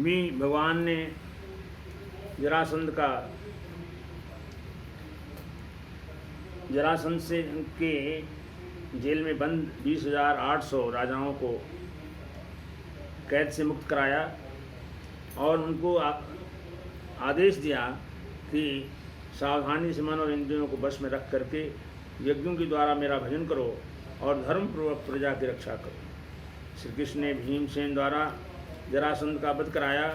भी भगवान ने जरासंध से के जेल में बंद 20,800 राजाओं को कैद से मुक्त कराया और उनको आदेश दिया कि सावधानी से मन और इंद्रियों को बस में रख करके यज्ञों के द्वारा मेरा भजन करो और धर्मपूर्वक प्रजा की रक्षा करो। श्री कृष्ण ने भीमसेन द्वारा जरासंध का वध कराया।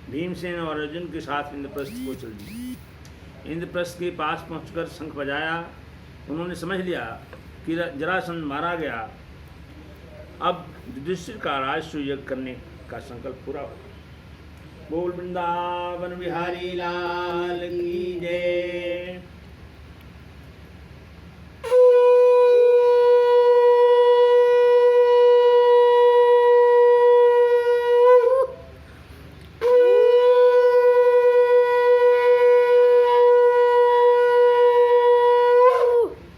भीमसेन और अर्जुन के साथ इंद्रप्रस्थ को चल दी। इंद्रप्रस्थ के पास पहुंचकर शंख बजाया। उन्होंने समझ लिया कि जरासंध मारा गया। अब युधिष्ठिर का राजसूय यज्ञ करने का संकल्प पूरा हो। बोल वृंदावन बिहारी लाल की जय।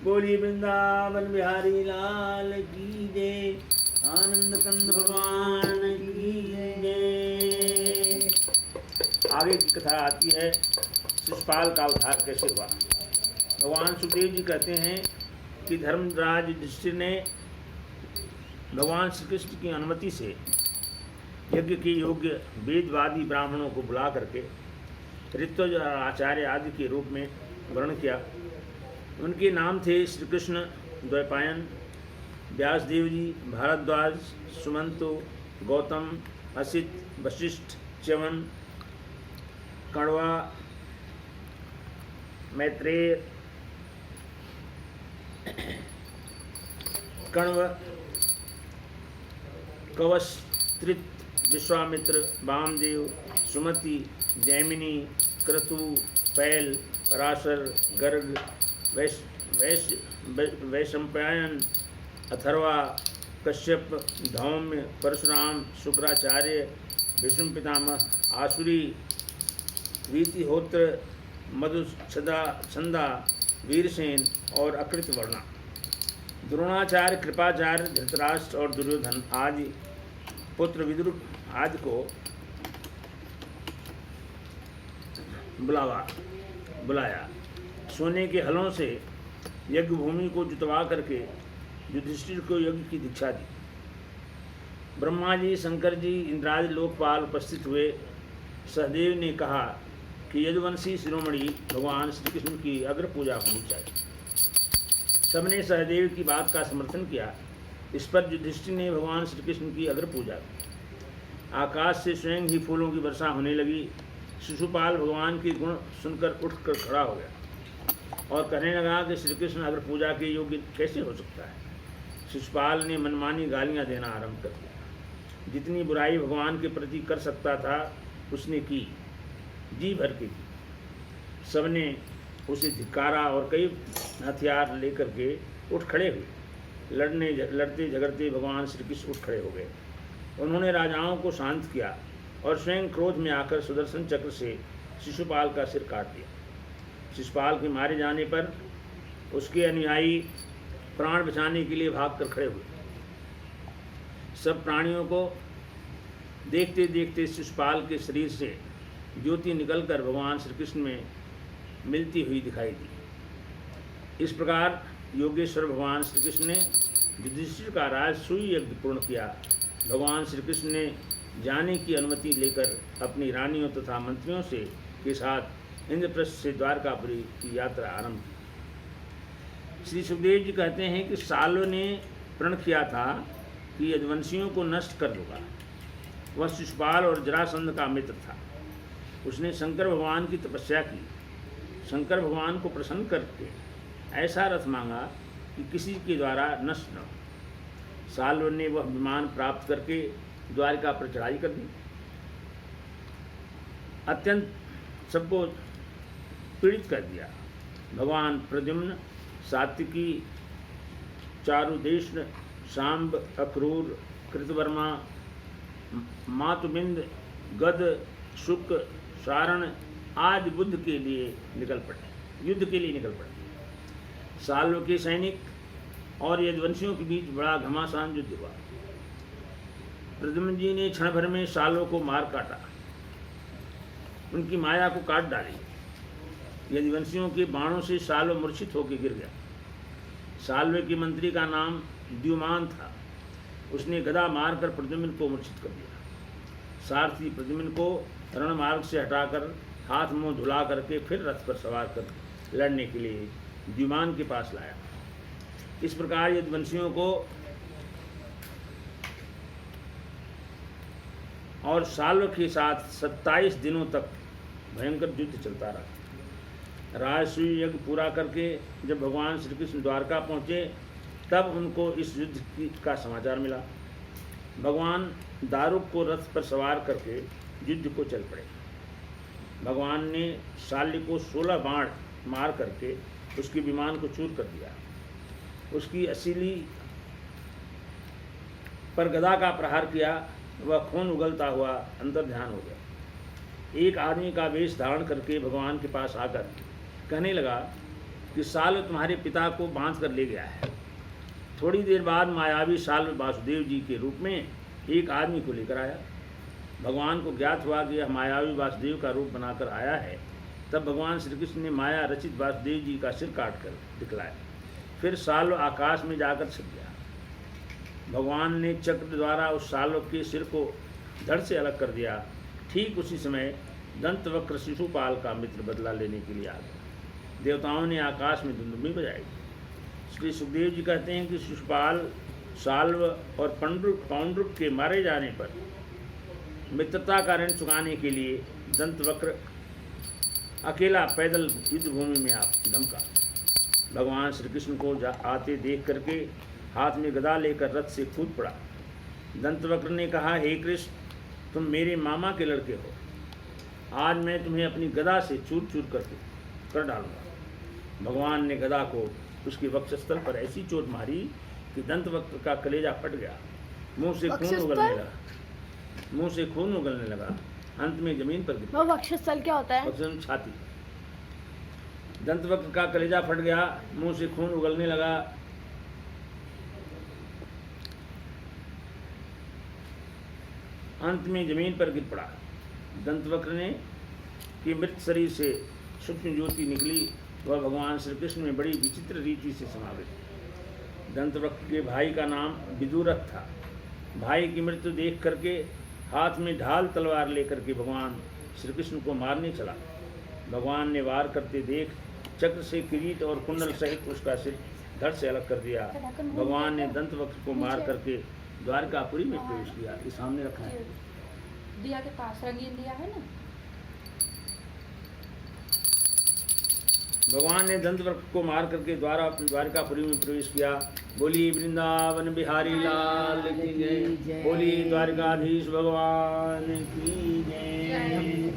बोली वृंदावन बिहारी लाल की जय। आनंद कंद भगवान की जय। आगे की कथा आती है शिशुपाल का उद्धार कैसे हुआ। भगवान सुखदेव जी कहते हैं कि धर्मराज युधिष्ठिर ने भगवान श्री कृष्ण की अनुमति से यज्ञ के योग्य वेदवादी ब्राह्मणों को बुला करके ऋत्विज आचार्य आदि के रूप में वर्ण किया। उनके नाम थे श्री कृष्ण, द्वैपायन, व्यासदेव जी, भारद्वाज, सुमंतो, गौतम, असित, वशिष्ठ, च्यवन, कण्वा, मैत्रेय, कण्व, कवस्त्रित, विश्वामित्र, वामदेव, सुमति, जैमिनी, क्रतु, पैल, पराशर, गर्ग, वैशंपायन, अथर्वा, कश्यप, धौम्य, परशुराम, शुक्राचार्य, भीष्म पितामह, आसुरी, वीतिहोत्र, मधुछंदा, वीरसेन और अकृत वर्णा। द्रोणाचार्य, कृपाचार्य, धृतराष्ट्र और दुर्योधन आदि पुत्र विदुर आदि को बुलाया। सोने के हलों से यज्ञ भूमि को जुतवा करके युधिष्ठिर को यज्ञ की दीक्षा दी। ब्रह्मा जी, शंकर जी, इंद्रादि लोकपाल उपस्थित हुए। सहदेव ने कहा कि यदुवंशी शिरोमणि भगवान श्री कृष्ण की अग्र पूजा होनी चाहिए। सबने सहदेव की बात का समर्थन किया। इस पर युधिष्ठिर ने भगवान श्री कृष्ण की अग्र पूजा की। आकाश से स्वयं ही फूलों की वर्षा होने लगी। शिशुपाल भगवान के गुण सुनकर उठकर खड़ा हो गया और कहने लगा कि श्री कृष्ण अग्र पूजा के योग्य कैसे हो सकता है। शिशुपाल ने मनमानी गालियां देना आरंभ कर दिया। जितनी बुराई भगवान के प्रति कर सकता था उसने की, जी भर के की। सबने उसे धिक्कारा और कई हथियार लेकर के उठ खड़े हुए। लड़ते झगड़ते भगवान श्री कृष्ण उठ खड़े हो गए। उन्होंने राजाओं को शांत किया और स्वयं क्रोध में आकर सुदर्शन चक्र से शिशुपाल का सिर काट दिया। शिशुपाल के मारे जाने पर उसके अनुयायी प्राण बचाने के लिए भागकर खड़े हुए। सब प्राणियों को देखते देखते शिशुपाल के शरीर से ज्योति निकलकर भगवान श्री कृष्ण में मिलती हुई दिखाई दी। इस प्रकार योगेश्वर भगवान श्री कृष्ण ने युधिष्ठिर का राजसूय यज्ञ पूर्ण किया। भगवान श्री कृष्ण ने जाने की अनुमति लेकर अपनी रानियों तथा मंत्रियों से के साथ इंद्रप्रस्थ से द्वारकापुरी की यात्रा आरंभ की। श्री सुखदेव जी कहते हैं कि सालों ने प्रण किया था कि यदुवंशियों को नष्ट कर दूंगा। वह शिशुपाल और जरासंध का मित्र था। उसने शंकर भगवान की तपस्या की। शंकर भगवान को प्रसन्न करके ऐसा रथ मांगा कि किसी के द्वारा नष्ट न हो। साल्व ने वह विमान प्राप्त करके द्वारिका पर चढ़ाई कर दी। अत्यंत सबको पीड़ित कर दिया। भगवान प्रद्युम्न, सात्विकी, चारुदेशन, सांब, अक्रूर, कृतवर्मा, मातुबिंद, गद, शुक, सारण आदि युद्ध के लिए निकल पड़े। साल्व के सैनिक और यदुवंशियों के बीच बड़ा घमासान युद्ध हुआ। प्रद्युम्न जी ने क्षण भर में सालों को मार काटा, उनकी माया को काट डाली। यदुवंशियों के बाणों से साल्व मूर्छित होकर गिर गया। साल्वे के मंत्री का नाम द्युमान था। उसने गदा मारकर प्रद्युम्न को मूर्छित कर दिया। सारथी प्रद्युम्न को रणमार्ग से हटाकर हाथ मुंह धुला करके फिर रथ पर सवार कर लड़ने के लिए द्युमान के पास लाया। इस प्रकार यदुवंशियों को और साल्व के साथ 27 दिनों तक भयंकर युद्ध चलता रहा। राजसूय यज्ञ पूरा करके जब भगवान श्री कृष्ण द्वारका पहुँचे तब उनको इस युद्ध का समाचार मिला। भगवान दारुक को रथ पर सवार करके युद्ध को चल पड़े। भगवान ने शाल्य को 16 बाण मार करके उसके विमान को चूर कर दिया। उसकी असीली पर गदा का प्रहार किया। वह खून उगलता हुआ अंदर ध्यान हो गया। एक आदमी का वेश धारण करके भगवान के पास आकर कहने लगा कि साल्व तुम्हारे पिता को बांध कर ले गया है। थोड़ी देर बाद मायावी साल्व वासुदेव जी के रूप में एक आदमी को लेकर आया। भगवान को ज्ञात हुआ कि यह मायावी वासुदेव का रूप बनाकर आया है। तब भगवान श्री कृष्ण ने माया रचित वासुदेव जी का सिर काट कर दिखलाया। फिर साल्व आकाश में जाकर छिप गया। भगवान ने चक्र द्वारा उस साल्व के सिर को धड़ से अलग कर दिया। ठीक उसी समय दंतवक्र शिशुपाल का मित्र बदला लेने के लिए आ गया। देवताओं ने आकाश में धुंधुमी बजाई। श्री सुखदेव जी कहते हैं कि शिशुपाल, साल्व और पौंड्रुक के मारे जाने पर मित्रता का ऋण चुकाने के लिए दंतवक्र अकेला पैदल युद्ध भूमि में धमका। भगवान श्री कृष्ण को आते देख करके हाथ में गदा लेकर रथ से कूद पड़ा। दंतवक्र ने कहा, हे कृष्ण, तुम मेरे मामा के लड़के हो। आज मैं तुम्हें अपनी गदा से चूर चूर करके कर डालूंगा। भगवान ने गदा को उसके वक्षस्थल पर ऐसी चोट मारी कि दंतवक्र का कलेजा फट गया। मुंह से खून उगलने लगा। अंत में जमीन पर गिर। वक्षस्थल क्या होता है? वक्षस्थल छाती। दंतवक्र का कलेजा फट गया, मुंह से खून उगलने लगा। अंत में जमीन पर गिर पड़ा। दंतवक्र ने कि मृत शरीर से सूक्ष्म ज्योति निकली। वह भगवान श्री कृष्ण में बड़ी विचित्र रीति से समा गई। दंतवक्र के भाई का नाम विदुरथ था। भाई की मृत्यु देख करके हाथ में ढाल तलवार लेकर के भगवान श्री कृष्ण को मारने चला। भगवान ने वार करते देख चक्र से किरीट और कुंडल सहित उसका सिर धड़ से अलग कर दिया। भगवान ने दंतवक्र को मार करके द्वारकापुरी में प्रवेश किया। ये सामने रखा है, दिया के पास रंगीन दिया है ना। भगवान ने दंतवक्र को मार करके द्वारकापुरी में प्रवेश किया। बोली वृंदावन बिहारी लाल की जय। बोली द्वारकाधीश भगवान की जय।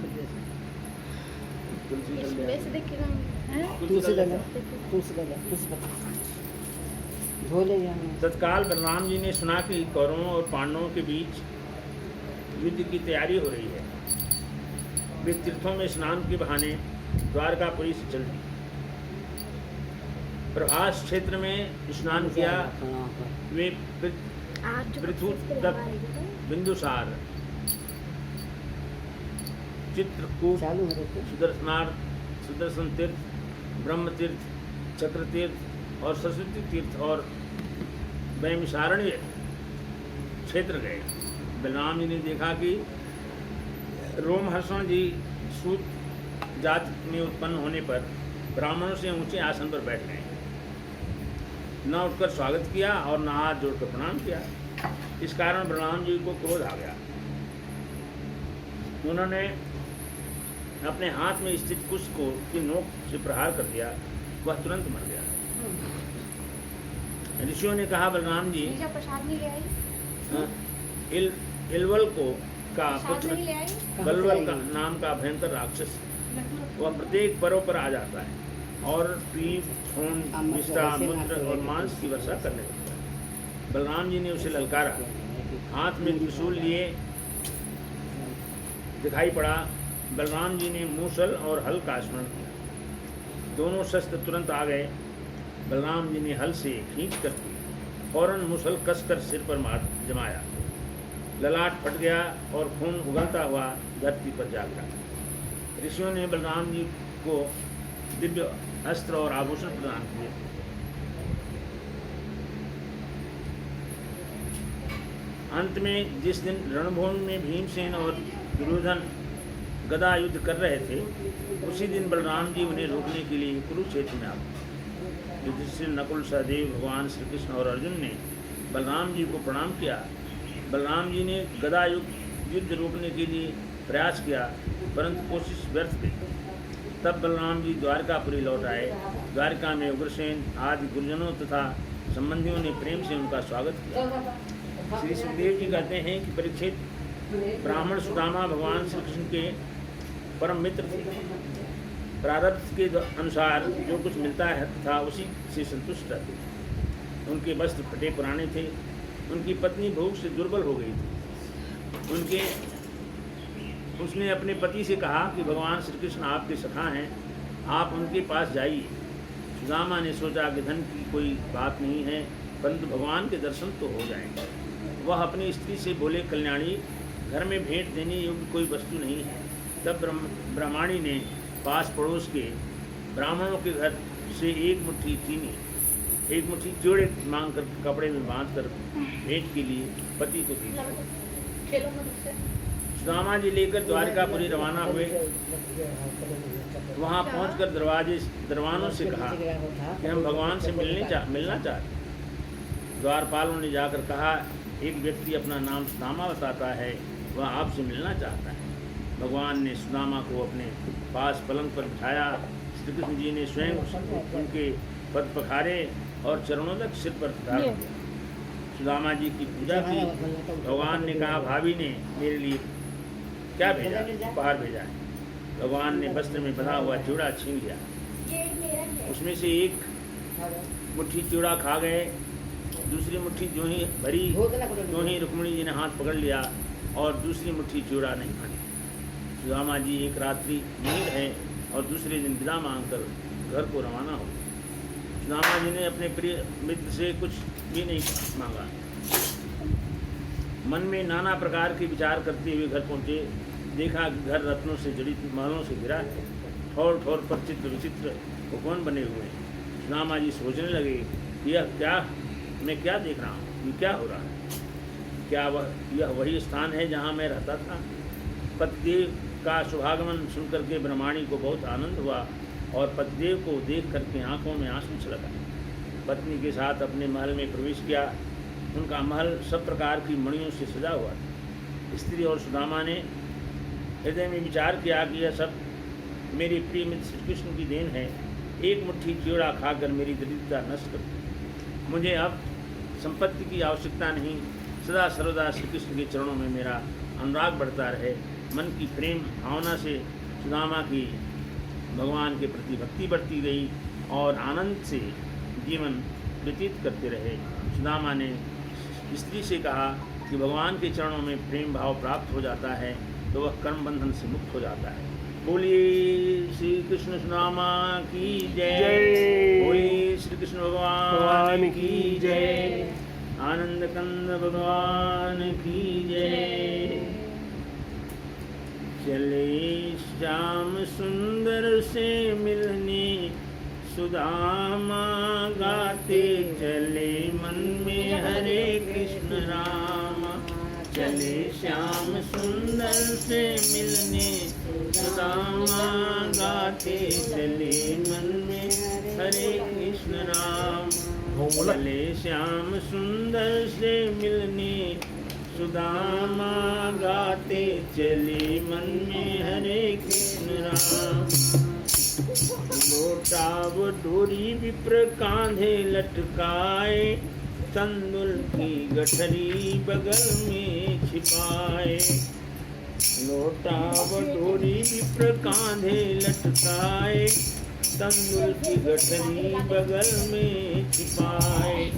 तत्काल बलराम जी ने सुना कि कौरवों और पांडवों के बीच युद्ध की तैयारी हो रही है। वे तीर्थों में स्नान के बहाने द्वारकापुरी से चल दी। प्रभास क्षेत्र में स्नान किया। वे पृथु तक, बिंदुसार, चित्रकूट, सुदर्शन तीर्थ, ब्रह्म तीर्थ, चक्र तीर्थ और सरस्वती तीर्थ और वैमिसारण्य क्षेत्र गए। बलराम जी ने देखा कि रोमहर्षण जी सूत जाति में उत्पन्न होने पर ब्राह्मणों से ऊंचे आसन पर बैठ गए। न उठकर स्वागत किया और न हाथ जोड़कर प्रणाम किया। इस कारण बलराम जी को क्रोध आ गया। उन्होंने अपने हाथ में स्थित कुश को की नोक से प्रहार कर दिया। वह तुरंत मर गया। ऋषियों ने कहा, बलराम जी इलवल को का पुत्र बलवल का नाम का भयंकर राक्षस, वह प्रत्येक पर्व पर आ जाता है और पीठ, खून, निष्ठा, मूत्र और मांस की वर्षा करने लगता है। बलराम जी ने उसे ललकारा। हाथ में त्रिशूल लिए दिखाई पड़ा। बलराम जी ने मूसल और हल का स्मरण किया। दोनों शस्त्र तुरंत आ गए। बलराम जी ने हल से खींच कर फौरन मूसल कसकर सिर पर मार जमाया। ललाट फट गया और खून उगलता हुआ धरती पर जा गिरा। ऋषियों ने बलराम जी को दिव्य अस्त्र और आभूषण प्रदान किए। अंत में जिस दिन रणभूमि में भीमसेन और दुर्योधन गदा युद्ध कर रहे थे, उसी दिन बलराम जी उन्हें रोकने के लिए कुरुक्षेत्र में आ गए। युधिष्ठिर, नकुल, सहदेव, भगवान श्री कृष्ण और अर्जुन ने बलराम जी को प्रणाम किया। बलराम जी ने गदा युद्ध रोकने के लिए प्रयास किया, परंतु कोशिश व्यर्थ गई। तब बलराम जी द्वारकापुरी लौट आए। द्वारका में उग्रसेन आदि गुरुजनों तथा संबंधियों ने प्रेम से उनका स्वागत किया। श्री सुखदेव जी कहते हैं कि परीक्षित ब्राह्मण सुदामा भगवान श्री कृष्ण के परम मित्र थे। प्रारब्ध के अनुसार जो कुछ मिलता है था उसी से संतुष्ट रहते। उनके वस्त्र फटे पुराने थे। उनकी पत्नी भूख से दुर्बल हो गई थी। उसने अपने पति से कहा कि भगवान श्री कृष्ण आपके सखा हैं, आप उनके पास जाइए। सुदामा ने सोचा कि धन की कोई बात नहीं है, परंतु भगवान के दर्शन तो हो जाएंगे। वह अपनी स्त्री से बोले, कल्याणी, घर में भेंट देने योग्य कोई वस्तु नहीं है। तब ब्राह्मणी ने पास पड़ोस के ब्राह्मणों के घर से एक मुट्ठी चीनी, एक मुट्ठी जोड़े मांग कर कपड़े में बांध कर भेंट के लिए पति को दी। सुदामा जी लेकर द्वारकापुरी रवाना हुए। वहां पहुंचकर दरवानों से कहा कि हम भगवान से मिलना चाहते। द्वारपालों ने जाकर कहा, एक व्यक्ति अपना नाम सुदामा बताता है, वह आपसे मिलना चाहता है। भगवान ने सुदामा को अपने पास पलंग पर बिठाया। श्री कृष्ण जी ने स्वयं उनके पद पखारे और चरणों तक सिर पर धारण किया। सुदामा जी की पूजा की। भगवान ने कहा, भाभी ने मेरे लिए क्या भेजा, उपहार भेजा है। भगवान ने वस्त्र में बंधा हुआ चूड़ा छीन लिया। उसमें से एक मुट्ठी चूड़ा खा गए। दूसरी मुट्ठी जो ही भरी, जो ही रुक्मिणी जी ने हाथ पकड़ लिया और दूसरी मुट्ठी चूड़ा नहीं खाई। सुदामा जी एक रात्रि वहीं रहे और दूसरे दिन विदा मांगकर घर को रवाना हो गए। सुदामा जी ने अपने प्रिय मित्र से कुछ भी नहीं मांगा। मन में नाना प्रकार के विचार करते हुए घर पहुँचे। देखा कि घर रत्नों से जड़ित महलों से घिरा है। ठोर ठोर पर चित्र विचित्र भगवान बने हुए हैं। सुदामा जी सोचने लगे कि मैं क्या देख रहा हूँ, ये क्या हो रहा है? क्या यह वही स्थान है जहाँ मैं रहता था? पतिदेव का शुभागमन सुनकर के ब्रह्माणी को बहुत आनंद हुआ और पतिदेव को देख करके आंखों में आंसू छलक आए। पत्नी के साथ अपने महल में प्रवेश किया। उनका महल सब प्रकार की मणियों से सजा हुआ था। स्त्री और सुदामा ने हृदय में विचार किया कि यह सब मेरे प्रिय मित्र श्री कृष्ण की देन है। एक मुट्ठी चूड़ा खाकर मेरी दरिद्रता नष्ट कर दी। मुझे अब संपत्ति की आवश्यकता नहीं। सदा सर्वदा श्री कृष्ण के चरणों में मेरा अनुराग बढ़ता रहे। मन की प्रेम भावना से सुदामा की भगवान के प्रति भक्ति बढ़ती गई और आनंद से जीवन व्यतीत करते रहे। सुदामा ने स्त्री से कहा कि भगवान के चरणों में प्रेम भाव प्राप्त हो जाता है तो वह कर्म बंधन से मुक्त हो जाता है। बोलिए श्री कृष्ण सुदामा की जय। बोलिए श्री कृष्ण भगवान की जय। आनंद कंद भगवान की जय। चले श्याम सुंदर से मिलने सुदामा गाते चले मन में हरे कृष्ण रामा। चले श्याम सुंदर से मिलने सुदामा गाते चले मन में हरे कृष्ण राम। चले श्याम सुंदर से मिलने सुदामा गाते चले मन में हरे कृष्ण राम। लोटाव डोरी विप्र कांधे लटकाए तंदुल की गठरी बगल में छिपाए। लोटाव डोरी विप्र कांधे लटकाए तंदुल की गठरी बगल में छिपाए।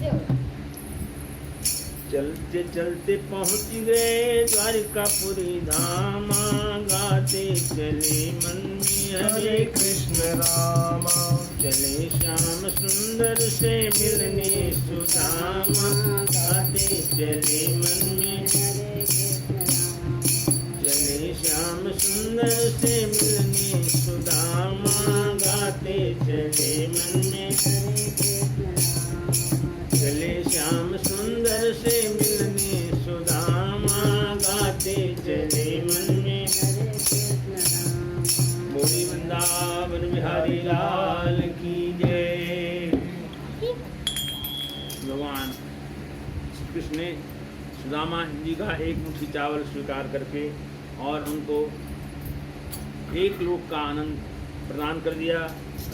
चलते चलते पहुँच गए द्वारकापुरी धामा। गाते चले मन में हरे कृष्ण रामा। चले श्याम सुंदर से मिलने सुदामा। गाते चले मन में सुंदर से मिलने सुदामा गाते चले मन में चले श्याम सुंदर से मिलने सुदामा गाते चले मन में बोली वृंदावन बिहारी लाल की जय। भगवान श्री कृष्ण ने सुदामा जी का एक मुट्ठी चावल स्वीकार करके और उनको एक लोक का आनंद प्रदान कर दिया।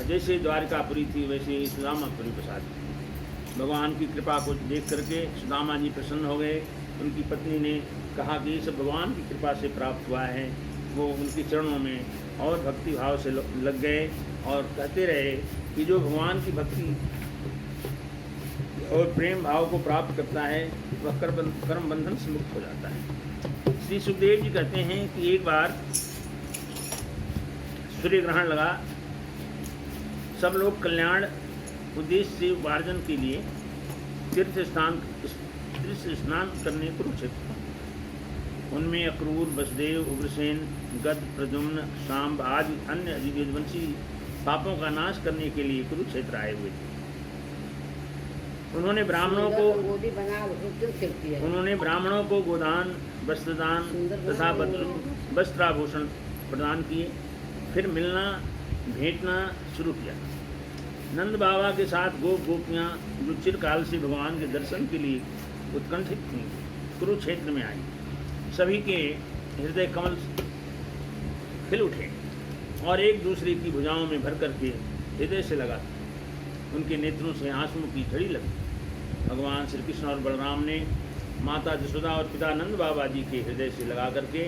जैसे द्वारिकापुरी थी वैसे ही सुदामापुरी बसा दी। भगवान की कृपा को देख करके सुदामा जी प्रसन्न हो गए। उनकी पत्नी ने कहा कि ये सब भगवान की कृपा से प्राप्त हुआ है। वो उनके चरणों में और भक्ति भाव से लग गए और कहते रहे कि जो भगवान की भक्ति और प्रेम भाव को प्राप्त करता है वह कर्म बंधन से मुक्त हो जाता है। श्री सुखदेव जी कहते हैं कि एक बार सूर्य ग्रहण लगा। सब लोग कल्याण उद्देश्य से उपार्जन के लिए तीर्थ स्नान करने कुरुक्षेत्र। उनमें अक्रूर, वसुदेव, उग्रसेन, गद, प्रद्युम्न, सांब आदि अन्य यदुवंशी पापों का नाश करने के लिए कुरुक्षेत्र आए हुए थे। उन्होंने ब्राह्मणों को गोदान, वस्त्रदान तथा वस्त्राभूषण प्रदान किए। फिर मिलना भेंटना शुरू किया। नंद बाबा के साथ गोपियाँ जो चिरकाल से भगवान के दर्शन के लिए उत्कंठित थीं कुरुक्षेत्र में आई। सभी के हृदय कमल खिल उठे और एक दूसरे की भुजाओं में भर करके हृदय से लगा। उनके नेत्रों से आंसुओं की झड़ी लगी। भगवान श्री कृष्ण और बलराम ने माता जसोदा और पिता नंद बाबा जी के हृदय से लगा करके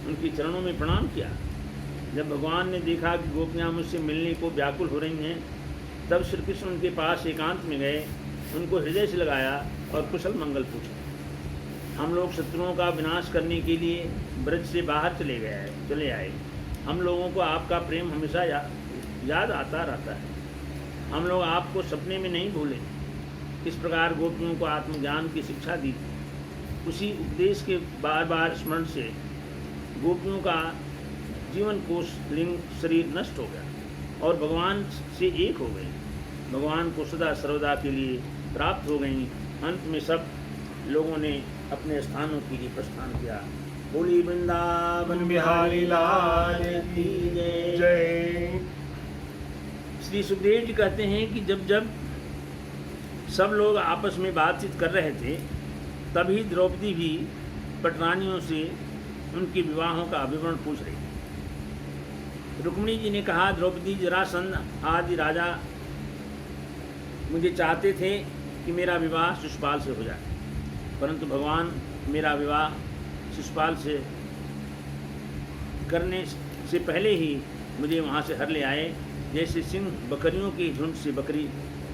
उनके चरणों में प्रणाम किया। जब भगवान ने देखा कि गोपियाँ मुझसे मिलने को व्याकुल हो रही हैं, तब श्री कृष्ण उनके पास एकांत में गए, उनको हृदय से लगाया और कुशल मंगल पूछा। हम लोग शत्रुओं का विनाश करने के लिए ब्रज से बाहर चले आए। हम लोगों को आपका प्रेम हमेशा याद आता रहता है। हम लोग आपको सपने में नहीं भूले। इस प्रकार गोपियों को आत्मज्ञान की शिक्षा दी। उसी उपदेश के बार बार स्मरण से गोपियों का जीवन कोश लिंग शरीर नष्ट हो गया और भगवान से एक हो गई। भगवान को सदा सर्वदा के लिए प्राप्त हो गई। अंत में सब लोगों ने अपने स्थानों के लिए प्रस्थान किया। बोली वृंदावन बिहारी लाल की जय। श्री सुखदेव जी कहते हैं कि जब सब लोग आपस में बातचीत कर रहे थे, तभी द्रौपदी भी पटरानियों से उनके विवाहों का विवरण पूछ रही थी। रुक्मिणी जी ने कहा, द्रौपदी, जरासंध आदि राजा मुझे चाहते थे कि मेरा विवाह शिशुपाल से हो जाए, परंतु भगवान मेरा विवाह शिशुपाल से करने से पहले ही मुझे वहाँ से हर ले आए, जैसे सिंह बकरियों के झुंड से बकरी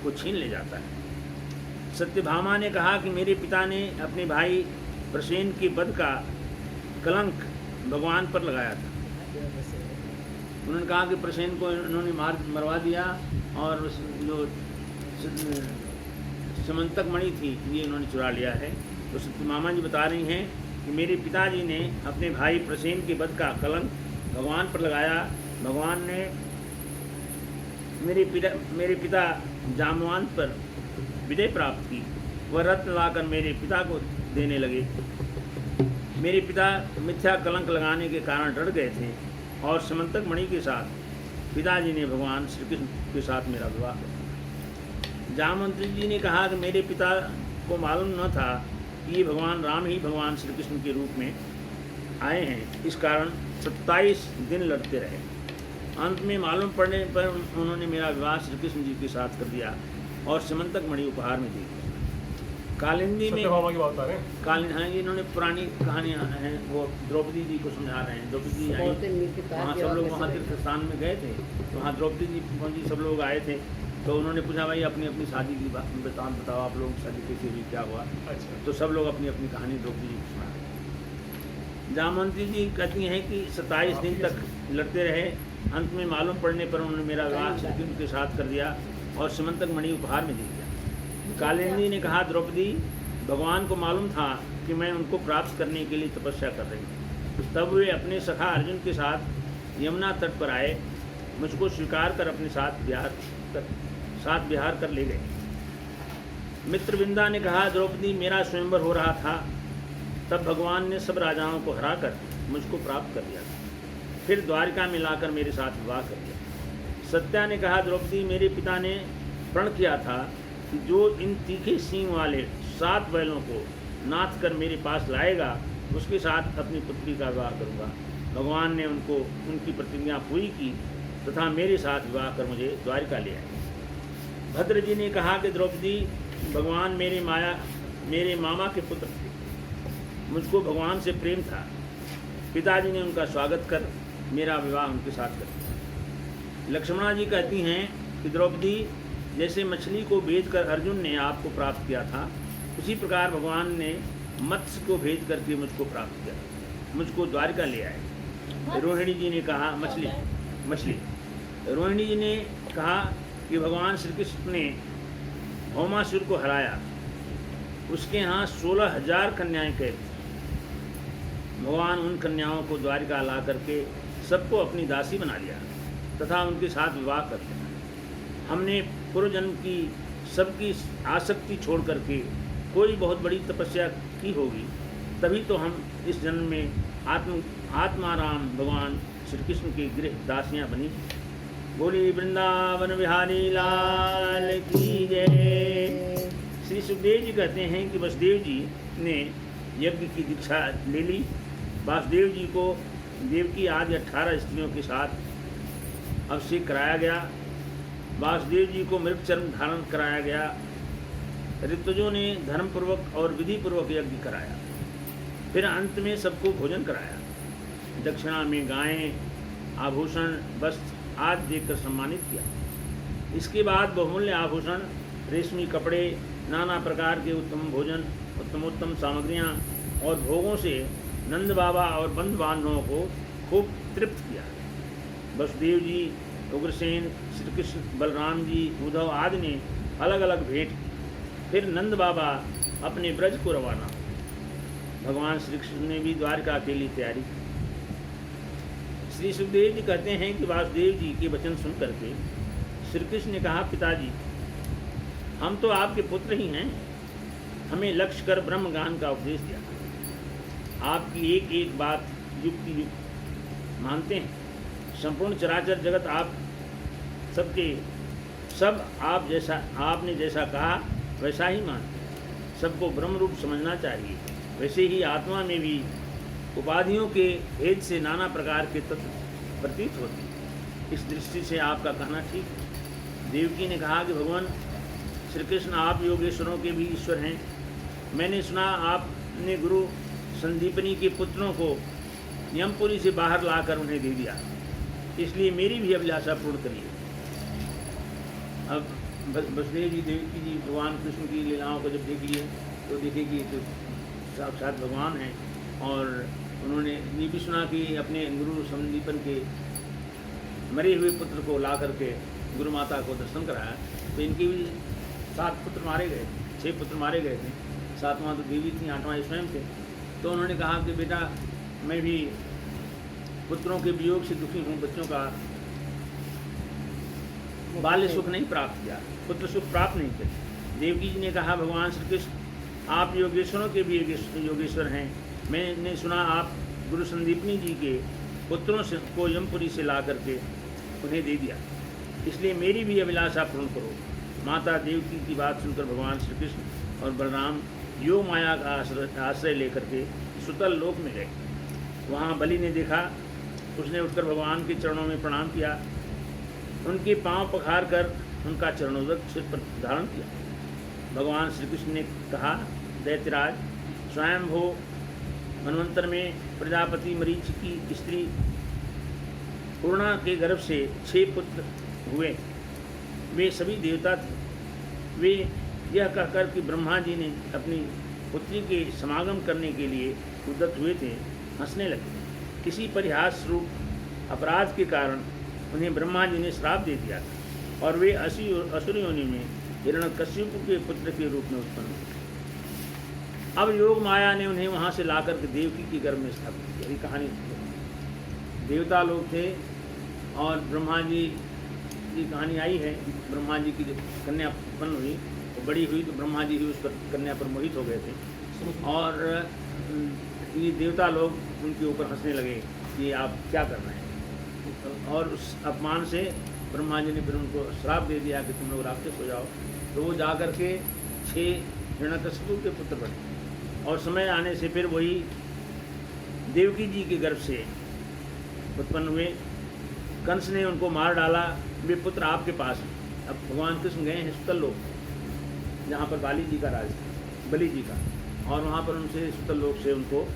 को छीन ले जाता है। सत्यभामा ने कहा कि मेरे पिता ने अपने भाई प्रसेन के वध का कलंक भगवान पर लगाया था। उन्होंने कहा कि प्रसेन को इन्होंने मरवा दिया और जो समंतक मणि थी ये इन्होंने चुरा लिया है। तो सत्यभामा जी बता रही हैं कि मेरे पिताजी ने अपने भाई प्रसेन के वध का कलंक भगवान पर लगाया। भगवान ने मेरे पिता जामवंत पर विजय प्राप्त की। वह रत्न लाकर मेरे पिता को देने लगे। मेरे पिता मिथ्या कलंक लगाने के कारण डर गए थे और समंतक मणि के साथ पिताजी ने भगवान श्री कृष्ण के साथ मेरा विवाह किया। जामवंत जी ने कहा कि मेरे पिता को मालूम न था कि ये भगवान राम ही भगवान श्री कृष्ण के रूप में आए हैं। इस कारण 27 दिन लड़ते रहे। अंत में मालूम पड़ने पर उन्होंने मेरा विवाह श्री कृष्ण जी के साथ कर दिया और समंतक मणि उपहार में दी। कालिंदी में की बात आ रहे हैं। हाँ, इन्होंने पुरानी कहानियाँ हैं, वो द्रौपदी जी को समझा रहे हैं। द्रौपदी जी आई, वहाँ सब लोग वहाँ तीर्थ स्थान में गए थे, तो वहाँ द्रौपदी जी सब लोग आए थे। तो उन्होंने पूछा, भाई अपनी अपनी शादी की बात बताओ, आप लोग शादी कैसे हुई, क्या हुआ। अच्छा। तो सब लोग अपनी अपनी कहानी द्रौपदी जी को सुना। जामवंती जी कहती हैं कि 27 दिन तक लड़ते रहे। अंत में मालूम पड़ने पर उन्होंने मेरा विवाह श्री कृष्ण के साथ कर दिया और समंतक मणि उपहार में दे दिया। कालिंदी ने कहा, द्रौपदी, भगवान को मालूम था कि मैं उनको प्राप्त करने के लिए तपस्या कर रही थी। तब वे अपने सखा अर्जुन के साथ यमुना तट पर आए, मुझको स्वीकार कर अपने साथ विहार कर ले गए। मित्रविंदा ने कहा, द्रौपदी, मेरा स्वयंवर हो रहा था, तब भगवान ने सब राजाओं को हराकर मुझको प्राप्त कर लिया, फिर द्वारिका में लाकर मेरे साथ विवाह कर दिया। सत्या ने कहा, द्रौपदी, मेरे पिता ने प्रण किया था कि जो इन तीखे सींग वाले 7 बैलों को नाथ कर मेरे पास लाएगा, उसके साथ अपनी पुत्री का विवाह करूंगा। भगवान ने उनकी प्रतिज्ञा पूरी की तथा मेरे साथ विवाह कर मुझे द्वारिका ले आए। भद्र जी ने कहा कि द्रौपदी, भगवान मेरे मामा के पुत्र थे, मुझको भगवान से प्रेम था। पिताजी ने उनका स्वागत कर मेरा विवाह उनके साथ कर दिया। लक्ष्मणा जी कहती हैं कि द्रौपदी, जैसे मछली को भेजकर अर्जुन ने आपको प्राप्त किया था, उसी प्रकार भगवान ने मत्स्य को भेज करके मुझको प्राप्त किया, मुझको द्वारिका ले आए। रोहिणी जी ने कहा, मछली। रोहिणी जी ने कहा कि भगवान श्री कृष्ण ने भौमासुर को हराया, उसके यहाँ 16,000 कन्याएं कैद थी। भगवान उन कन्याओं को द्वारिका ला करके सबको अपनी दासी बना लिया तथा उनके साथ विवाह कर दिया। हमने पूर्व जन्म की सबकी आसक्ति छोड़ करके कोई बहुत बड़ी तपस्या की होगी, तभी तो हम इस जन्म में आत्माराम भगवान श्री कृष्ण की गृह दासियां बनी। बोली वृंदावन बिहारी लाल की जय। श्री सुखदेव जी कहते हैं कि वसुदेव जी ने यज्ञ की दीक्षा ले ली। वासुदेव जी को देवकी आदि 18 स्त्रियों के साथ अभिषेक कराया गया। वासुदेव जी को मृग चर्म धारण कराया गया। ऋतुजों ने धर्मपूर्वक और विधिपूर्वक यज्ञ कराया। फिर अंत में सबको भोजन कराया। दक्षिणा में गायें, आभूषण, वस्त्र आदि देकर सम्मानित किया। इसके बाद बहुमूल्य आभूषण, रेशमी कपड़े, नाना प्रकार के उत्तम भोजन, उत्तमोत्तम सामग्रियां और भोगों से नंद बाबा और बंधु बांधवों को खूब तृप्त किया। वसुदेव जी, उग्रसेन, श्री कृष्ण, बलराम जी, उद्धव आदि ने अलग अलग भेंट की। फिर नंद बाबा अपने ब्रज को रवाना। भगवान श्री कृष्ण ने भी द्वारका के लिए तैयारी की। श्री सुखदेव जी कहते हैं कि वासुदेव जी के वचन सुन करके श्री कृष्ण ने कहा, पिताजी, हम तो आपके पुत्र ही हैं, हमें लक्ष्य कर ब्रह्म ज्ञान का उपदेश दिया। आपकी एक एक बात युक्ति मानते हैं। संपूर्ण चराचर जगत आप आपने जैसा कहा वैसा ही मानते हैं। सबको ब्रह्म रूप समझना चाहिए। वैसे ही आत्मा में भी उपाधियों के भेद से नाना प्रकार के तत्व प्रतीत होते हैं। इस दृष्टि से आपका कहना ठीक है। देवकी ने कहा कि भगवान श्री कृष्ण, आप योगेश्वरों के भी ईश्वर हैं। मैंने सुना आपने गुरु संदीपनी के पुत्रों को यमपुरी से बाहर लाकर उन्हें दे दिया, इसलिए मेरी भी अभिलाषा पूर्ण करिए। अब वसुदेव जी, देवकी जी भगवान कृष्ण की लीलाओं को जब देख लिए तो देखे कि तो साक्षात भगवान हैं। और उन्होंने ये भी सुना कि अपने गुरु संदीपन के मरे हुए पुत्र को ला करके गुरु माता को दर्शन कराया। तो इनके भी 7 पुत्र मारे गए, 6 पुत्र मारे गए थे। 7वां तो देवी थी, 8वां ये स्वयं थे। तो उन्होंने कहा कि बेटा, मैं भी पुत्रों के वियोग से दुखी हूँ, बच्चों का बाल्य सुख नहीं प्राप्त किया, पुत्र सुख प्राप्त नहीं किया। देवकी जी ने कहा, भगवान श्री कृष्ण, आप योगेश्वरों के भी योगेश्वर हैं। मैंने सुना आप गुरु संदीपनी जी के पुत्रों से को यमपुरी से ला करके उन्हें दे दिया, इसलिए मेरी भी अभिलाषा पूर्ण करो। माता देवकी की बात सुनकर भगवान श्री कृष्ण और बलराम योग माया का आश्रय लेकर के सुतल लोक में गए। वहाँ बलि ने देखा, उसने उठकर भगवान के चरणों में प्रणाम किया, उनके पांव पखार कर उनका चरणोदक सिर पर धारण किया। भगवान श्री कृष्ण ने कहा, दैत्यराज, स्वयंभू मनवंतर में प्रजापति मरीच की स्त्री पूर्णा के गर्भ से 6 पुत्र हुए। वे सभी देवता थे। वे यह कहकर कि ब्रह्मा जी ने अपनी पुत्री के समागम करने के लिए उद्यत हुए थे, हंसने लगे। किसी परिहास रूप अपराध के कारण उन्हें ब्रह्मा जी ने श्राप दे दिया था और वे असुर योनि में हिरण्यकश्यप के पुत्र के रूप में उत्पन्न हुए। अब योग माया ने उन्हें वहाँ से लाकर के देवकी के गर्भ में स्थापित किया। ये कहानी देवता लोग थे और ब्रह्मा जी की कहानी आई है। ब्रह्मा जी की जब कन्या उत्पन्न हुई, वो बड़ी हुई तो ब्रह्मा जी ही उस पर कन्या पर मोहित हो गए थे और ये देवता लोग उनके ऊपर हंसने लगे कि आप क्या कर रहे हैं, और उस अपमान से ब्रह्मा जी ने फिर उनको श्राप दे दिया कि तुम लोग राक्षस हो जाओ। तो वो जा कर के 6 हिरण्यकशिपु के पुत्र बने और समय आने से फिर वही देवकी जी के गर्भ से उत्पन्न हुए। कंस ने उनको मार डाला, वे पुत्र आपके पास हैं। अब भगवान कृष्ण गए हैं सुतल लोक, जहाँ पर बाली जी का राज था, बलि जी का, और वहाँ पर उनसे सुतल लोक से उनको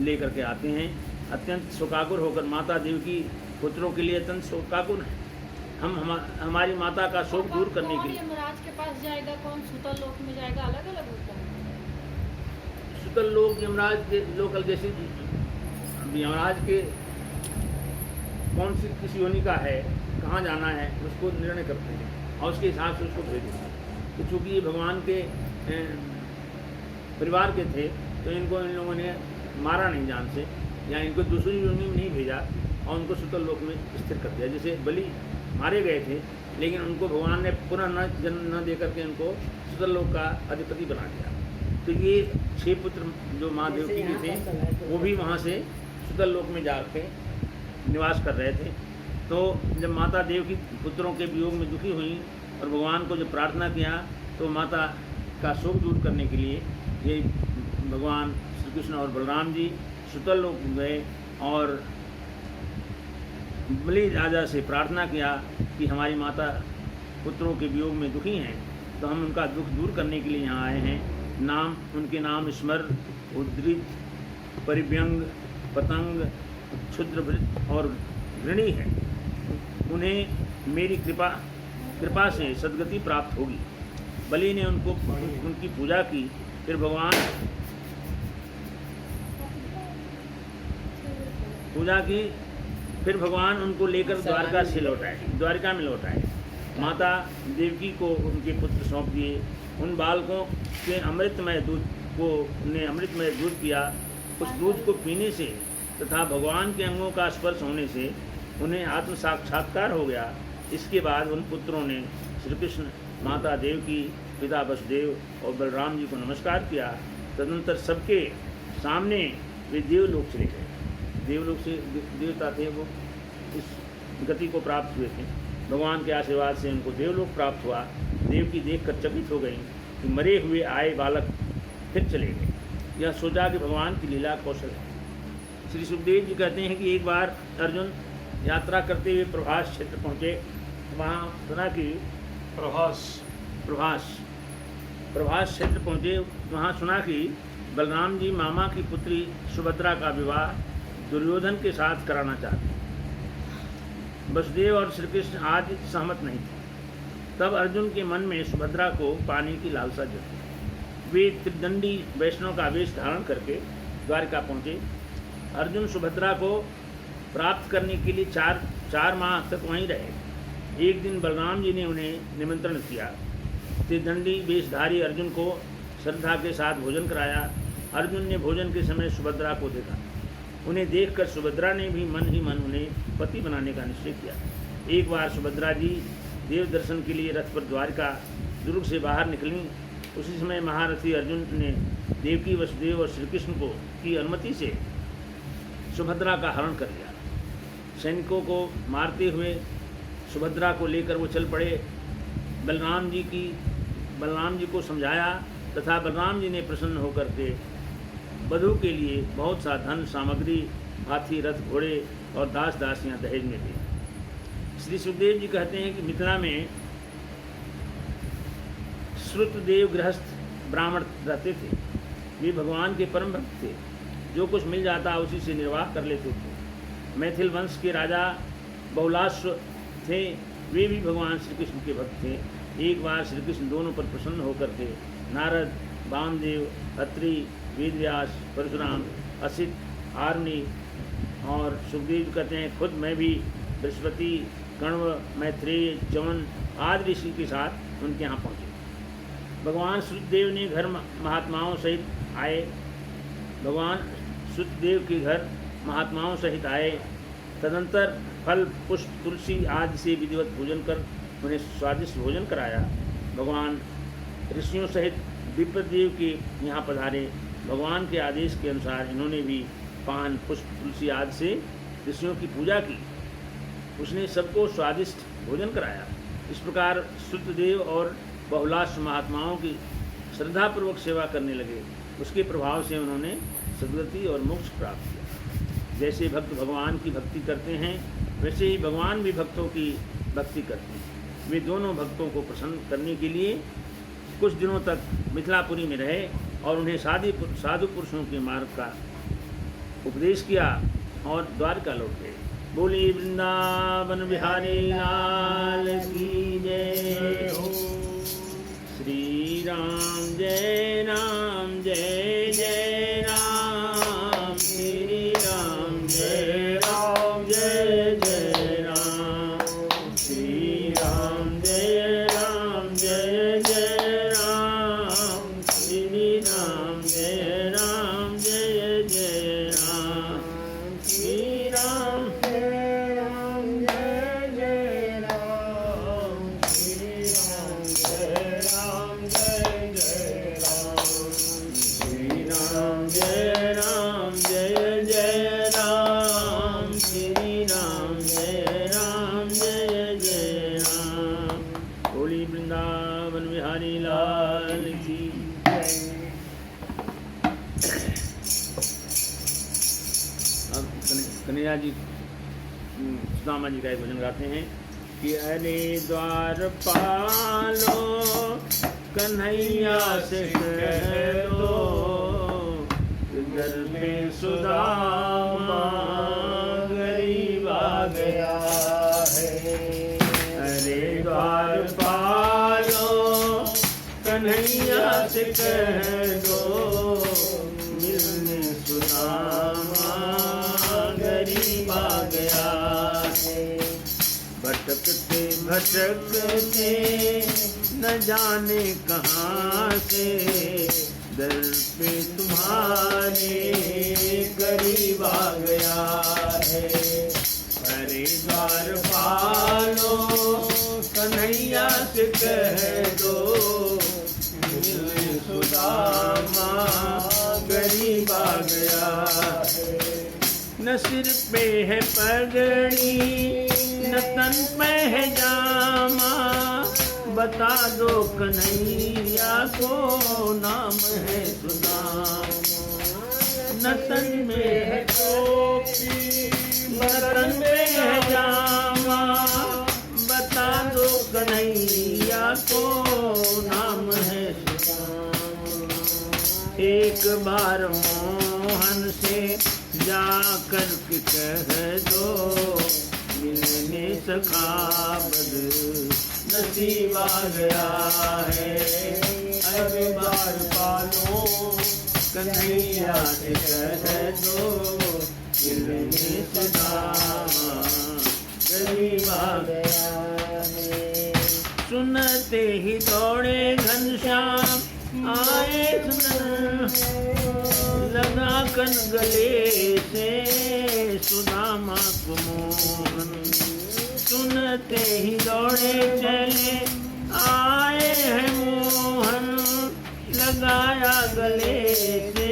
लेकर के आते हैं। अत्यंत शोकाकुल होकर माता देवकी पुत्रों के लिए अत्यंत शोकाकुल है। हमारी माता का शोक दूर करने के लिए यमराज के पास जाएगा, कौन सुतल लोक में जाएगा, अलग अलग होता है। सुतल लोक यमराज के लोकल जैसे यमराज के कौन सी किस योनि का है, कहाँ जाना है, उसको निर्णय करते हैं और उसके हिसाब से उसको भेज देते हैं। तो चूँकि ये भगवान के परिवार के थे तो इनको इन लोगों ने मारा नहीं जान से, या इनको दूसरी योनि में नहीं भेजा और उनको सुतल लोक में स्थिर कर दिया। जैसे बलि मारे गए थे लेकिन उनको भगवान ने पुनः न जन्म न दे करके उनको सुतल लोक का अधिपति बना दिया। तो ये 6 पुत्र जो माँ देवकी के थे वो भी वहाँ से सुतल लोक में जाके निवास कर रहे थे। तो जब माता देवकी पुत्रों के वियोग में दुखी हुई और भगवान को जब प्रार्थना किया तो माता का शोक दूर करने के लिए ये भगवान श्री कृष्ण और बलराम जी सुतल लोक गए और बलि राजा से प्रार्थना किया कि हमारी माता पुत्रों के वियोग में दुखी हैं, तो हम उनका दुख दूर करने के लिए यहाँ आए हैं। उनके नाम स्मर, उद्रित, परिव्यंग, पतंग, क्षुद्रभृत और ऋणी है। उन्हें मेरी कृपा से सद्गति प्राप्त होगी। बलि ने उनकी पूजा की। फिर भगवान उनको लेकर द्वारिका में लौटाए। माता देवकी को उनके पुत्र सौंप दिए। उन बालकों के अमृतमय दूध पिया। उस दूध को पीने से तथा भगवान के अंगों का स्पर्श होने से उन्हें आत्म साक्षात्कार हो गया। इसके बाद उन पुत्रों ने श्री कृष्ण, माता देवकी, पिता वसुदेव और बलराम जी को नमस्कार किया। तदनंतर सबके सामने वे देवलोक चले गए। देवलोक से देवता थे वो इस गति को प्राप्त हुए थे। भगवान के आशीर्वाद से उनको देवलोक प्राप्त हुआ। देवकी देखकर चकित हो गई कि मरे हुए आए बालक फिर चले गए। यह सोचा कि भगवान की लीला कौशल है। श्री सुखदेव जी कहते हैं कि एक बार अर्जुन यात्रा करते हुए प्रभास क्षेत्र पहुँचे। वहाँ सुना कि प्रभास क्षेत्र पहुँचे। वहाँ सुना कि बलराम जी मामा की पुत्री सुभद्रा का विवाह दुर्योधन के साथ कराना चाहते हैं। वसुदेव और श्री कृष्ण आज सहमत नहीं थे। तब अर्जुन के मन में सुभद्रा को पाने की लालसा जगी। वे त्रिदंडी वैष्णव का वेश धारण करके द्वारिका पहुँचे। अर्जुन सुभद्रा को प्राप्त करने के लिए चार माह तक वहीं रहे। एक दिन बलराम जी ने उन्हें निमंत्रण किया। त्रिदंडी वेशधारी अर्जुन को श्रद्धा के साथ भोजन कराया। अर्जुन ने भोजन के समय सुभद्रा को देखा। उन्हें देखकर सुभद्रा ने भी मन ही मन उन्हें पति बनाने का निश्चय किया। एक बार सुभद्रा जी देव दर्शन के लिए रथ पर द्वारिका दुर्ग से बाहर निकलीं। उसी समय महारथी अर्जुन ने देवकी, वसुदेव और श्री कृष्ण को की अनुमति से सुभद्रा का हरण कर लिया। सैनिकों को मारते हुए सुभद्रा को लेकर वो चल पड़े। बलराम जी को समझाया तथा बलराम जी ने प्रसन्न होकर के वधू के लिए बहुत सा धन सामग्री, हाथी, रथ, घोड़े और दास दासियां दहेज में दी। श्री सुखदेव जी कहते हैं कि मिथिला में श्रुतदेव गृहस्थ ब्राह्मण रहते थे। वे भगवान के परम भक्त थे। जो कुछ मिल जाता उसी से निर्वाह कर लेते थे। मैथिल वंश के राजा बहुलाश्व थे। वे भी भगवान श्री कृष्ण के भक्त थे। एक बार श्री कृष्ण दोनों पर प्रसन्न होकर के नारद, वामदेव, अत्रि, वेदव्यास, परशुराम, असित, आर्णी और सुखदेव कहते हैं खुद मैं भी बृहस्पति, कण्व, मैत्रेय, च्यवन आदि ऋषि के साथ उनके यहाँ पहुँचे। भगवान सुखदेव ने घर महात्माओं सहित आए। भगवान सुखदेव के घर महात्माओं सहित आए तदंतर फल पुष्प तुलसी आदि से विधिवत पूजन कर उन्हें स्वादिष्ट भोजन कराया। भगवान ऋषियों सहित विप्रदेव के यहाँ पधारे। भगवान के आदेश के अनुसार इन्होंने भी पान पुष्प तुलसी आदि से ऋषियों की पूजा की। उसने सबको स्वादिष्ट भोजन कराया। इस प्रकार श्रुतदेव और बहुलाश महात्माओं की श्रद्धापूर्वक सेवा करने लगे। उसके प्रभाव से उन्होंने सद्गति और मोक्ष प्राप्त किया। जैसे भक्त भगवान की भक्ति करते हैं वैसे ही भगवान भी भक्तों की भक्ति करते हैं। वे दोनों भक्तों को प्रसन्न करने के लिए कुछ दिनों तक मिथिलापुरी में रहे और उन्हें साधु पुरुषों के मार्ग का उपदेश किया और द्वारका लौट गए। बोली वृंदावन बिहारी लाल की जय हो। श्री राम जय राम जय जय राम। श्री राम जय राम जय जय राम। श्री राम जय राम जय जय राम। श्री राम जय राम जय जय राम। श्री राम जय राम जय जय राम। श्री राम जय राम जय जय राम। श्री राम जय राम जय जय राम। श्री राम जय राम जय जय राम। बोली वृंदावन बिहारी लाल की जय। अब कन्हैया जी सुदामा जी का एक भजन गाते हैं कि अरे द्वारपालो कन्हैया से कह दो घर पे सुदामा गरीब आ गया है। अरे द्वारपालो कन्हैया से कह दो मिलने सुदामा गरीब आ गया है। भटकते भटकते न जाने कहाँ से दर पे तुम्हारे गरीब आ गया है। अरे द्वारपालो कन्हैया से कह दो मिलने सुदामा गरीब आ गया है। न सिर पे है पगड़ी न तन पे है जामा बता दो कन्हैया को नाम है सुदामा। न तन में है टोपी न तन पे है जामा बता दो कन्हैया को नाम है सुदामा। एक बार मोहन से जा कर के कह दो मिलने सखा बद नसीब आ गया है। अरे बार पालो कन्हैया से कह दो मिलने सुदामा गरीब आ गया है। सुनते ही दौड़े घनश्याम आए लगा कन गले से सुदामा को मोहन। सुनते ही दौड़े चले आए हैं मोहन लगाया गले से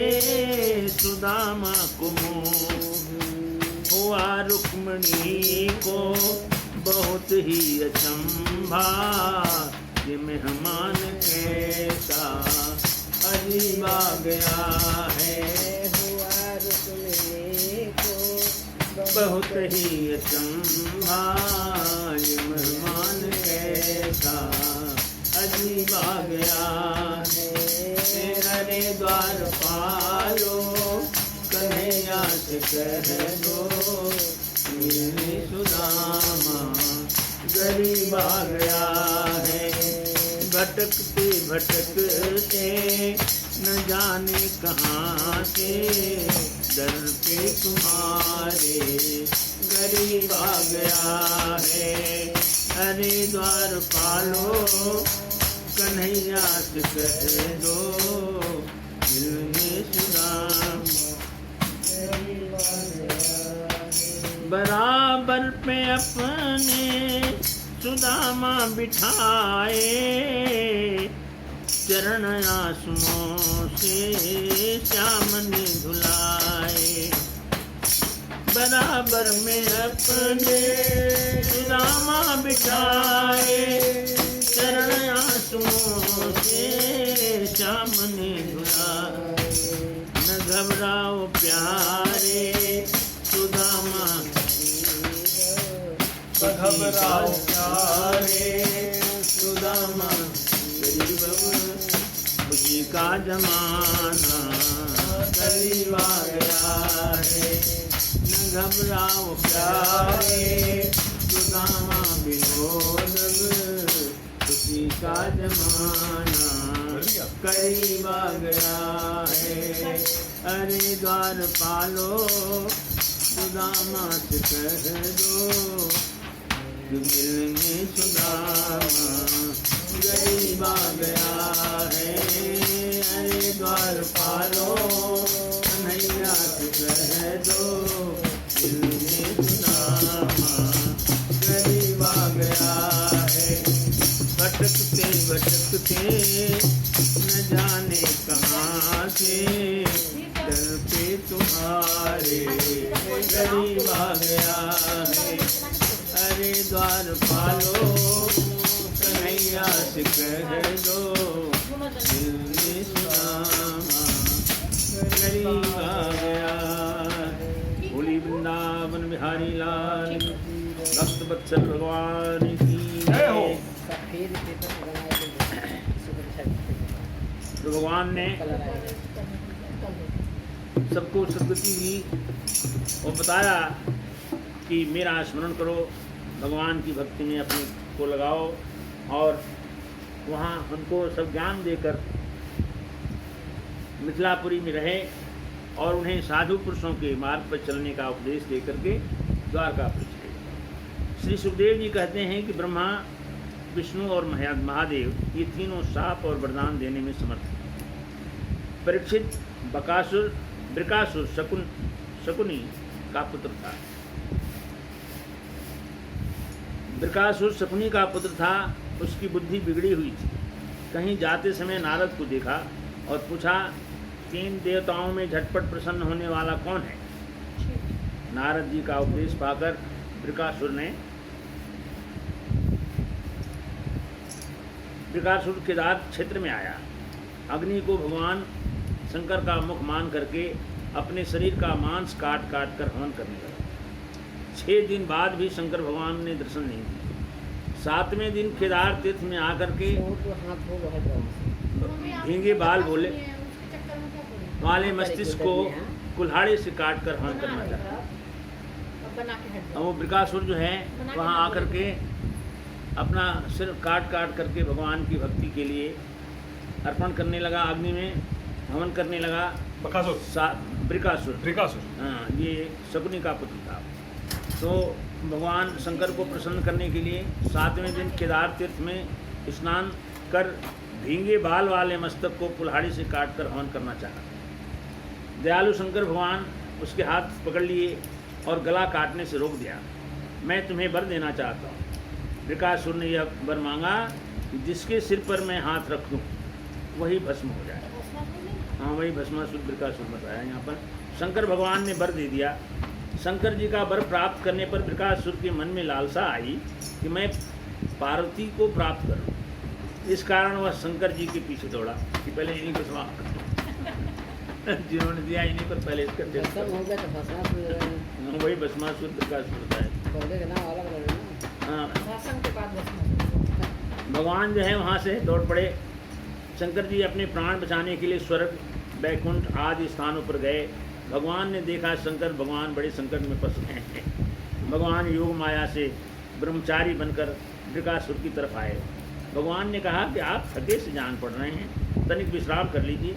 सुदामा को मोहन। हुआ रुक्मणी को बहुत ही अचंभा ये मेहमान कैसा अजीब आ गया है। हुआ रुक्मणी को बहुत ही अचंभा ये मेहमान कैसा अजीब आ गया है। अरे द्वारपालो कन्हैया से कह दो मिलने सुदामा गरीब आ गया है। भटकते भटकते न जाने कहाँ से दर पे तुम्हारे गरीब आ गया है। अरे द्वारपालो कन्हैया से कह दो मिलने सुदामा गरीब आ गया है। बरा बराबर पे अपने सुदामा बिठाए, चरण आंसुओं से श्याम ने धुलाए। बराबर में अपने सुदामा बिठाए, चरण आंसुओं से श्याम ने धुलाए। न घबराओ प्यारे सुदामा, घबराओ प्यारे सुदामा, गरीब खुशी का जमाना करीब आ गया है। न घबराओ प्यारे सुदामा, विनोद खुशी का जमाना करीब आ गया है। अरे द्वार पालो सुदामा से कह दो, मिलने सुदामा गरीब आ गया है। अरे द्वार पालो कन्हैया से कह दो, मिलने सुदामा गरीब आ गया है। भटकते भटकते न जाने कहाँ से, दर पे तुम्हारे गरीब आ गया है। अरे द्वार पालो कन्हैया से कह दो, मिलने सुदामा गरीब आ गया। बोली वृंदावन बिहारी लाल भक्त वत्सल भगवान की जय हो। तो भगवान ने सबको सद्गति दी और बताया कि मेरा स्मरण करो, भगवान की भक्ति में अपने को लगाओ, और वहाँ उनको सब ज्ञान देकर मिथिलापुरी में रहे और उन्हें साधु पुरुषों के मार्ग पर चलने का उपदेश देकर के द्वारका पर चले। श्री सुखदेव जी कहते हैं कि ब्रह्मा, विष्णु और महादेव ये तीनों शाप और वरदान देने में समर्थ हैं। परीक्षित बृकासुर शकुनी का पुत्र था। बृकासुर शकुनी का पुत्र था। उसकी बुद्धि बिगड़ी हुई थी। कहीं जाते समय नारद को देखा और पूछा, 3 देवताओं में झटपट प्रसन्न होने वाला कौन है? नारद जी का उपदेश पाकर बृकासुर केदार क्षेत्र में आया। अग्नि को भगवान शंकर का मुख मान करके अपने शरीर का मांस काट काट कर हवन करने लगा। 6 दिन बाद भी शंकर भगवान ने दर्शन नहीं दिया। 7वें दिन केदार तीर्थ में आकर के भींगे बाल बोले वाले मस्तिष्क को कुल्हाड़े से काट कर हवन करना चाहता। और वो बृकासुर जो है वहाँ आकर के अपना सिर काट काट करके भगवान की भक्ति के लिए अर्पण करने लगा, अग्नि में हवन करने लगा। बृकासुर हाँ, ये शकुनी का पुत्र था। तो भगवान शंकर को प्रसन्न करने के लिए 7वें दिन केदार तीर्थ में स्नान कर भींगे बाल वाले मस्तक को कुल्हाड़ी से काट कर हवन करना चाहा। दयालु शंकर भगवान उसके हाथ पकड़ लिए और गला काटने से रोक दिया। मैं तुम्हें वर देना चाहता हूँ। बृकासुर ने यह वर मांगा कि जिसके सिर पर मैं हाथ रख दूँ वही भस्म हो जाए। हाँ, वही भस्मासुर बृकासुर बताया यहाँ पर। शंकर भगवान ने वर दे दिया। शंकर जी का वर प्राप्त करने पर बृकासुर के मन में लालसा आई कि मैं पार्वती को प्राप्त करूँ। इस कारण वह शंकर जी के पीछे दौड़ा कि पहले इन्हीं को समाप्त कर दो। जिन्होंने दिया इन्हीं पर पहले इसका वही भस्मासुर बृकासुर होता है। हाँ, भगवान जो है वहाँ से दौड़ पड़े। शंकर जी अपने प्राण बचाने के लिए स्वर्ग, बैकुंठ आदि स्थानों पर गए। भगवान ने देखा शंकर भगवान बड़े संकट में फंस गए हैं। भगवान योग माया से ब्रह्मचारी बनकर बृकासुर की तरफ आए। भगवान ने कहा कि आप थके से जान पड़ रहे हैं, तनिक विश्राम कर लीजिए।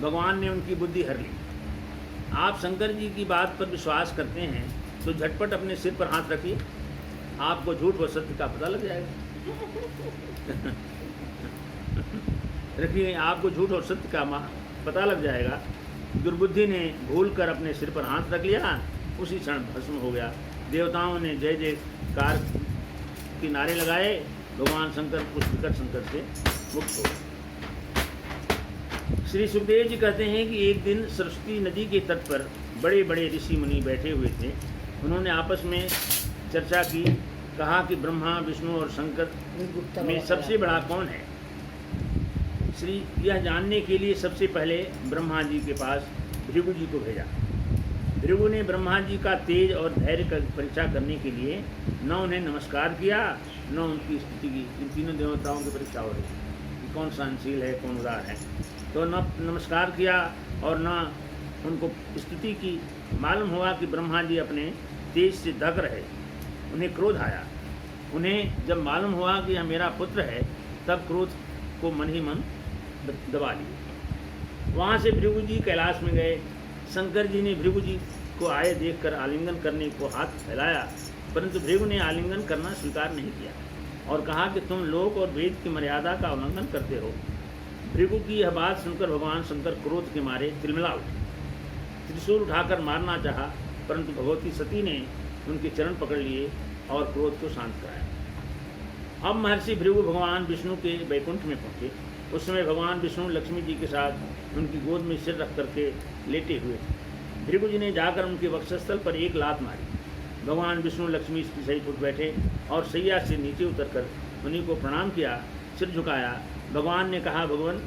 भगवान ने उनकी बुद्धि हर ली। आप शंकर जी की बात पर विश्वास करते हैं तो झटपट अपने सिर पर हाथ रखिए, आपको झूठ व सत्य का पता लग जाएगा। रखिए, आपको झूठ और सत्य का पता लग जाएगा। दुर्बुद्धि ने भूल कर अपने सिर पर हाथ रख लिया, उसी क्षण भस्म हो गया। देवताओं ने जय जयकार के नारे लगाए। भगवान शंकर उस विकट संकट से मुक्त हो। श्री सुखदेव जी कहते हैं कि एक दिन सरस्वती नदी के तट पर बड़े बड़े ऋषि मुनि बैठे हुए थे। उन्होंने आपस में चर्चा की। कहा कि ब्रह्मा, विष्णु और शंकर में सबसे बड़ा कौन है। श्री यह जानने के लिए सबसे पहले ब्रह्मा जी के पास भृगु जी को भेजा। भृगु ने ब्रह्मा जी का तेज और धैर्य का परीक्षा करने के लिए न उन्हें नमस्कार किया, न उनकी स्तुति की। इन तीनों देवताओं की परीक्षा हो रही कि कौन सहनशील है, कौन उदार है। तो न नमस्कार किया और न उनको स्तुति की। मालूम हुआ कि ब्रह्मा जी अपने तेज से दग रहे। उन्हें क्रोध आया। उन्हें जब मालूम हुआ कि यह मेरा पुत्र है, तब क्रोध को मन ही मन दबा लिए। वहाँ से भृगु जी कैलाश में गए। शंकर जी ने भृगु जी को आए देखकर आलिंगन करने को हाथ फैलाया, परंतु भृगु ने आलिंगन करना स्वीकार नहीं किया और कहा कि तुम लोक और वेद की मर्यादा का उल्लंघन करते हो। भृगु की यह बात सुनकर भगवान शंकर क्रोध के मारे तिलमिला उठे। त्रिशूल उठाकर मारना चाहा, परंतु भगवती सती ने उनके चरण पकड़ लिए और क्रोध को शांत कराया। अब महर्षि भृगु भगवान विष्णु के वैकुंठ में पहुँचे। उस समय भगवान विष्णु लक्ष्मी जी के साथ उनकी गोद में सिर रख करके लेटे हुए थे। भृगु जी ने जाकर उनके वक्षस्थल पर एक लात मारी। भगवान विष्णु लक्ष्मी की सहित उठ बैठे और सैया से नीचे उतरकर उन्हीं को प्रणाम किया, सिर झुकाया। भगवान ने कहा, भगवान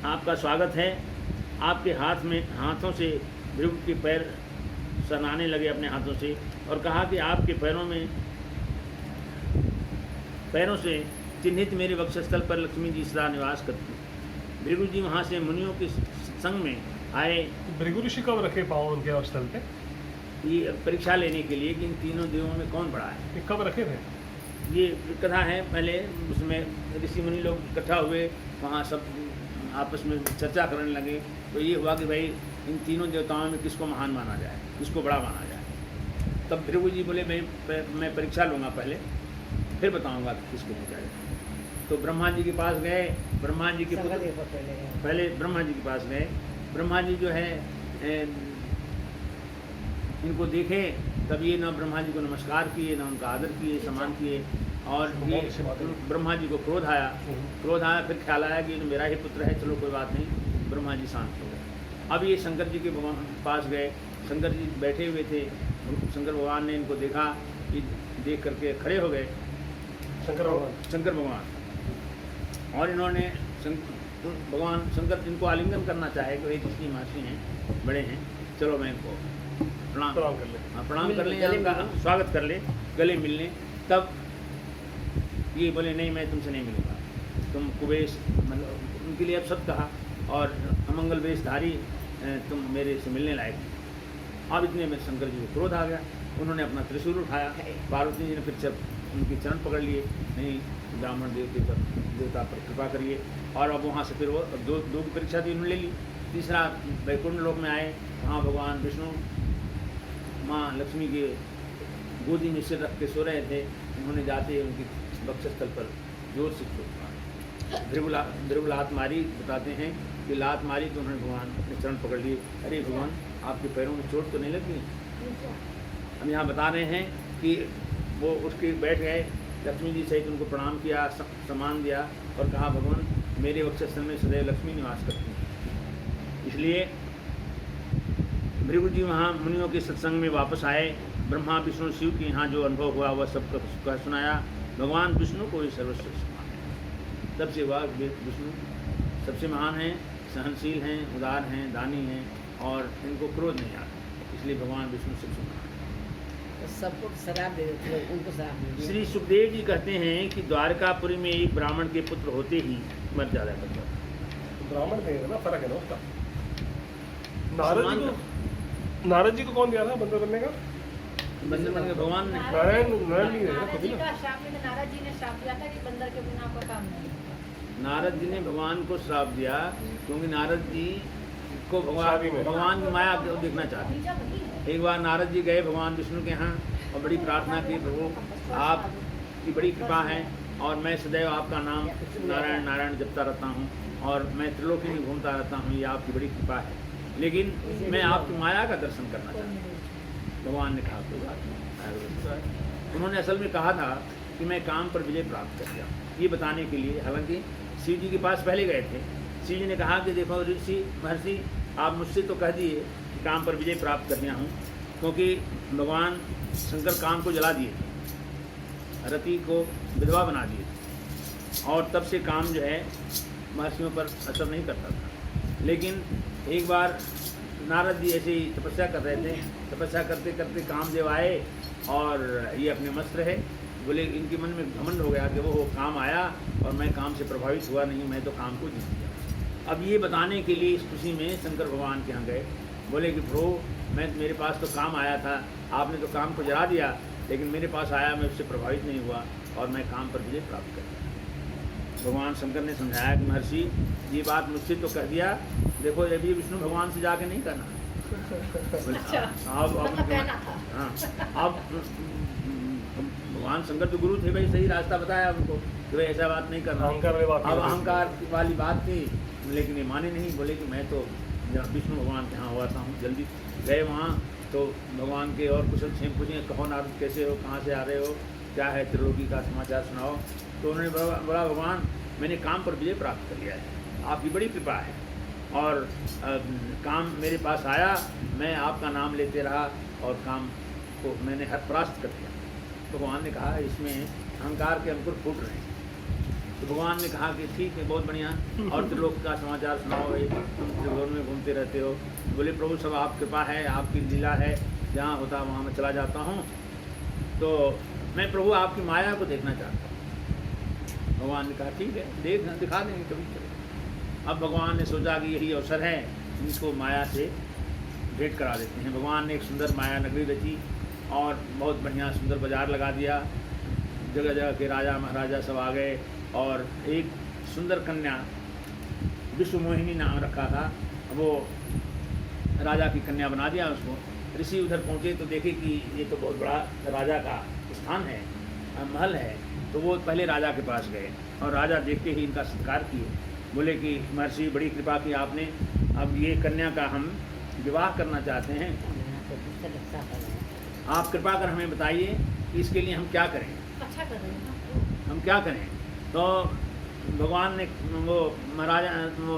आपका स्वागत है। आपके हाथों से भृगु के पैर सराहने लगे अपने हाथों से और कहा कि आपके पैरों से चिन्हित मेरे वक्षस्थल पर लक्ष्मी जी सदा निवास करती। भृगु जी वहाँ से मुनियों के संग में आए। भृगु ऋषि कब रखे पाँव उनके अवस्थल पे? ये परीक्षा लेने के लिए कि इन तीनों देवों में कौन बड़ा है। ये कब रखे थे? ये कथा है। पहले उसमें ऋषि मुनि लोग इकट्ठा हुए, वहाँ सब आपस में चर्चा करने लगे। तो ये हुआ कि भाई इन तीनों देवताओं में किसको महान माना जाए, किसको बड़ा माना जाए। तब भृगु जी बोले मैं परीक्षा लूँगा, पहले फिर बताऊँगा किसको पूछा जाए। तो ब्रह्मा जी के पास गए। ब्रह्मा जी के पहले ब्रह्मा जी के पास गए। ब्रह्मा जी जो है इनको देखे, तब ये न ब्रह्मा जी को नमस्कार किए, न उनका आदर किए, सम्मान किए। और ये ब्रह्मा जी को क्रोध आया। फिर ख्याल आया कि मेरा ही पुत्र है, चलो कोई बात नहीं। ब्रह्मा जी शांत हो गए। अब ये शंकर जी के पास गए। शंकर जी बैठे हुए थे। शंकर भगवान ने इनको देखा कि देख करके खड़े हो गए। शंकर भगवान और इन्होंने भगवान शंकर जिनको आलिंगन करना चाहे कि एक इसकी मासी हैं, बड़े हैं, चलो मैं इनको प्रणाम कर लें, उनका स्वागत कर ले, गले मिल लें। तब ये बोले नहीं, मैं तुमसे नहीं मिलूँगा, तुम कुबेश, मतलब उनके लिए अब सब कहा, और अमंगल वेशधारी तुम मेरे से मिलने लायक। अब इतने में शंकर जी को क्रोध आ गया। उन्होंने अपना त्रिशूल उठाया। पार्वती जी ने फिर उनके चरण पकड़ लिए, नहीं ब्राह्मण देवता पर कृपा करिए। और अब वहाँ से फिर वो दो परीक्षा थी, उन्होंने ले ली। तीसरा वैकुंठ लोक में आए। वहाँ भगवान विष्णु माँ लक्ष्मी के गोदी में सिर रख के सो रहे थे। उन्होंने जाते उनके वक्षस्थल पर जोर से चोट मारी। भृगु लात मारी। बताते हैं कि लात मारी तो उन्होंने भगवान अपने चरण पकड़ लिए। अरे भगवान, आपके पैरों में चोट तो नहीं लगी? हम यहाँ बता रहे हैं कि वो उठ के बैठ गए। लक्ष्मी जी सहित उनको प्रणाम किया, सम्मान दिया और कहा, भगवान मेरे वक्षस्थल में सदैव लक्ष्मी निवास करती है। इसलिए भृगु जी वहाँ मुनियों के सत्संग में वापस आए। ब्रह्मा विष्णु शिव के यहाँ जो अनुभव हुआ वह सबको कह सुनाया। भगवान विष्णु को ही सर्वश्रेष्ठ माना। तब से हुआ विष्णु सबसे महान हैं, सहनशील हैं, उदार हैं, दानी हैं और इनको क्रोध नहीं आता, इसलिए भगवान विष्णु सबसे महान। सबको शराब दे देते हैं, उनको शराब दे देते। श्री सुखदेव जी कहते हैं कि द्वारकापुरी में एक ब्राह्मण के पुत्र होते ही मर जाया करता था। ब्राह्मण नहीं है ना, फर्क है ना उसका। नारद जी को कौन दिया था बंदर बनने का? बंदर बनने का भगवान ने। नारायण नहीं नारद जी का शाप में नारद जी ने शाप दिया था कि बंदर के बिना कोई काम नहीं। नारद जी ने भगवान को श्राप दिया क्योंकि नारद जी को भगवान की माया को देखना चाहते। एक बार नारद जी गए भगवान विष्णु के यहाँ और बड़ी प्रार्थना की, प्रभु आपकी बड़ी कृपा है और मैं सदैव आपका नाम नारायण नारायण जपता रहता हूँ और मैं त्रिलोकी में घूमता रहता हूँ, ये आपकी बड़ी कृपा है, लेकिन मैं आपकी माया का दर्शन करना चाहता हूँ। भगवान ने कहा कोई बात नहीं। उन्होंने असल में कहा था कि मैं काम पर विजय प्राप्त कर गया, ये बताने के लिए। हालांकि शिव जी के पास पहले गए थे। शिव जी ने कहा कि देखो ऋषि महर्षि, आप मुझसे तो कह दिए कि काम पर विजय प्राप्त कर गया हूँ, क्योंकि भगवान शंकर काम को जला दिए थे, रति को विधवा बना दिए थे, और तब से काम जो है महर्षियों पर असर नहीं करता था। लेकिन एक बार नारद जी ऐसे ही तपस्या कर रहे थे, तपस्या करते करते कामदेव आए और ये अपने मस्त रहे। बोले, इनके मन में घमंड हो गया कि वो काम आया और मैं काम से प्रभावित हुआ नहीं, मैं तो काम को जीत गया। अब ये बताने के लिए इस खुशी में शंकर भगवान के यहाँ गए। बोले कि प्रभु, मेरे पास तो काम आया था, आपने तो काम को जला दिया, लेकिन मेरे पास आया, मैं उससे प्रभावित नहीं हुआ और मैं काम पर विजय प्राप्त कर गया। भगवान शंकर ने समझाया कि महर्षि, ये बात मुझसे तो कह दिया, देखो ये भी विष्णु भगवान से जाके नहीं कहना। अच्छा, अब मतलब कहना था। हाँ, अब भगवान शंकर तो गुरु थे भाई, सही रास्ता बताया उनको कि भाई ऐसा बात नहीं करना। अहंकार वाली बात अब नहीं। अहंकार वाली बात थी, लेकिन ये माने नहीं। बोले कि मैं तो विष्णु भगवान के यहाँ हुआ था हूँ। जल्दी गए वहाँ तो भगवान के और कुशल क्षेम पूछे, कहो नारद कैसे हो, कहाँ से आ रहे हो, क्या है त्रिलोकी का समाचार सुनाओ। तो उन्होंने बोला भगवान, मैंने काम पर विजय प्राप्त कर लिया है, आपकी बड़ी कृपा है, और काम मेरे पास आया, मैं आपका नाम लेते रहा और काम को मैंने हर परास्त कर दिया। तो भगवान ने कहा इसमें अहंकार के अंकुर फूट रहे हैं। तो भगवान ने कहा कि ठीक है, बहुत बढ़िया, और त्रिलोक का समाचार सुनाओ, भाई तुम त्रिलोक में घूमते रहते हो। बोले प्रभु, सब आप कृपा है, आपकी लीला है, जहाँ होता वहाँ मैं चला जाता हूँ, तो मैं प्रभु आपकी माया को देखना चाहता हूँ। भगवान ने कहा ठीक है, दिखा देंगे कभी चले। अब भगवान ने सोचा कि यही अवसर है, इनको माया से भेंट करा देते हैं। भगवान ने एक सुंदर माया नगरी रची और बहुत बढ़िया सुंदर बाजार लगा दिया। जगह जगह के राजा महाराजा सब आ गए और एक सुंदर कन्या विश्वमोहिनी नाम रखा था, वो राजा की कन्या बना दिया उसको। ऋषि उधर पहुँचे तो देखे कि ये तो बहुत बड़ा राजा का स्थान है, महल है। तो वो पहले राजा के पास गए और राजा देखते ही इनका सत्कार किए। बोले कि महर्षि, बड़ी कृपा की आपने, अब ये कन्या का हम विवाह करना चाहते हैं, आप कृपा कर हमें बताइए कि इसके लिए हम क्या करें, अच्छा कर रहे हैं। हम क्या करें। तो भगवान ने वो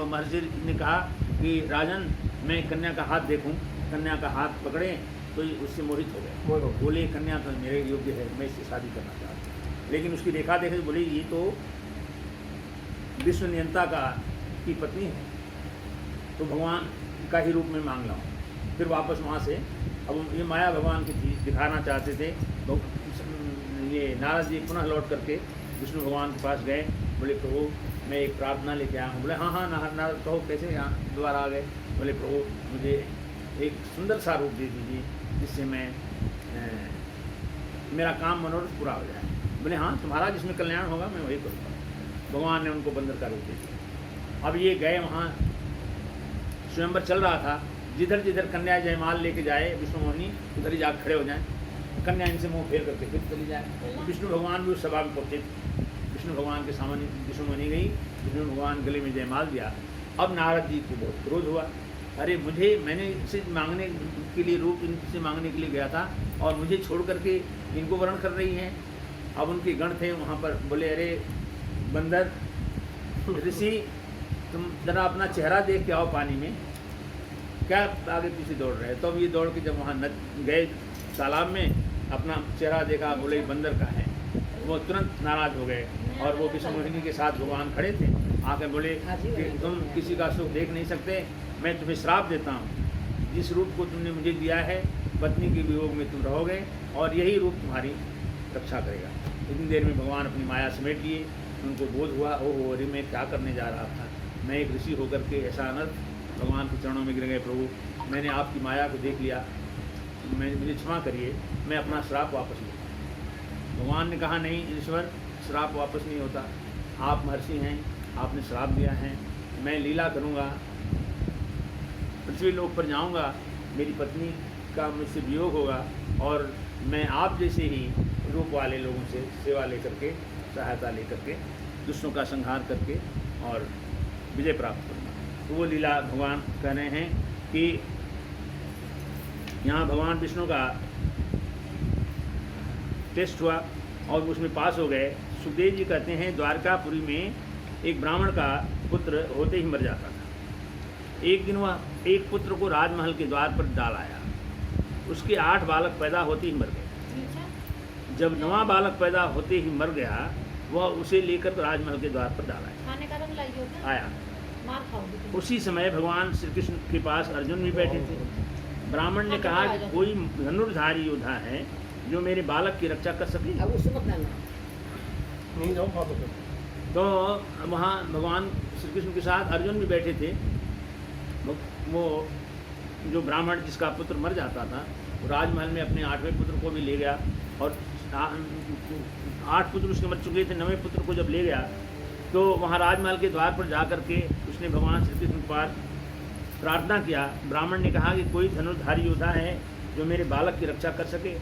महर्षि ने कहा कि राजन, मैं कन्या का हाथ देखूं। कन्या का हाथ पकड़े तो उससे मोहित हो गए। बोले कन्या तो मेरे योग्य है, मैं इससे शादी करना चाहता हूँ। लेकिन उसकी रेखा देखे बोले ये तो विश्व नियंता की पत्नी है, तो भगवान का ही रूप में मांग लाऊं। फिर वापस वहाँ से, अब ये माया भगवान की चीज़ दिखाना चाहते थे, तो ये नारद जी पुनः लौट करके विष्णु भगवान के पास गए। बोले प्रभु, मैं एक प्रार्थना लेके आया हूँ। बोले हाँ नारद कहो, कैसे यहाँ दोबारा आ गए। बोले प्रभु, मुझे एक सुंदर सा रूप दे दीजिए जिससे मैं मेरा काम मनोरथ पूरा हो जाए। बोले हाँ, तुम्हारा जिसमें कल्याण होगा मैं वही करूँगा। भगवान ने उनको बंदर का रूप दे दिया। अब ये गए, वहाँ स्वयंवर चल रहा था, जिधर जिधर कन्या जयमाल लेके जाए विष्णुमोहिनी, उधर ही जाकर खड़े हो जाएं, कन्या इनसे मुँह फेर करके फिर चली जाए। विष्णु भगवान भी उस सभा में पहुँचे। विष्णु भगवान के सामने विष्णुमोहिनी गई, विष्णु भगवान गले में जयमाल दिया। अब नारद जी को बहुत क्रोध हुआ, अरे मैंने इनसे मांगने के लिए रूप इनसे मांगने के लिए गया था और मुझे छोड़ करके इनको वर्ण कर रही हैं। अब उनके गण थे वहाँ पर। बोले अरे बंदर, ऋषि, तुम जरा अपना चेहरा देख के आओ पानी में, क्या आगे पीछे दौड़ रहे हैं। तो अब ये दौड़ के जब वहाँ गए तालाब में, अपना चेहरा देखा, बोले बंदर का है। वो तुरंत नाराज हो गए और वो विष्णुमोहिनी के साथ भगवान खड़े थे। आके बोले कि तुम किसी का सुख देख नहीं सकते, मैं तुम्हें श्राप देता हूँ। जिस रूप को तुमने मुझे दिया है, पत्नी के वियोग में तुम रहोगे और यही रूप तुम्हारी रक्षा करेगा। इतनी देर में भगवान अपनी माया समेट लिए। उनको बोध हुआ, ओहो अरे मैं क्या करने जा रहा था, मैं एक ऋषि होकर के ऐसा अनर्थ। भगवान के चरणों में गिर गए, प्रभु मैंने आपकी माया को देख लिया, मुझे क्षमा करिए, मैं अपना श्राप वापस लेता हूँ। भगवान ने कहा नहीं ईश्वर, श्राप वापस नहीं होता, आप महर्षि हैं, आपने श्राप दिया है, मैं लीला करूँगा, पृथ्वी लोक पर जाऊँगा, मेरी पत्नी का मुझसे वियोग होगा और मैं आप जैसे ही रूप वाले लोगों से सेवा लेकर के, सहायता लेकर के, दुष्टों का संहार करके और विजय प्राप्त करूँगा। तो वो लीला भगवान कह रहे हैं कि यहाँ भगवान विष्णु का टेस्ट हुआ और उसमें पास हो गए। सुखदेव जी कहते हैं द्वारकापुरी में एक ब्राह्मण का पुत्र होते ही मर जाता था। एक दिन वह एक पुत्र को राजमहल के द्वार पर डाल आया। उसके 8 बालक पैदा होते ही मर गए। अच्छा, जब 9वां बालक पैदा होते ही मर गया, वह उसे लेकर राजमहल के द्वार पर डाल आया। खाने का रंग लाइए होता आया मार खाओगे तुम। उसी समय भगवान श्री कृष्ण के पास अर्जुन भी बैठे थे। ब्राह्मण ने कहा कि कोई धनुर्धारी योद्धा है जो मेरे बालक की रक्षा कर सके। अब उसको मत लाना। नहीं जाओ फादर पे। तो वहाँ भगवान श्री कृष्ण के साथ अर्जुन भी बैठे थे। वो जो ब्राह्मण जिसका पुत्र मर जाता था, वो राजमहल में अपने 8वें पुत्र को भी ले गया और 8 पुत्र उसके मर चुके थे। 9वें पुत्र को जब ले गया तो वहाँ राजमहल के द्वार पर जा कर के उसने भगवान श्री कृष्ण के पास प्रार्थना किया। ब्राह्मण ने कहा कि कोई धनुर्धारी योद्धा है जो मेरे बालक की रक्षा कर सके।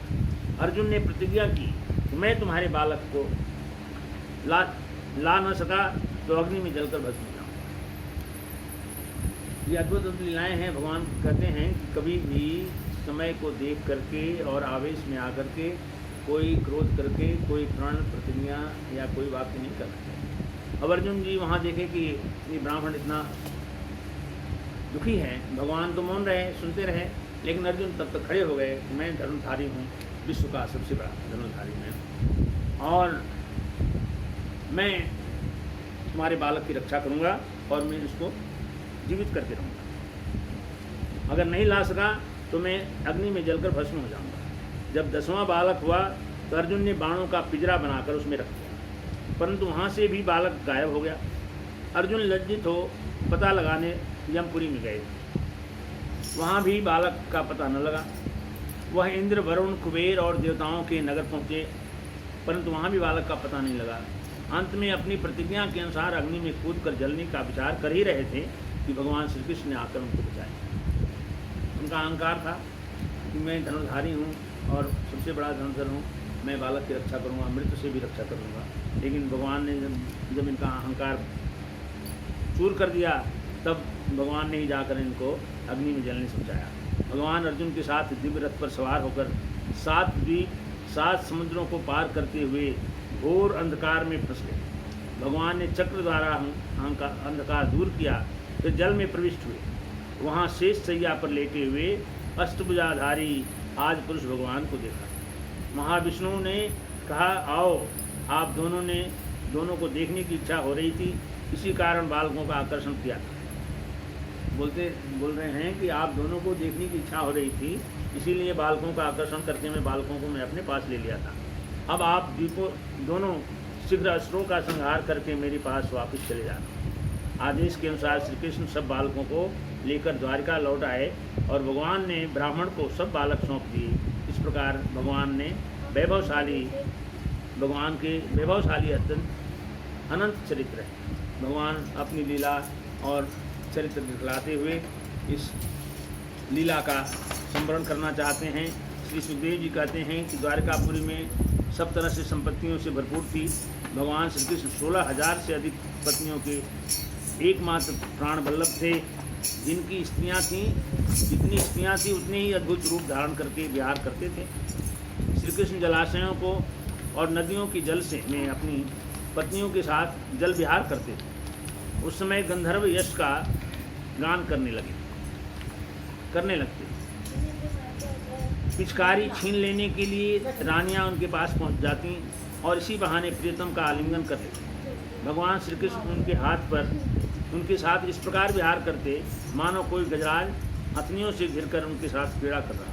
अर्जुन ने प्रतिज्ञा की कि मैं तुम्हारे बालक को ला न सका तो अग्नि में जलकर भस्म हो जाऊँ। ये अद्भुत अद्भुत लीलाएँ हैं। भगवान कहते हैं कि कभी भी समय को देख करके और आवेश में आकर के कोई क्रोध करके कोई प्रण प्रतिज्ञा या कोई वाक्य नहीं करना चाहिए। अब अर्जुन जी वहाँ देखे कि ये ब्राह्मण इतना दुखी है। भगवान तो मौन रहे, सुनते रहे, लेकिन अर्जुन तब तक खड़े हो गए कि मैं धनुर्धारी हूँ, विश्व का सबसे बड़ा धनुर्धारी मैं, और मैं तुम्हारे बालक की रक्षा करूँगा और मैं इसको जीवित करके रहूँगा। अगर नहीं ला सका तो मैं अग्नि में जलकर भस्म हो जाऊँगा। जब 10वां बालक हुआ तो अर्जुन ने बाणों का पिंजरा बनाकर उसमें रख दिया, परंतु वहाँ से भी बालक गायब हो गया। अर्जुन लज्जित हो पता लगाने यमपुरी में गए। वहाँ भी बालक का पता न लगा। वह इंद्र, वरुण, कुबेर और देवताओं के नगर पहुँचे, परंतु वहाँ भी बालक का पता नहीं लगा। अंत में अपनी प्रतिज्ञा के अनुसार अग्नि में कूद कर जलने का विचार कर ही रहे थे कि भगवान श्री कृष्ण ने आकर उनको बचाया। उनका अहंकार था कि मैं धनुर्धारी हूँ और सबसे बड़ा धनुर्धर हूँ, मैं बालक की रक्षा करूँगा, मृत्यु से भी रक्षा करूँगा। लेकिन भगवान ने जब इनका अहंकार चूर कर दिया, तब भगवान ने ही जाकर इनको अग्नि में जलने से बचाया। भगवान अर्जुन के साथ दिव्य रथ पर सवार होकर 7 द्वीप 7 समुद्रों को पार करते हुए घोर अंधकार में फंस गए। भगवान ने चक्र द्वारा अंधकार दूर किया, फिर जल में प्रविष्ट हुए। वहाँ शेष सैया पर लेटे हुए अष्टभुजाधारी आज पुरुष भगवान को देखा। महाविष्णु ने कहा, आओ, आप दोनों को देखने की इच्छा हो रही थी, इसी कारण बालकों का आकर्षण किया था। बोल रहे हैं कि आप दोनों को देखने की इच्छा हो रही थी, इसीलिए बालकों का आकर्षण करके मैं बालकों को मैं अपने पास ले लिया था। अब आप दोनों शीघ्र अस्त्रों का संहार करके मेरे पास वापस चले जाना। आदेश के अनुसार श्री कृष्ण सब बालकों को लेकर द्वारिका लौट आए और भगवान ने ब्राह्मण को सब बालक सौंप दिए। इस प्रकार भगवान ने भगवान के वैभवशाली अनंत चरित्र है। भगवान अपनी लीला और चरित्र दिखलाते हुए इस लीला का संवरण करना चाहते हैं। श्री सुखदेव जी कहते हैं कि द्वारकापुरी में सब तरह से संपत्तियों से भरपूर थी। भगवान श्री कृष्ण 16,000 से अधिक पत्नियों के एकमात्र प्राण वल्लभ थे। जिनकी स्त्रियां थीं, जितनी स्त्रियां थीं उतने ही अद्भुत रूप धारण करके विहार करते थे। श्री कृष्ण जलाशयों को और नदियों की जल से में अपनी पत्नियों के साथ जल विहार करते थे। उस समय गंधर्व यश का गान करने लगते। पिचकारी छीन लेने के लिए रानियां उनके पास पहुंच जाती और इसी बहाने प्रियतम का आलिंगन करते। भगवान श्री कृष्ण उनके हाथ पर उनके साथ इस प्रकार विहार करते मानो कोई गजराज हथनियों से घिरकर उनके साथ क्रीड़ा कर रहा।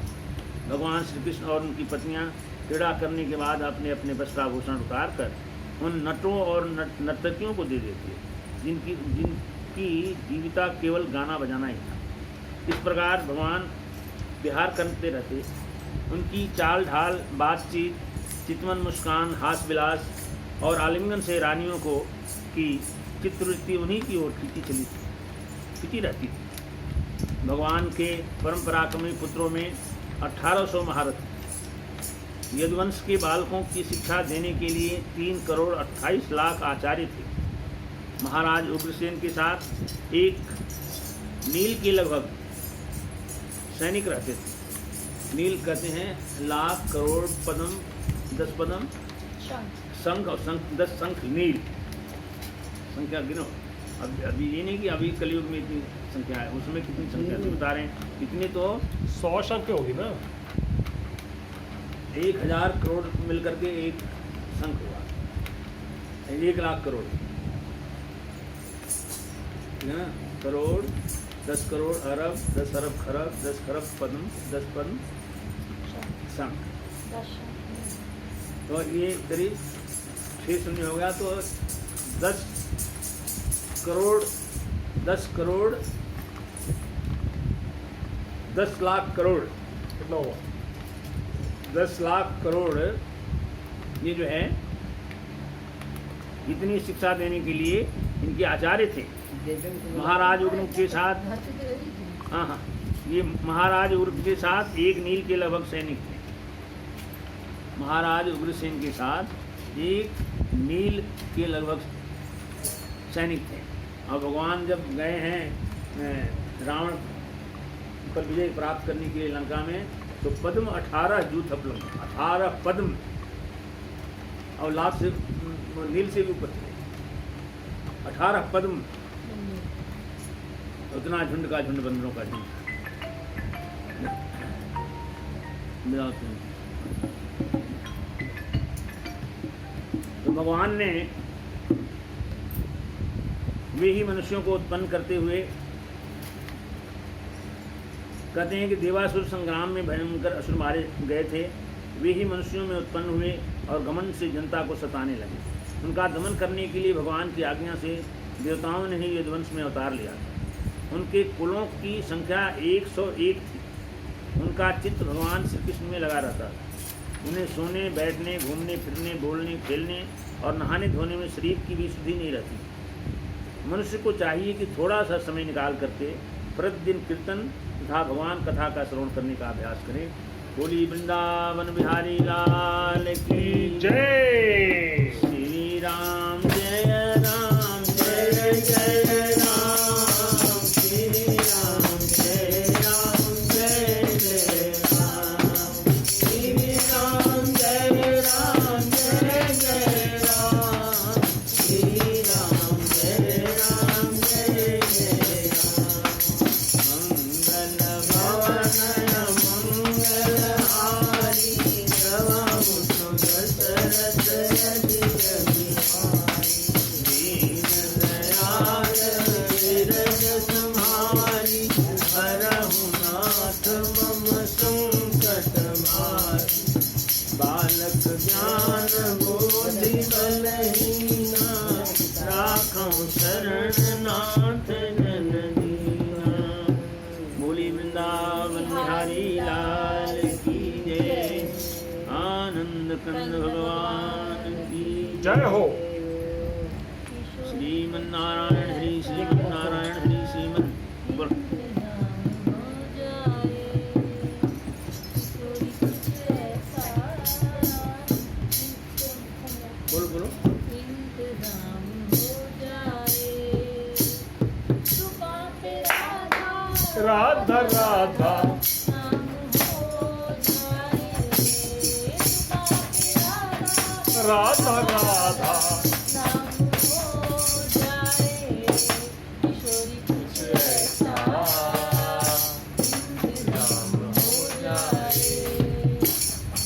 भगवान श्री कृष्ण और उनकी पत्नियां क्रीड़ा करने के बाद अपने अपने वस्त्राभूषण उतार कर उन नटों और नर्तकियों को दे देते जिनकी जीविका केवल गाना बजाना ही था। इस प्रकार भगवान विहार करते रहते। उनकी चाल ढाल, बातचीत, चितवन मुस्कान, हास विलास और आलिंगन से रानियों को की चित्तवृत्ति उन्हीं की ओर खींची रहती थी। भगवान के परम पराक्रमी पुत्रों में 1800 महारथ यदुवंश के बालकों की शिक्षा देने के लिए 3,28,00,000 आचार्य थे। महाराज उग्रसेन के साथ 1 मील के लगभग सैनिक रहते थे। मील कहते हैं लाख, करोड़, पदम 10 पद्म शंख शंख और शंख 10 शंख नील संख्या गिनो। अभी ये नहीं कि अभी कलयुग में इतनी संख्या है, उसमें कितनी संख्या है बता रहे हैं। इतनी तो 100 शंख होगी ना। 1000 करोड़ मिलकर के एक शंख हुआ, 1 लाख करोड़ है ना। करोड़ 10 करोड़ अरब 10 अरब खरब 10 खरब पद्म 10 पद्म शंख। 10 शंख। तो ये करीब 6 शून्य हो गया, तो 10 करोड़ 10 लाख करोड़ कितना हुआ? 10 लाख करोड़ ये जो है इतनी शिक्षा देने के लिए इनके आचार्य थे महाराज उग्र के साथ। हाँ हाँ, ये महाराज उग्र के साथ एक नील के लगभग सैनिक थे। महाराज उग्रसेन के साथ एक नील के लगभग सैनिक थे। और भगवान जब गए हैं रावण पर विजय प्राप्त करने के लिए लंका में, तो पद्म 18 जूथपलम 18 पद्म और लाभ से नील से भी ऊपर थे 18 पद्म। उतना झुंड का झुंड, बंदरों का झुंड। तो भगवान ने वे ही मनुष्यों को उत्पन्न करते हुए कहते हैं कि देवासुर संग्राम में भयंकर असुर मारे गए थे, वे ही मनुष्यों में उत्पन्न हुए और घमंड से जनता को सताने लगे। उनका दमन करने के लिए भगवान की आज्ञा से देवताओं ने ही यदुवंश में अवतार लिया था। उनके कुलों की संख्या 101 थी। उनका चित्त भगवान श्री कृष्ण में लगा रहता था। उन्हें सोने बैठने घूमने फिरने बोलने खेलने और नहाने धोने में शरीर की भी शुद्धि नहीं रहती। मनुष्य को चाहिए कि थोड़ा सा समय निकाल करके प्रतिदिन कीर्तन तथा भगवान कथा का श्रवण करने का अभ्यास करें। बोली वृंदावन बिहारी लाल की जय। श्री राम जय राम जय जय राम श्री राम जय राम जय जय राम श्री राम जय राम जय जय राम श्री राम जय राम जय जय राम। मंगल भवन मंगलहारी प्रभु दशरथ यदि दीन दयाल विरज संहारी हरहु नाथ मम संकट भारी। बालक ज्ञान बोधि बलहीना राखौ शरण नाथ जन दीना। बोली वृंदावन बिहारी लाल की जय। आनंद कंद भगवान की जय हो। श्रीमन्नारायण हरि श्रीमन्नारायण हरि श्रीमन् बोलो बोलो। राधा राधा राधा राधा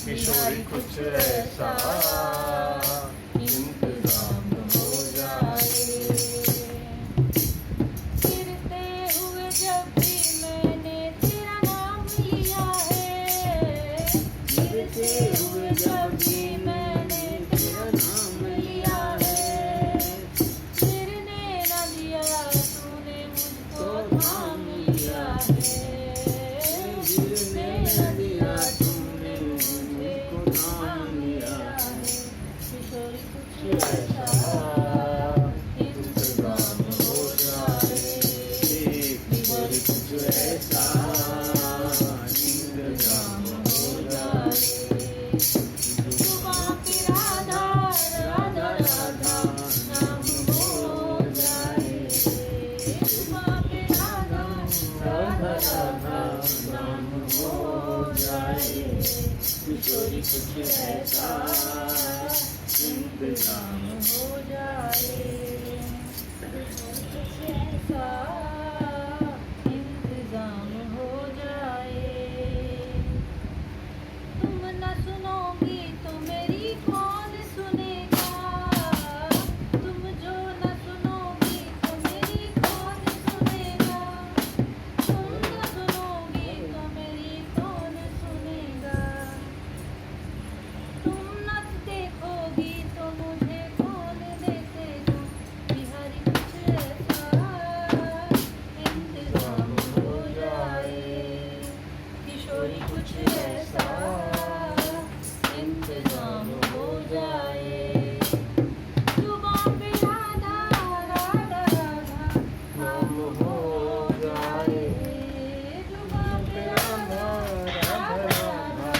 किशोरी कुछ ऐसा इंतजाम हो जाए। गिरते हुए जब भी मैंने तेरा नाम लिया है, गिरते हुए जब भी मैंने तेरा नाम लिया है, गिरने न दिया तूने मुझको थाम लिया है, गिरने न दिया तूने मुझको थाम लिया है। किशोरी कुछ ऐसा इंतजाम हो जाए, किशोरी कुछ ऐसा इंतजाम हो जाए। सुबह की राधा राधा राधा नाम हो जाए, सुबह की राधा राधा राधा नाम हो जाए। किशोरी कुछ ऐसा इंतजाम हो जाए, कुछ ऐसा इंतजाम हो जाए। तुम न सुनोगी तो मेरी कौन सुनेगा, तुम जो न सुनोगी तो मेरी कौन सुनेगा, तुम न सुनोगी तो मेरी कौन सुनेगा, तुम न देखोगी तो मुझे कौन देखेगा, बिहारी कुछ ऐसा इंतजाम हो जाए, किशोरी कुछ ऐसा इंतजाम हो जाए। जुबां पे राधा राधा राधा नाम हो जाए, जुबां पे राधा राधा राधा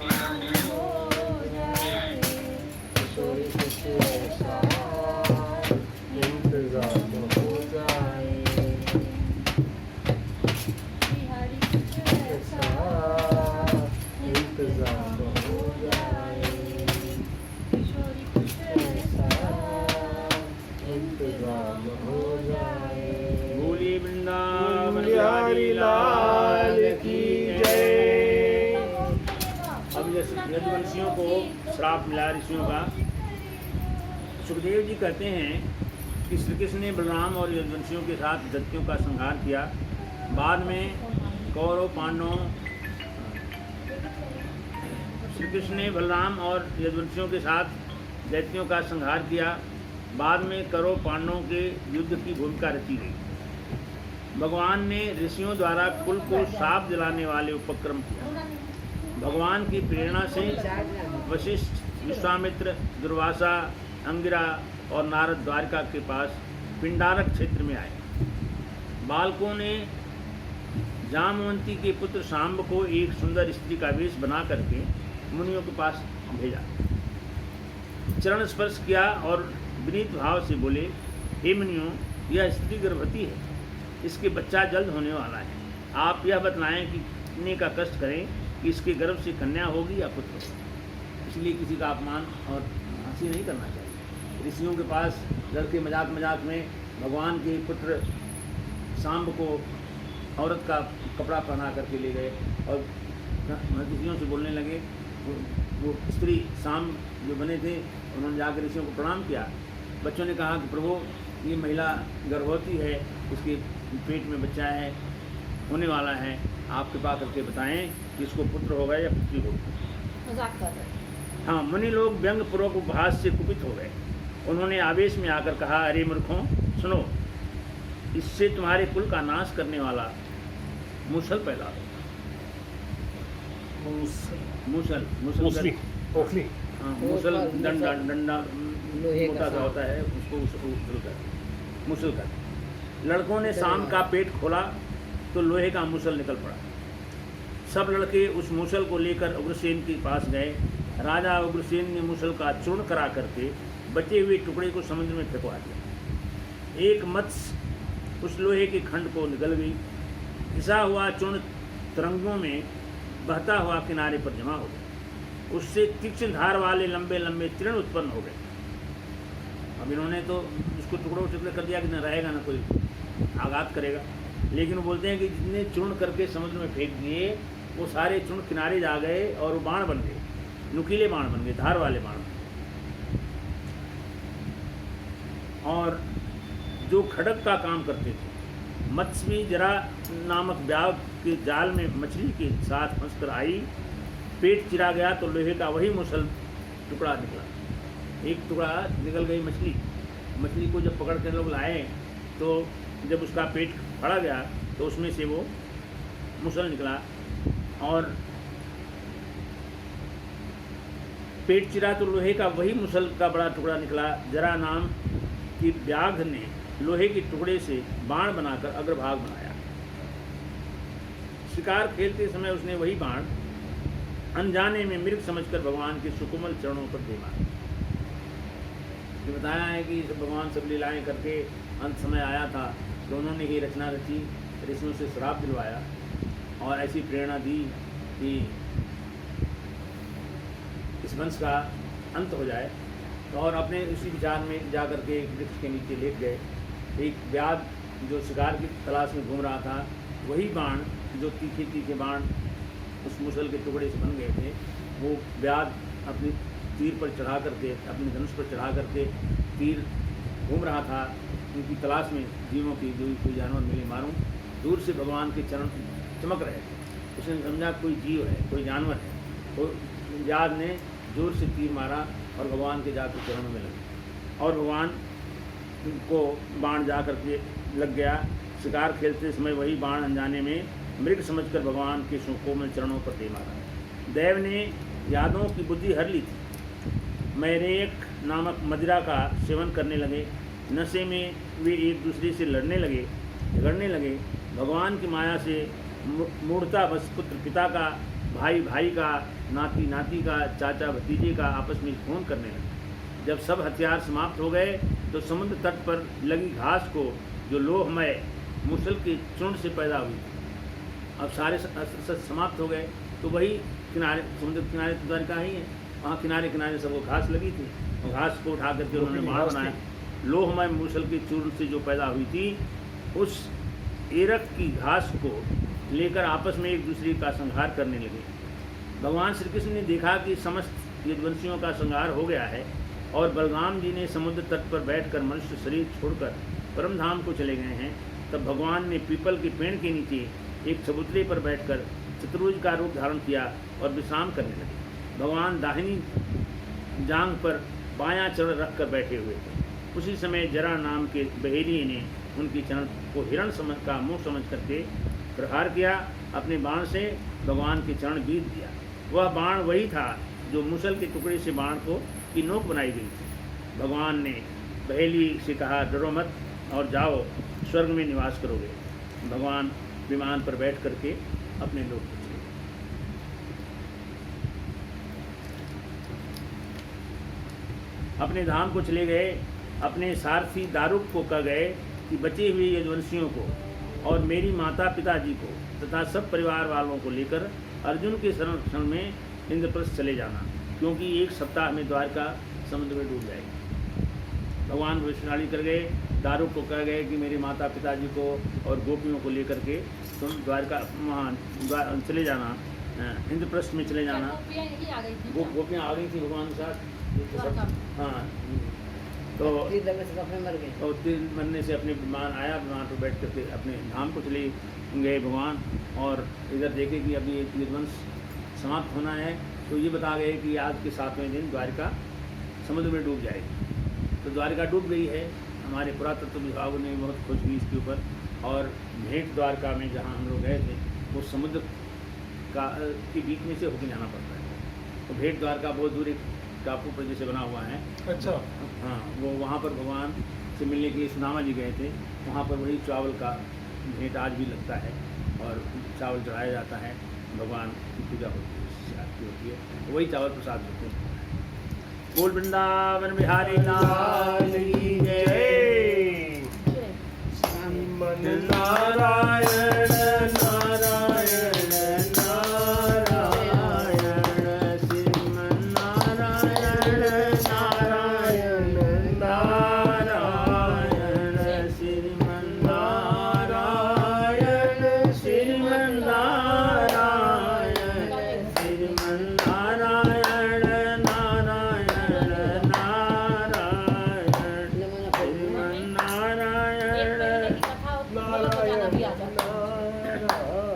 नाम हो जाए, किशोरी कुछ ऐसा इंतजाम हो जाए, बिहारी कुछ ऐसा इंतजाम हो जाए, किशोरी कुछ ऐसा इंतजाम हो जाए। बोली वृंदावन बिहारी लाल की जय। अब यदुवंशियों को श्राप मिला ऋषियों का। सुखदेव जी कहते हैं कि श्री कृष्ण ने बलराम और यदुवंशियों के साथ दैत्यों का संहार किया। बाद में कौरव पांडवों, श्री कृष्ण ने बलराम और यदुवंशियों के साथ दैत्यों का संहार किया। बाद में कौरव पांडवों के युद्ध की भूमिका रची गई। भगवान ने ऋषियों द्वारा कुल को शाप दिलाने वाले उपक्रम किया। भगवान की प्रेरणा से वशिष्ठ, विश्वामित्र, दुर्वासा, अंगिरा और नारद द्वारका के पास पिंडारक क्षेत्र में आए। बालकों ने जामवंती के पुत्र सांब को एक सुंदर स्त्री का वेश बना करके मुनियों के पास भेजा। चरण स्पर्श किया और विनीत भाव से बोले, हे मुनियों, यह स्त्री गर्भवती है, इसके बच्चा जल्द होने वाला है। आप यह बतलाएं कि कितने का कष्ट करें कि इसके गर्भ से कन्या होगी या पुत्र होगा। इसलिए किसी का अपमान और हंसी नहीं करना चाहिए। ऋषियों के पास लड़के मजाक मजाक में भगवान के पुत्र सांब को औरत का कपड़ा पहना करके ले गए और ऋषियों से बोलने लगे। वो स्त्री सांब जो बने थे उन्होंने जाकर ऋषियों को प्रणाम किया। बच्चों ने कहा कि प्रभु, ये महिला गर्भवती है, इसके पेट में बच्चा है, होने वाला है, आप कृपा करके बताएं कि इसको पुत्र होगा या पुत्री होगी। मजाक कर रहे हैं। हाँ, मुनि लोग व्यंग्यपूर्वक उपहास से कुपित हो गए। उन्होंने आवेश में आकर कहा, अरे मूर्खों, सुनो, इससे तुम्हारे कुल का नाश करने वाला मूसल पैदा होगा। मूसल ओखली ओखली हाँ, मूसल डंडा डंडा लोहे का मोटा सा सांप। होता है, उसको मूसल कर। लड़कों ने सांप का पेट खोला तो लोहे का मूसल निकल पड़ा। सब लड़के उस मूसल को लेकर उग्रसेन के पास गए। राजा उग्रसेन ने मूसल का चूर्ण करा करके बचे हुए टुकड़े को समुद्र में फेंकवा दिया। एक मत्स्य उस लोहे के खंड को निगल गई। घिसा हुआ चूर्ण तरंगों में बहता हुआ किनारे पर जमा हो गया। उससे तीक्ष्ण धार वाले लंबे लंबे तीर्ण उत्पन्न हो गए। अब इन्होंने तो इसको टुकड़ों टुकड़े कर दिया कि न रहेगा न कोई आघात करेगा, लेकिन वो बोलते हैं कि जितने चूर्ण करके समुद्र में फेंक दिए वो सारे चूर्ण किनारे जा गए और वो बाण बन गए, नुकीले बाण बन गए, धार वाले बाण। और जो खड़क का काम करते थे, मत्स्य जरा नामक व्याघ के जाल में मछली के साथ फंसकर आई, पेट चिरा गया तो लोहे का वही मुसल टुकड़ा निकला। एक टुकड़ा निकल गई मछली को जब पकड़ कर लोग लाए तो जब उसका पेट फड़ा गया तो उसमें से वो मुसल निकला। और पेट चिरा तो लोहे का वही मुसल का बड़ा टुकड़ा निकला। जरा नाम की व्याघ ने लोहे के टुकड़े से बाण बनाकर अग्रभाग बनाया। शिकार खेलते समय उसने वही बाण अनजाने में मृग समझकर भगवान के सुकोमल चरणों पर दे मारा। ये बताया है कि भगवान सब लीलाएं करके अंत समय आया था तो उन्होंने ही रचना रची, ऋषियों से श्राप दिलवाया और ऐसी प्रेरणा दी कि वंश का अंत हो जाए। और अपने उसी विचार में जा कर के एक वृक्ष के नीचे लेट गए। एक व्याध जो शिकार की तलाश में घूम रहा था, वही बाण जो तीखे तीखे बाण उस मुसल के टुकड़े से बन गए थे, वो व्याध अपनी तीर पर चढ़ा करके, अपने धनुष पर चढ़ा करके तीर घूम रहा था उनकी तलाश में, जीवों की जो कोई जानवर मिले मारूं। दूर से भगवान के चरण चमक रहे थे, उसने समझा कोई जीव है, कोई जानवर है। तो व्याध ने जोर से तीर मारा और भगवान के जाकर चरणों में लगे और भगवान को बाण जा कर के लग गया। शिकार खेलते समय वही बाण अनजाने में मृग समझकर भगवान के कोमल चरणों पर दे मारा। देव ने यादों की बुद्धि हर ली थी। मैरेक नामक मदिरा का सेवन करने लगे। नशे में वे एक दूसरे से लड़ने लगे, झगड़ने लगे। भगवान की माया से मूढ़ता बस पुत्र पिता का, भाई भाई का, नाती नाती का, चाचा भतीजे का आपस में खून करने लगे। जब सब हथियार समाप्त हो गए तो समुद्र तट पर लगी घास को, जो लोहमय मुसल के चूर्ण से पैदा हुई, अब सारे अस्त्र समाप्त हो गए। तो वही किनारे, समुद्र किनारे तो द्वारिका ही है, वहाँ किनारे किनारे सब वो घास लगी थी और घास को उठा करके उन्होंने बाण बनाया। लोहमय मुसल के चूर्ण से जो पैदा हुई थी, उस एरक की घास को लेकर आपस में एक दूसरे का संहार करने लगे। भगवान श्री कृष्ण ने देखा कि समस्त यदुवंशियों का संहार हो गया है और बलराम जी ने समुद्र तट पर बैठकर मनुष्य शरीर छोड़कर परम धाम को चले गए हैं। तब भगवान ने पीपल के पेड़ के नीचे एक चबूतरे पर बैठकर चतुर्भुज का रूप धारण किया और विश्राम करने लगे। भगवान दाहिनी जांघ पर बायां चरण रख कर बैठे हुए थे। उसी समय जरा नाम के बहेलिये ने उनकी चरण को हिरण समझ का मुँह समझ करके प्रहार किया। अपने बाण से भगवान के चरण बीत दिया। वह बाण वही था जो मुसल के टुकड़े से बाण को की नोक बनाई गई थी। भगवान ने बहेली से कहा, डरो मत और जाओ, स्वर्ग में निवास करोगे। भगवान विमान पर बैठ करके अपने लोक को चले गए। अपने धाम को चले गए। अपने सारथी दारुक को कह गए कि बचे हुए यदुवंशियों को और मेरी माता पिताजी को तथा सब परिवार वालों को लेकर अर्जुन के संरक्षण में इंद्रप्रस्थ चले जाना, क्योंकि एक सप्ताह में द्वारका समुद्र में डूब जाएगी। भगवान भविष्यवाणी कर गए। दारुक को कह गए कि मेरे माता पिताजी को और गोपियों को लेकर के तुम द्वारका वहाँ चले जाना, इंद्रप्रस्थ में चले जाना। वो गोपियाँ आ गई थी भगवान के साथ। हाँ, तो तीर मरने से अपने विमान आया, विमान पर बैठ करके अपने धाम को चले गए भगवान। और इधर देखे कि अभी एक यदुवंश समाप्त होना है, तो ये बता गए कि आज के 7वें दिन द्वारिका समुद्र में डूब जाएगी। तो द्वारिका डूब गई है। हमारे पुरातत्व विभाग ने बहुत खोज की इसके ऊपर। और भेंट द्वारका में जहाँ हम लोग गए थे, वो समुद्र का के बीच में से होकर जाना पड़ता है। तो भेंट द्वारका बहुत दूर एक टापू पर जैसे बना हुआ है। अच्छा। हाँ, वो वहाँ पर भगवान से मिलने के लिए सुदामा जी गए थे। वहाँ पर वही चावल का भेंट आज भी लगता है और चावल चढ़ाया जाता है, भगवान की पूजा होती है, आरती होती है, वही चावल प्रसाद होते हैं। बोल वृंदावन बिहारी लाल की जय। श्रीमन नारायण नारायण नारायण, श्रीमन नारायण नारायण नारायण, श्रीमन नारायण श्रीमन नारायण, श्रीमन नारायण नारायण नारायण, श्रीमन नारायण।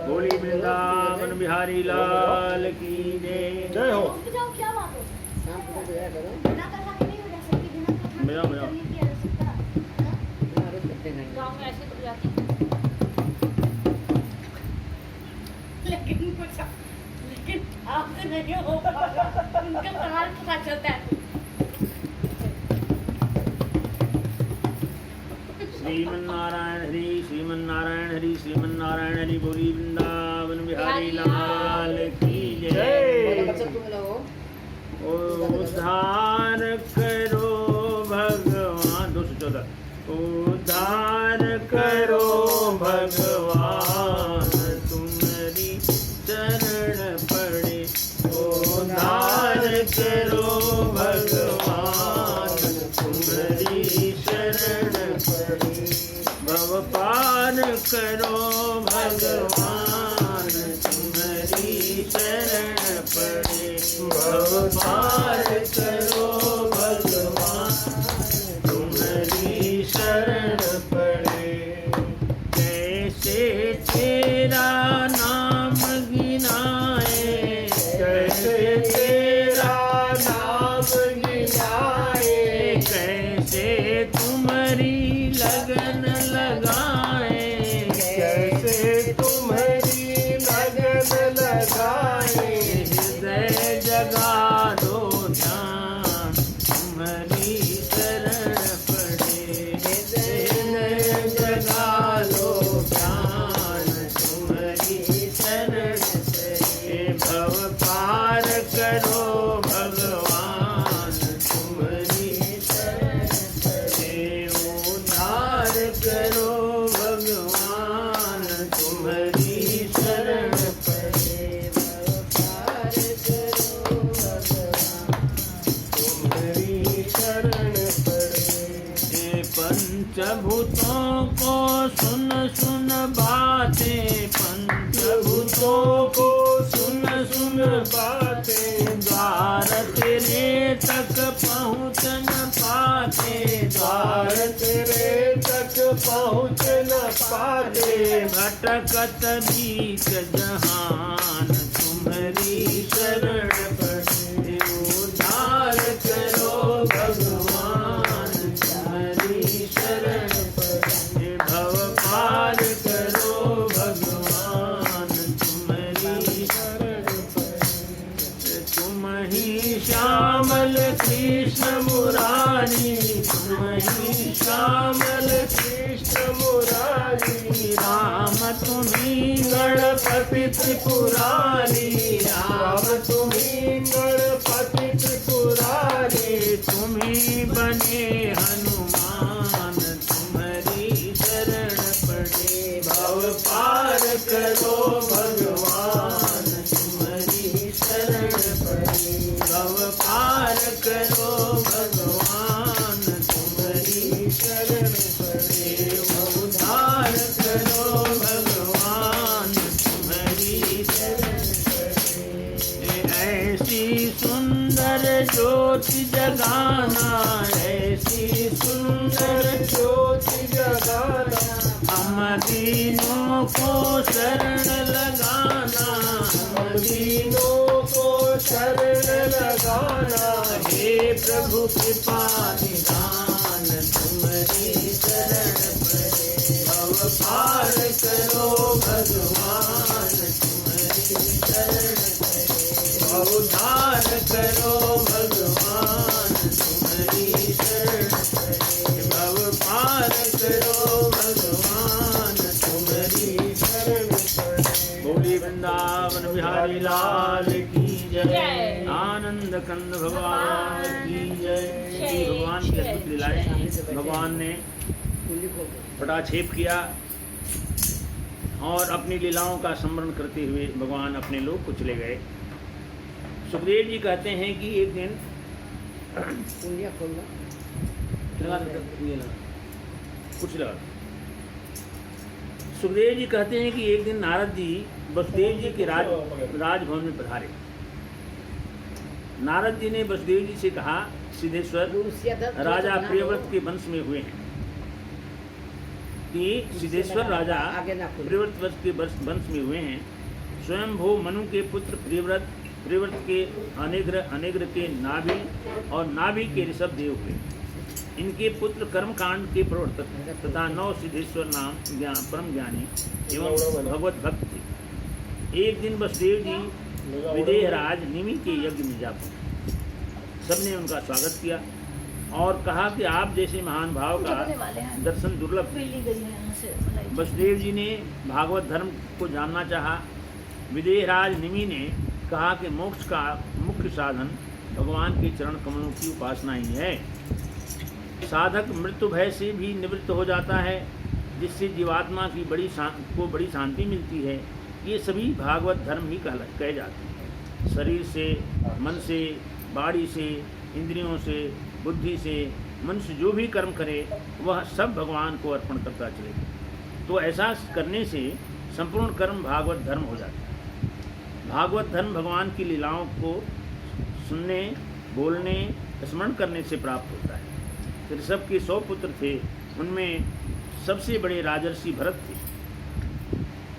बोली वृंदावन बिहारी लाल की जय। जय हो। रुक जाओ, क्या बात है? शाम को तो जाया करो। बिना कथा के नहीं हो जा सकती, बिना कथा के मिलाओ, मिलाओ। नहीं किया जा सकता। हमारे करते नहीं। गाँव में ऐसे तो जाती लेकिन आपसे नहीं हो पाएगा, उनका प्रहार पता चलता है। श्रीमन नारायण हरि, श्रीमन नारायण हरि, श्रीमन नारायण हरि। बोली वृंदावन बिहारी लाल की बोलो जय। बच्चा तुम लोगो। उद्धार करो भगवान, 214। उद्धार करो भगवान, तुम्हारी शरण पड़े। उद्धार करो भगवान तुम्हारी शरण पड़े। भव पार करो भगवान तुम्हारी शरण पड़े। भव पार करो भगवान तुम्हारी शरण पड़े। कैसे तेरा नाम गिनाए, कैसे तेरा नाम गिनाए, कैसे तुम्हारी लगन लगाए, कैसे तुम्हारी लगन लगाए। हृदय जगा दो ध्यान तुम्हारी शरण पड़े। हृदय जगा दो ध्यान तुम्हारी शरण पड़े। भव पार करो भगवान तुम्हारी शरण पड़े। उद्धार करो भगवान तुम्हारी शरण पड़े। भव पार करो भगवान तुम्हारी शरण पड़े। ये पंचभूतों को सुन सुन बातें, पंचभूतों को सुन सुन बातें। द्वार तेरे तक पहुँच न पाते, द्वार तेरे तक पहुँच न पाते। भटकत बीच जहान तुम्हारी शरण पड़े। उद्धार करो भगवान तुम्हारी शरण पड़े। भव पार करो भगवान तुम्हारी शरण पड़े। तुम ही श्यामल कृष्ण मुरारी, तुम ही श्यामल कृष्ण मुरारी। राम तुम्ही गणपति त्रिपुरारी, राम तुम्ही गणपति त्रिपुरारी। तुम्ही बने हनुमान तुम्हारी शरण पड़े। भव पार करो भगवान तुम्हारी शरण पड़े। भव पार करो भगवान तुम्हारी शरण पड़े। उद्धार करो भगवान तुम्हारी शरण पड़े। ऐसी सुंदर ज्योति जगाना, ऐसी सुंदर ज्योति जगाना। हम दीनों को शरण लगाना, हम दीनों को शरण लगाना। हे प्रभु कृपा निदान तुम्हारी शरण पड़े। भव पार करो भगवान तुम्हारी शरण पड़े। उद्धार करो भगवान तुम्हारी शरण पड़े। भव पार करो भगवान तुम्हारी शरण पड़े। बोली वृंदावन बिहारी लाल की जय। जय। आनंद कंद भगवान की जय। श्री भगवान की अद्भुत लीलाएं भगवान ने पटाक्षेप किया और अपनी लीलाओं का स्मरण करते हुए भगवान अपने लोक को चले गए। सुखदेव जी कहते हैं कि एक दिन कुछ लगा। सुखदेव जी कहते हैं कि एक दिन नारद जी वसुदेव जी के राजभवन में पधारे। नारद जी ने वसुदेव जी से कहा, सिद्धेश्वर राजा प्रियव्रत के वंश में हुए हैं, कि सिद्धेश्वर राजा प्रियव्रत के वंश में हुए हैं। स्वयंभू मनु के पुत्र प्रियव्रत के अनेग्र के नाभि और नाभि के ऋषभ देव हुए। इनके पुत्र कर्मकांड के प्रवर्तक तथा 9 सिद्धेश्वर नाम परम ज्ञानी एवं भगवत भक्त थे। एक दिन वसुदेव जी विदेहराज निमि के यज्ञ में जा पहुंचे। सबने उनका स्वागत किया और कहा कि आप जैसे महान भाव का दर्शन दुर्लभ है। वसुदेव जी ने भागवत धर्म को जानना चाहा। विदेहराज निमि ने कहा कि मोक्ष का मुख्य साधन भगवान के चरण कमलों की उपासना ही है। साधक मृत्यु भय से भी निवृत्त हो जाता है, जिससे जीवात्मा की बड़ी शांति मिलती है। ये सभी भागवत धर्म ही कहे जाते हैं। शरीर से, मन से, बाड़ी से, इंद्रियों से, बुद्धि से मनुष्य जो भी कर्म करे वह सब भगवान को अर्पण करता चले। तो ऐसा करने से संपूर्ण कर्म भागवत धर्म हो जाता है। भागवत धर्म भगवान की लीलाओं को सुनने, बोलने, स्मरण करने से प्राप्त होता है। ऋषभ के 100 पुत्र थे, उनमें सबसे बड़े राजर्षि भरत थे।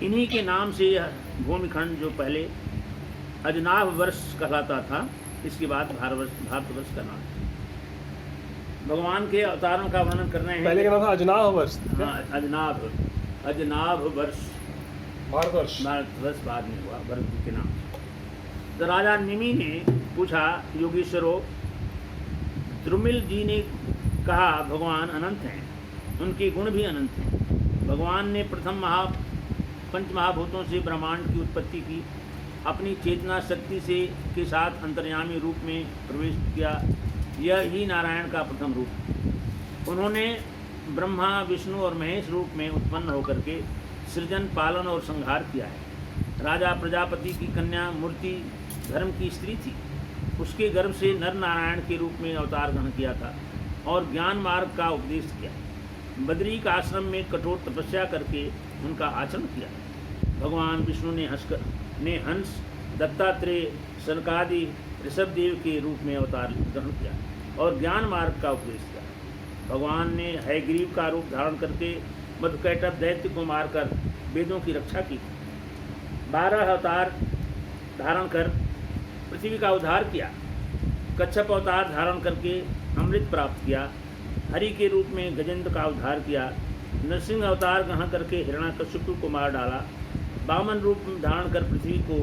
इन्हीं के नाम से यह भूमिखंड जो पहले अजनाभ वर्ष कहलाता था, इसके बाद भारतवर्ष का नाम है। भगवान के अवतारों का वर्णन कर रहे हैं। पहले का नाम था अजनाभ वर्ष। हाँ, अजनाभ वर्ष, भारतवर्ष बाद में हुआ भरत जी के नाम से। तो राजा निमि ने पूछा, योगीश्वरों, द्रुमिल जी ने कहा भगवान अनंत हैं, उनके गुण भी अनंत हैं। भगवान ने प्रथम पंच महाभूतों से ब्रह्मांड की उत्पत्ति की, अपनी चेतना शक्ति से के साथ अंतर्यामी रूप में प्रवेश किया। यह ही नारायण का प्रथम रूप। उन्होंने ब्रह्मा, विष्णु और महेश रूप में उत्पन्न होकर के सृजन, पालन और संहार किया है। राजा प्रजापति की कन्या मूर्ति धर्म की स्त्री थी। उसके गर्भ से नर नारायण के रूप में अवतार ग्रहण किया था और ज्ञान मार्ग का उपदेश किया। बद्री का आश्रम में कठोर तपस्या करके उनका आचरण किया। भगवान विष्णु ने हंस, दत्तात्रेय, सनकादि, ऋषभदेव के रूप में अवतार ग्रहण किया और ज्ञान मार्ग का उपदेश किया। भगवान ने हयग्रीव का रूप धारण करके मधुकैटभ दैत्य को मारकर वेदों की रक्षा की। 12 अवतार धारण कर पृथ्वी का उद्धार किया। कच्छप अवतार धारण करके अमृत प्राप्त किया। हरि के रूप में गजेंद्र का उद्धार किया। नरसिंह अवतार ग्रहण करके हिरण्याकश्यप को मार डाला। वामन रूप धारण कर पृथ्वी को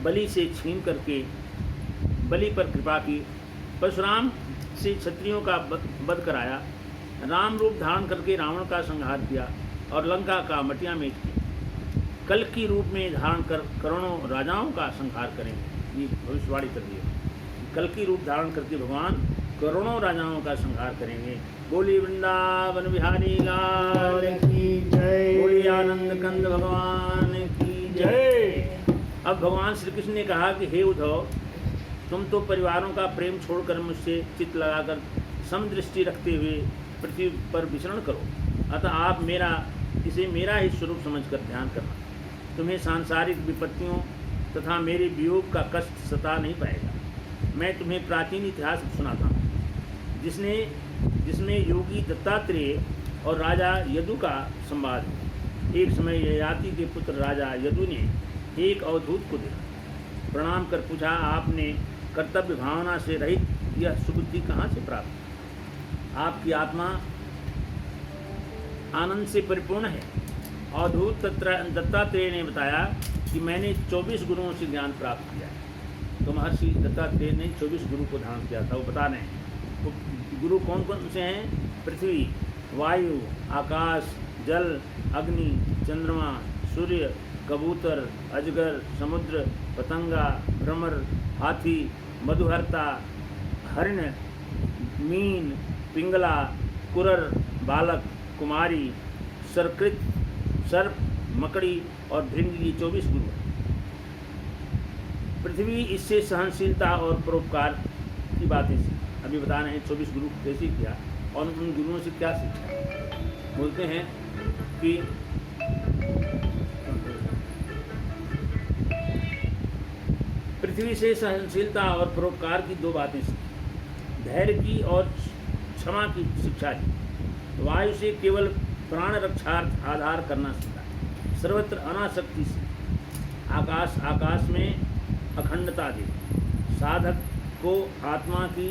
बलि से छीन करके बलि पर कृपा की। परशुराम से क्षत्रियों का वध कराया। राम रूप धारण करके रावण का संहार किया और लंका का मटिया मेट किया। कल की रूप में धारण कर करोड़ों राजाओं का संहार करेंगे, ये भविष्यवाणी कर दी। कल की रूप धारण करके भगवान करोड़ों राजाओं का संहार करेंगे। बोली वृंदावन बिहारी लाल की जय, बोली आनंद कंद भगवान की जय। अब भगवान श्री कृष्ण ने कहा कि हे उद्धव, तुम तो परिवारों का प्रेम छोड़कर मुझसे चित्त लगाकर समदृष्टि रखते हुए पृथ्वी पर विचरण करो। अतः आप इसे मेरा ही स्वरूप समझकर ध्यान करना। तुम्हें सांसारिक विपत्तियों तथा मेरे वियोग का कष्ट सता नहीं पाएगा। मैं तुम्हें प्राचीन इतिहास सुनाता हूँ, जिसमें योगी दत्तात्रेय और राजा यदु का संवाद है। एक समय ययाति के पुत्र राजा यदु ने एक अवधूत को देखा। प्रणाम कर पूछा, आपने कर्तव्य भावना से रहित यह सुबुद्धि कहाँ से प्राप्त? आपकी आत्मा आनंद से परिपूर्ण है। अवधूत दत्तात्रेय ने बताया कि मैंने 24 गुरुओं से ज्ञान प्राप्त किया है। तो महर्षि दत्तात्रेय ने 24 गुरु को धारण किया था, वो बता रहे हैं। तो गुरु कौन कौन से हैं? पृथ्वी, वायु, आकाश, जल, अग्नि, चंद्रमा, सूर्य, कबूतर, अजगर, समुद्र, पतंगा, भ्रमर, हाथी, मधुहर्ता, हरिण, मीन, पिंगला, कुरर, बालक, कुमारी, सरकृत, सर्प, मकड़ी और भृंगी, ये 24 गुरु हैं। पृथ्वी इससे सहनशीलता और परोपकार की बातें सीखी। अभी बता रहे हैं 24 गुरु कैसे किया और उन गुरुओं से क्या सीखा। बोलते हैं कि पृथ्वी से सहनशीलता और परोपकार की 2 बातें सीखी। धैर्य की और क्षमा की शिक्षा दी। वायु से केवल प्राण रक्षार्थ आधार करना सीखा। सर्वत्र अनासक्ति से आकाश में अखंडता दी। साधक को आत्मा की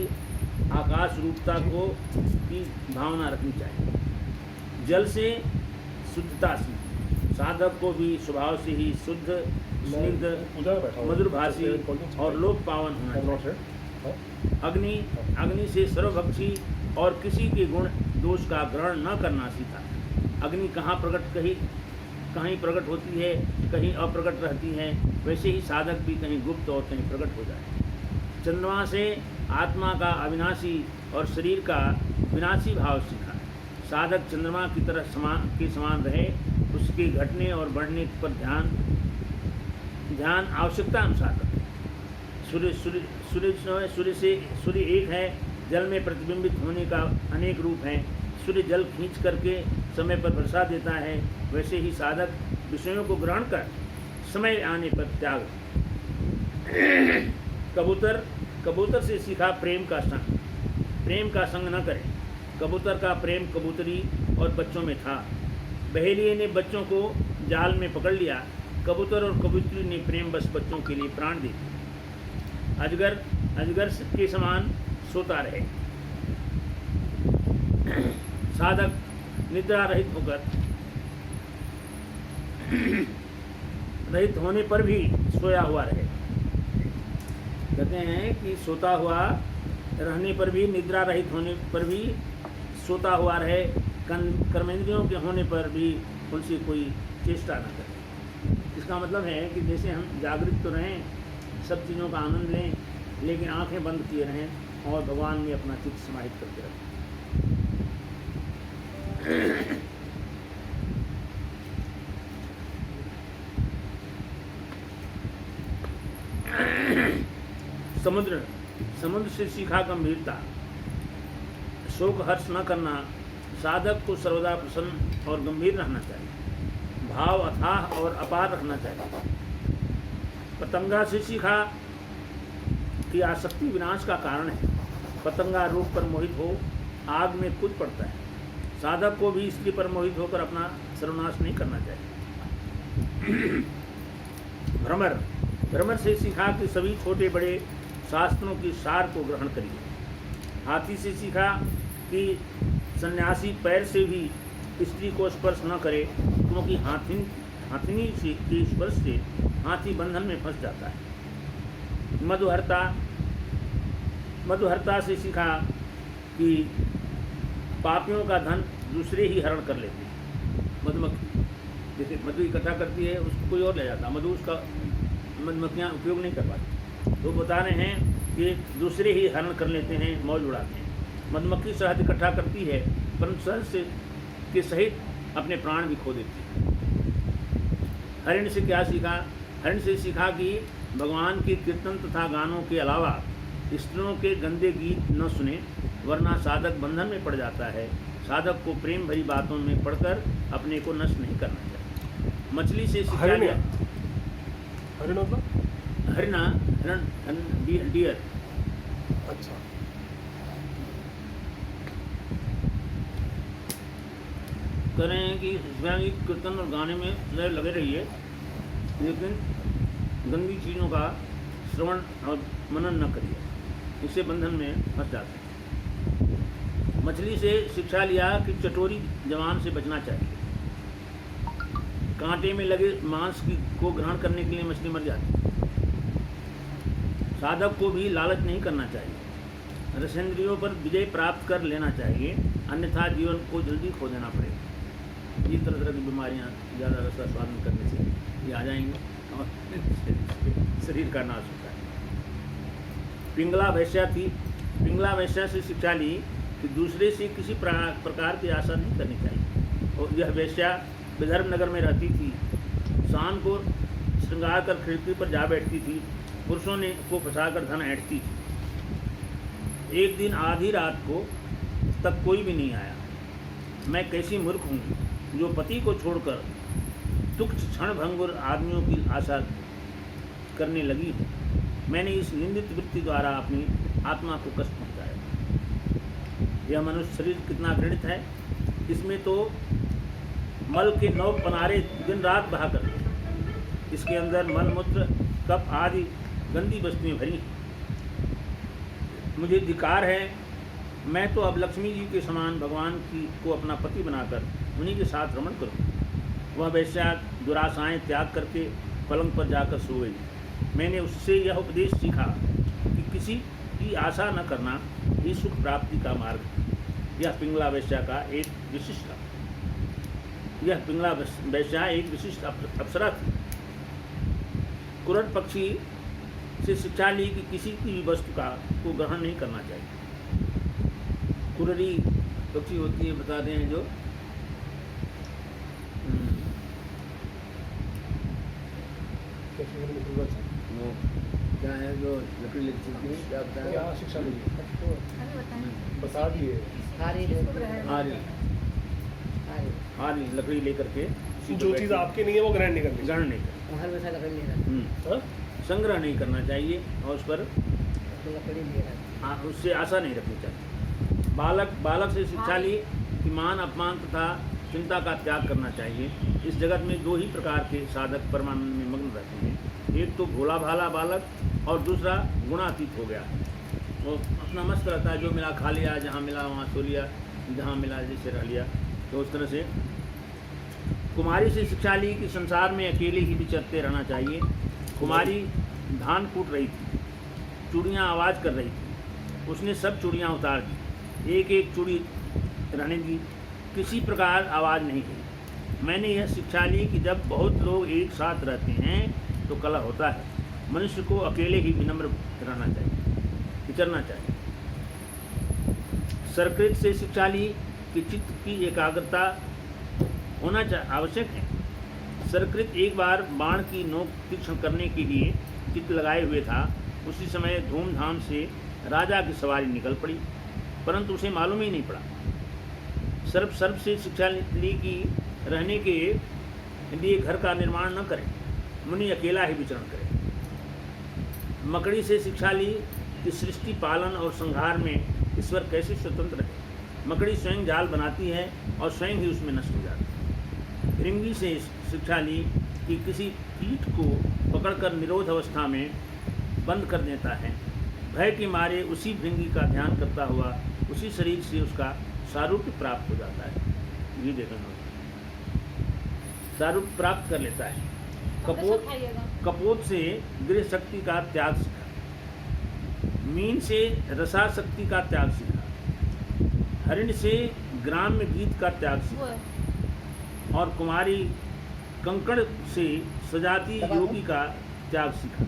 आकाश रूपता की भावना रखनी चाहिए। जल से शुद्धता सीखी। साधक को भी स्वभाव से ही शुद्ध, स्निग्ध, मधुरभाषी और लोक पावन होना चाहिए। अग्नि से सर्वभक्षी और किसी के गुण दोष का ग्रहण न करना सीखा। अग्नि कहीं प्रकट होती है, कहीं अप्रकट रहती है। वैसे ही साधक भी कहीं गुप्त और कहीं प्रकट हो जाए। चंद्रमा से आत्मा का अविनाशी और शरीर का विनाशी भाव सीखा। साधक चंद्रमा की तरह समान रहे। उसके घटने और बढ़ने पर ध्यान आवश्यकता अनुसार रखे। सूर्य एक है, जल में प्रतिबिंबित होने का अनेक रूप हैं। सूर्य जल खींच करके समय पर वर्षा देता है, वैसे ही साधक विषयों को ग्रहण कर समय आने पर त्याग। कबूतर से सीखा प्रेम का संग न करें। कबूतर का प्रेम कबूतरी और बच्चों में था। बहेलिए ने बच्चों को जाल में पकड़ लिया। कबूतर और कबूतरी ने प्रेम बस बच्चों के लिए प्राण दे दिए। अजगर के समान सोता रहे। साधक निद्रा रहित होने पर भी सोया हुआ रहे। कहते हैं कि सोता हुआ रहने पर भी, निद्रा रहित होने पर भी सोता हुआ रहे, कर्मेंद्रियों के होने पर भी उनसे कोई चेष्टा न करे। इसका मतलब है कि जैसे हम जागृत तो रहें, सब चीज़ों का आनंद लें, लेकिन आंखें बंद किए रहें और भगवान में अपना चित्त समाहित करके रखें। समुद्र से सीखा गंभीरता। शोक हर्ष न करना। साधक को सर्वदा प्रसन्न और गंभीर रहना चाहिए। भाव अथाह और अपार रखना चाहिए। पतंगा से सीखा कि आसक्ति विनाश का कारण है। पतंगा रूप पर मोहित हो आग में कूद पड़ता है। साधक को भी स्त्री पर मोहित होकर अपना सर्वनाश नहीं करना चाहिए। भ्रमर से सीखा कि सभी छोटे बड़े शास्त्रों की सार को ग्रहण करिए। हाथी से सीखा कि सन्यासी पैर से भी स्त्री को स्पर्श न करे, क्योंकि हाथिनी के स्पर्श से हाथी बंधन में फंस जाता है। मधुहरता से सीखा कि पापियों का धन दूसरे ही हरण कर लेते हैं। मधुमक्खी जैसे मधु इकट्ठा करती है, उसको कोई और ले जाता, मधु उसका मधुमक्खियाँ उपयोग नहीं कर पाती। तो बता रहे हैं कि दूसरे ही हरण कर लेते हैं, मौज उड़ाते हैं। मधुमक्खी शहद इकट्ठा करती है, परंतु शहद के सहित अपने प्राण भी खो देती है। हरिण से क्या सीखा? हरिण से सीखा कि भगवान के कीर्तन तथा गानों के अलावा स्त्रियों के गंदे गीत न सुने, वरना साधक बंधन में पड़ जाता है। साधक को प्रेम भरी बातों में पढ़कर अपने को नष्ट नहीं करना चाहिए। मछली से सीखा गया। हरिणा डियर। अच्छा। कह रहे हैं कि कीर्तन और गाने में लगे रहिए, लेकिन गंदी चीज़ों का श्रवण और मनन न करिए, इससे बंधन में फंस जाते हैं। मछली से शिक्षा लिया कि चटोरी जवान से बचना चाहिए। कांटे में लगे मांस को ग्रहण करने के लिए मछली मर जाती है। साधक को भी लालच नहीं करना चाहिए। रसेंद्रियों पर विजय प्राप्त कर लेना चाहिए, अन्यथा जीवन को जल्दी खो देना पड़ेगा। ये तरह तरह की बीमारियाँ ज़्यादा रसास्वादन करने से ये आ जाएंगी और शरीर का नाश होता है। पिंगला वैश्या थी। पिंगला वैश्या से शिक्षा ली कि दूसरे से किसी प्रकार की आशा नहीं करनी चाहिए। और यह वैश्या विदर्भ नगर में रहती थी। शाम को श्रृंगार कर खिड़की पर जा बैठती थी। पुरुषों ने को फंसाकर धन ऐंठती थी। एक दिन आधी रात को तक कोई भी नहीं आया। मैं कैसी मूर्ख हूँ जो पति को छोड़कर तुच्छ क्षणभंगुर आदमियों की आशा करने लगी हूँ। मैंने इस निंदित वृत्ति द्वारा अपनी आत्मा को कष्ट पहुँचाया। यह मनुष्य शरीर कितना घृणित है। इसमें तो मल के 9 पनारे दिन रात बहा करते हैं। इसके अंदर मल मूत्र कप आदि गंदी वस्तुएं भरी हैं। मुझे धिक्कार है। मैं तो अब लक्ष्मी जी के समान भगवान को अपना पति बनाकर उन्हीं के साथ रमण करूँ। वह वैश्या दुराशाएं त्याग करके पलंग पर जाकर सो गई। मैंने उससे यह उपदेश सीखा कि किसी की आशा न करना ही सुख प्राप्ति का मार्ग है। यह पिंगला वैश्या का एक विशिष्ट अप्सरा थी। कुरट पक्षी से शिक्षा ली कि किसी की भी वस्तु को ग्रहण नहीं करना चाहिए। कुररी पक्षी होती है, बताते हैं जो वो क्या है जो लकड़ी लग चुकी है, क्या बताया? यहाँ शिक्षा लीजिए, अरे बताएं बता दिए। हारी हारी हारी लकड़ी लेकर के उसी पर जो बैठ चीज़ के आपकी नहीं है वो ग्रहण नहीं करनी। ग्रहण नहीं करना। हर वैसा लकड़ी ले रहा हाँ? संग्रह नहीं करना चाहिए और उस पर तो लकड़ी ले रहा उससे आशा नहीं रखनी चाहिए। बालक से शिक्षा ली कि मान अपमान तथा चिंता का त्याग करना चाहिए। इस जगत में दो ही प्रकार के साधक परमानंद में मग्न रहते हैं, एक तो भोला भाला बालक और दूसरा गुणातीत हो गया। वो अपना मस्त रहता है, जो मिला खा लिया, जहाँ मिला वहाँ सो लिया, जहाँ मिला जैसे रह लिया। तो उस तरह से कुमारी से शिक्षा ली कि संसार में अकेले ही विचरते रहना चाहिए। कुमारी धान कूट रही थी, चूड़ियाँ आवाज़ कर रही थी, उसने सब चूड़ियाँ उतार दी, एक एक चूड़ी रहने दी, किसी प्रकार आवाज़ नहीं की। मैंने यह शिक्षा ली कि जब बहुत लोग एक साथ रहते हैं तो कलह होता है। मनुष्य को अकेले ही विनम्र रहना चाहिए, विचरना चाहिए। सरकृत से शिक्षा ली कि चित्त की एकाग्रता होना आवश्यक है। सरकृत एक बार बाण की नोक तीक्ष्ण करने के लिए चित्त लगाए हुए था। उसी समय धूमधाम से राजा की सवारी निकल पड़ी, परंतु उसे मालूम ही नहीं पड़ा। सर्प से शिक्षा ली कि रहने के लिए घर का निर्माण न करें, मुनि अकेला ही विचरण करें। मकड़ी से शिक्षा ली कि सृष्टि पालन और संहार में ईश्वर कैसे स्वतंत्र है। मकड़ी स्वयं जाल बनाती है और स्वयं ही उसमें नष्ट हो जाती है। भृंगी से शिक्षा ली कि किसी कीट को पकड़कर निरोध अवस्था में बंद कर देता है। भय के मारे उसी भृंगी का ध्यान करता हुआ उसी शरीर से उसका सारूप्य प्राप्त हो जाता है। ये देखना, सारूप्य प्राप्त कर लेता है। कपोत खाइएगा कपोत से गृह शक्ति का त्याग सीखा। मीन से रसाशक्ति का त्याग सीखा। हरिण से ग्राम्य गीत का त्याग वो सीखा। है। और कुमारी कंकड़ से सजाती योगी का त्याग सीखा।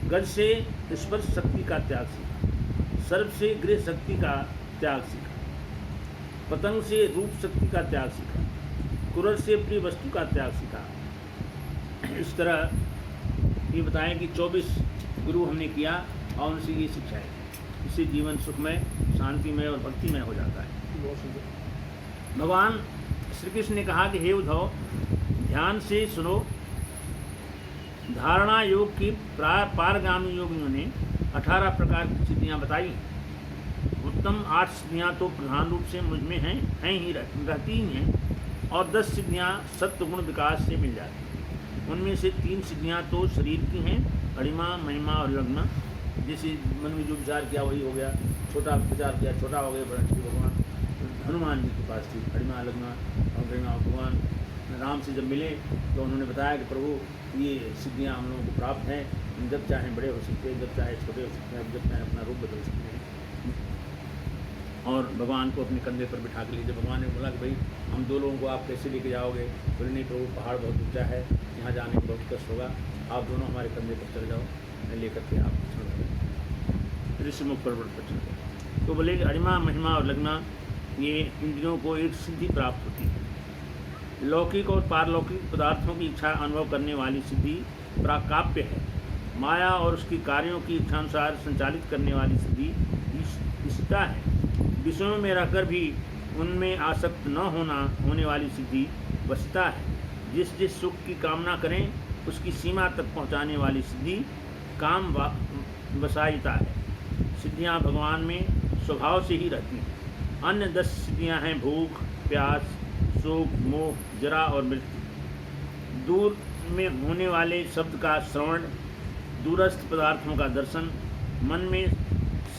गज से स्पर्श शक्ति का त्याग सीखा। सर्प से गृह शक्ति का त्याग सीखा। पतंग से रूप शक्ति का त्याग सीखा। कुरर से प्रिय वस्तु का त्याग सीखा। इस तरह ये बताएं कि 24 गुरु हमने किया और उनसे ये शिक्षा है। इससे जीवन सुखमय, शांतिमय और भक्तिमय हो जाता है। भगवान श्री कृष्ण ने कहा कि हे उद्धव, ध्यान से सुनो। धारणा योग की पारगामी योगियों ने 18 प्रकार की सिद्धियाँ बताई हैं। उत्तम 8 सिद्धियाँ तो प्रधान रूप से मुझ में हैं ही रहती ही हैं, और 10 सिद्धियाँ सत्व गुण विकास से मिल जाती हैं। उनमें से 3 सिद्धियाँ तो शरीर की हैं, अणिमा, महिमा और लग्न। जैसे मन में जो विचार किया वही हो गया, छोटा विचार किया छोटा हो गया। भगवान हनुमान जी के पास थी अणिमा, लग्न और गरिमा। भगवान राम से जब मिले तो उन्होंने बताया कि प्रभु ये सिद्धियाँ हम लोगों को प्राप्त हैं, हम जब चाहें बड़े हो सकते हैं, जब चाहे छोटे हो सकते हैं, जब चाहें अपना रूप बदल सकते हैं। और भगवान को अपने कंधे पर बिठा के लिए, जब भगवान ने बोला कि भाई हम 2 लोगों को आप कैसे लेके जाओगे, बोले नहीं प्रभु पहाड़ बहुत ऊंचा है, यहाँ जाने में बहुत कष्ट होगा, आप दोनों हमारे कंधे पर चल जाओ, मैं लेकर के आप चल ऋषिमुख पर्वत पर चल जाओ। तो बोले कि अणिमा, महिमा और लग्ना ये इंद्रियों को एक सिद्धि प्राप्त होती है। लौकिक और पारलौकिक पदार्थों की इच्छा अनुभव करने वाली सिद्धि प्राकाप्य है। माया और उसकी कार्यों की इच्छानुसार संचालित करने वाली सिद्धि ईशिता है। विषयों में रहकर भी उनमें आसक्त न होने वाली सिद्धि वशिता है। जिस सुख की कामना करें उसकी सीमा तक पहुंचाने वाली सिद्धि काम वसायिता है। सिद्धियां भगवान में स्वभाव से ही रहती हैं। अन्य 10 सिद्धियां हैं भूख, प्यास, शोक, मोह, जरा और मृत्यु। दूर में होने वाले शब्द का श्रवण, दूरस्थ पदार्थों का दर्शन, मन में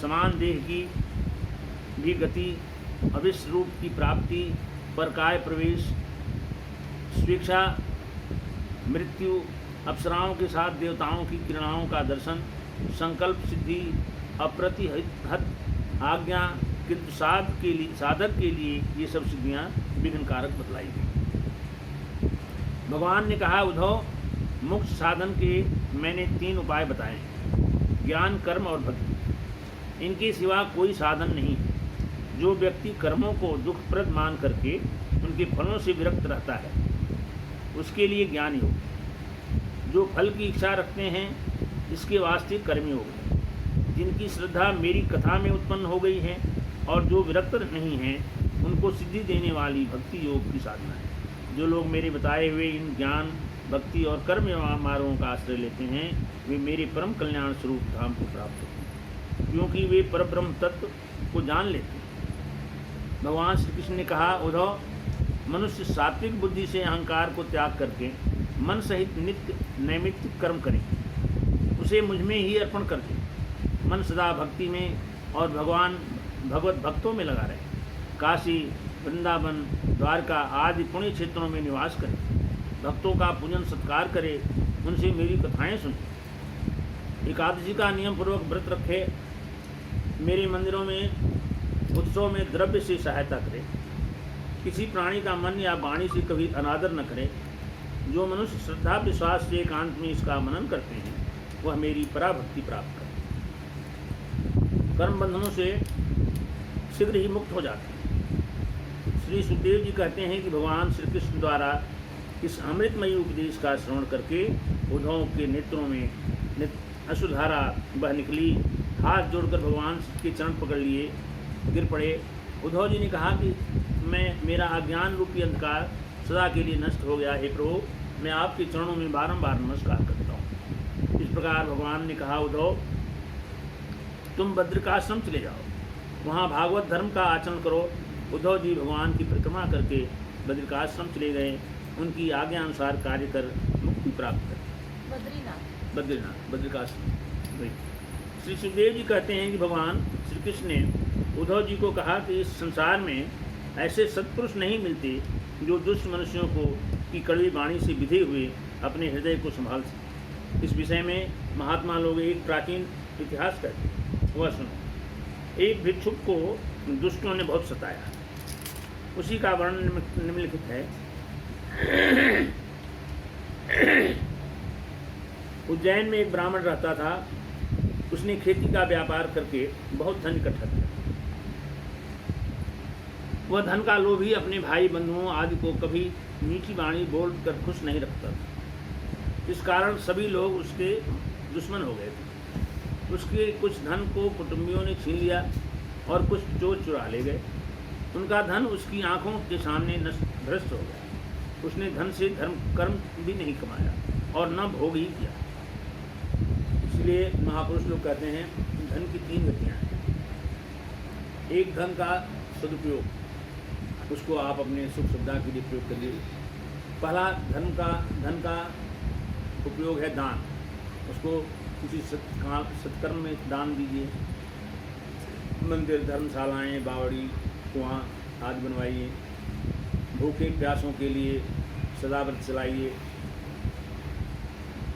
समान देह की भी गति, अविश्व रूप की प्राप्ति, परकाय प्रवेश, स्वेच्छा, मृत्यु, अप्सराओं के साथ देवताओं की किरणाओं का दर्शन, संकल्प सिद्धि, अप्रतिहत आज्ञा, किंतु साधक के लिए ये सब सिद्धियाँ विघ्न कारक बतलाई गई। भगवान ने कहा उद्धव, मोक्ष साधन के मैंने 3 उपाय बताए हैं, ज्ञान, कर्म और भक्ति। इनके सिवा कोई साधन नहीं है। जो व्यक्ति कर्मों को दुखप्रद मान करके उनके फलों से विरक्त रहता है उसके लिए ज्ञान योग। जो फल की इच्छा रखते हैं इसके वास्तविक कर्मयोग हैं, जिनकी श्रद्धा मेरी कथा में उत्पन्न हो गई है और जो विरक्त नहीं हैं उनको सिद्धि देने वाली भक्ति योग की साधना है। जो लोग मेरे बताए हुए इन ज्ञान, भक्ति और कर्म मार्गों का आश्रय लेते हैं वे मेरे परम कल्याण स्वरूप धाम को प्राप्त होते हैं, क्योंकि वे परब्रह्म तत्व को जान लेते हैं। भगवान श्री कृष्ण ने कहा, उद्धव, मनुष्य सात्विक बुद्धि से अहंकार को त्याग करके मन सहित नित्य नैमित्तिक कर्म करे, उसे मुझ में ही अर्पण कर दे। मन सदा भक्ति में और भगवत भक्तों में लगा रहे। काशी, वृंदावन, द्वारका आदि पुण्य क्षेत्रों में निवास करे, भक्तों का पूजन सत्कार करे, उनसे मेरी कथाएं सुने, एकादशी का नियम पूर्वक व्रत रखे, मेरे मंदिरों में उत्सव में द्रव्य से सहायता करे, किसी प्राणी का मन या वाणी से कभी अनादर न करे। जो मनुष्य श्रद्धा विश्वास से एकांत में इसका मनन करते हैं वह मेरी पराभक्ति प्राप्त करे, कर्म बंधनों से शीघ्र ही मुक्त हो जाते हैं। श्री सुखदेव जी कहते हैं कि भगवान श्री कृष्ण द्वारा इस अमृतमयी उपदेश का श्रवण करके उद्धव के नेत्रों में अश्रुधारा बह निकली। हाथ जोड़कर भगवान के चरण पकड़ लिए गिर पड़े। उद्धव जी ने कहा कि मेरा अज्ञान रूपी अंधकार सदा के लिए नष्ट हो गया। हे प्रभु, मैं आपके चरणों में बारंबार नमस्कार करता हूँ। इस प्रकार भगवान ने कहा, उद्धव, तुम बद्रिकाश्रम चले जाओ, वहाँ भागवत धर्म का आचरण करो। उद्धव जी भगवान की परिक्रमा करके बद्रिकाश्रम चले गए, उनकी आज्ञा अनुसार कार्य कर मुक्ति प्राप्त कर। बद्रिकाश्रम वही। श्री सुखदेव जी कहते हैं कि भगवान श्री कृष्ण ने उद्धव जी को कहा कि इस संसार में ऐसे सत्पुरुष नहीं मिलते जो दुष्ट मनुष्यों को की कड़वी वाणी से विधे हुए अपने हृदय को संभाल सके। इस विषय में महात्मा लोग एक प्राचीन इतिहास कहते हैं, वह सुनो। एक भिक्षुक को दुष्टों ने बहुत सताया, उसी का वर्णन निम्नलिखित है। उज्जैन में एक ब्राह्मण रहता था। उसने खेती का व्यापार करके बहुत धन इकट्ठा किया। वह धन का लोभी अपने भाई बंधुओं आदि को कभी मीठी वाणी बोल कर खुश नहीं रखता था। इस कारण सभी लोग उसके दुश्मन हो गए थे। उसके कुछ धन को कुटुंबियों ने छीन लिया और कुछ चोर चुरा ले गए। उनका धन उसकी आंखों के सामने भ्रष्ट हो गया। उसने धन से धर्म कर्म भी नहीं कमाया और न भोग ही किया। इसलिए महापुरुष लोग कहते हैं धन की 3 गतियाँ हैं। एक, धन का सदुपयोग, उसको आप अपने सुख सुविधा के लिए प्रयोग करिए। पहला धन का उपयोग है दान, उसको किसी सत्कर्म में दान दीजिए। मंदिर, धर्मशालाएँ, बावड़ी, कुआं आदि बनवाइए। भूखे प्यासों के लिए सदाव्रत चलाइए,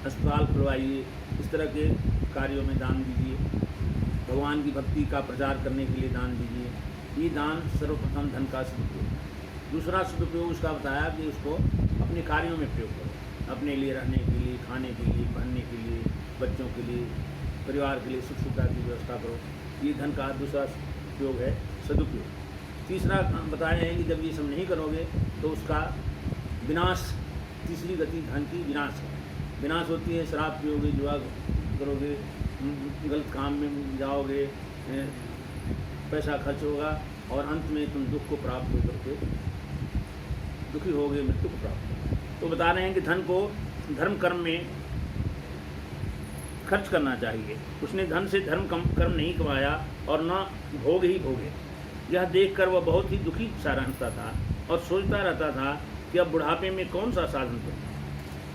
अस्पताल खुलवाइए। इस तरह के कार्यों में दान दीजिए। भगवान की भक्ति का प्रचार करने के लिए दान दीजिए। ये दान सर्वप्रथम धन का सदुपयोग। दूसरा सदुपयोग उसका बताया कि उसको अपने कार्यों में प्रयोग करो, अपने लिए रहने के लिए, खाने के लिए, पहनने के लिए, बच्चों के लिए, परिवार के लिए सुख सुविधा की व्यवस्था करो। ये धन का दूसरा उपयोग है, सदुपयोग। तीसरा बताया है कि जब ये सब नहीं करोगे तो उसका विनाश, तीसरी गति धन की विनाश है। विनाश होती है, शराब पियोगे, जुआ करोगे, गलत काम में जाओगे, पैसा खर्च होगा और अंत में तुम दुख को प्राप्त होकर के दुखी होगे, मृत्यु को प्राप्त होगे। तो बता रहे हैं कि धन को धर्म कर्म में खर्च करना चाहिए। उसने धन से धर्म कर्म नहीं कमाया और न भोग ही भोगे। यह देखकर वह बहुत ही दुखी सा रहता था और सोचता रहता था कि अब बुढ़ापे में कौन सा साधन करूं।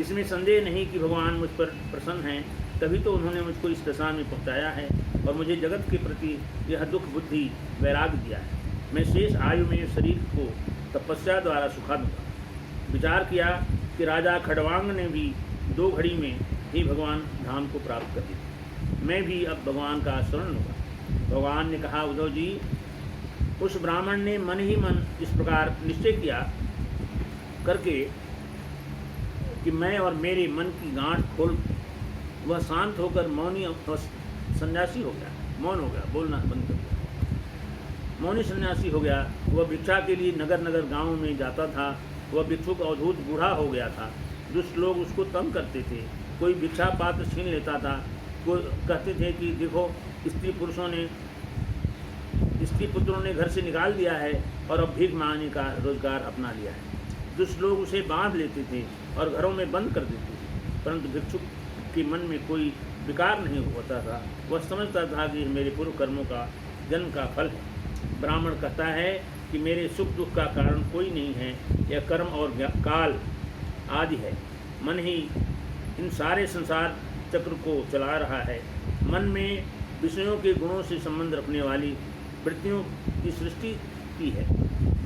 इसमें संदेह नहीं कि भगवान मुझ पर प्रसन्न हैं, तभी तो उन्होंने मुझको इस दशा में पहुंचाया है और मुझे जगत के प्रति यह दुख बुद्धि वैराग्य दिया है। मैं शेष आयु में शरीर को तपस्या द्वारा सुखा दूंगा। विचार किया कि राजा खड़वांग ने भी 2 घड़ी में ही भगवान धाम को प्राप्त कर दिया। मैं भी अब भगवान का शरण लूँगा। भगवान ने कहा, उद्धव जी, उस ब्राह्मण ने मन ही मन इस प्रकार निश्चय किया करके कि मैं और मेरे मन की गांठ खोल, वह शांत होकर मौनी सन्यासी हो गया, मौन हो गया, बोलना बंद कर दिया। मौनी सन्यासी हो गया। वह भिक्षा के लिए नगर नगर गाँव में जाता था। वह भिक्षुक अवधूत बूढ़ा हो गया था। दुष्ट लोग उसको तंग करते थे। कोई भिक्षा पात्र छीन लेता था को कहते थे कि देखो स्त्री पुत्रों ने घर से निकाल दिया है और अब भीख मांगने का रोजगार अपना लिया है। दुष्ट लोग उसे बांध लेते थे और घरों में बंद कर देते थे, परंतु भिक्षुक के मन में कोई विकार नहीं होता था। वह समझता था कि मेरे पूर्व कर्मों का जन्म का फल है। ब्राह्मण कहता है कि मेरे सुख दुख का कारण कोई नहीं है, यह कर्म और काल आदि है। मन ही इन सारे संसार चक्र को चला रहा है। मन में विषयों के गुणों से संबंध रखने वाली वृत्तियों की सृष्टि की है।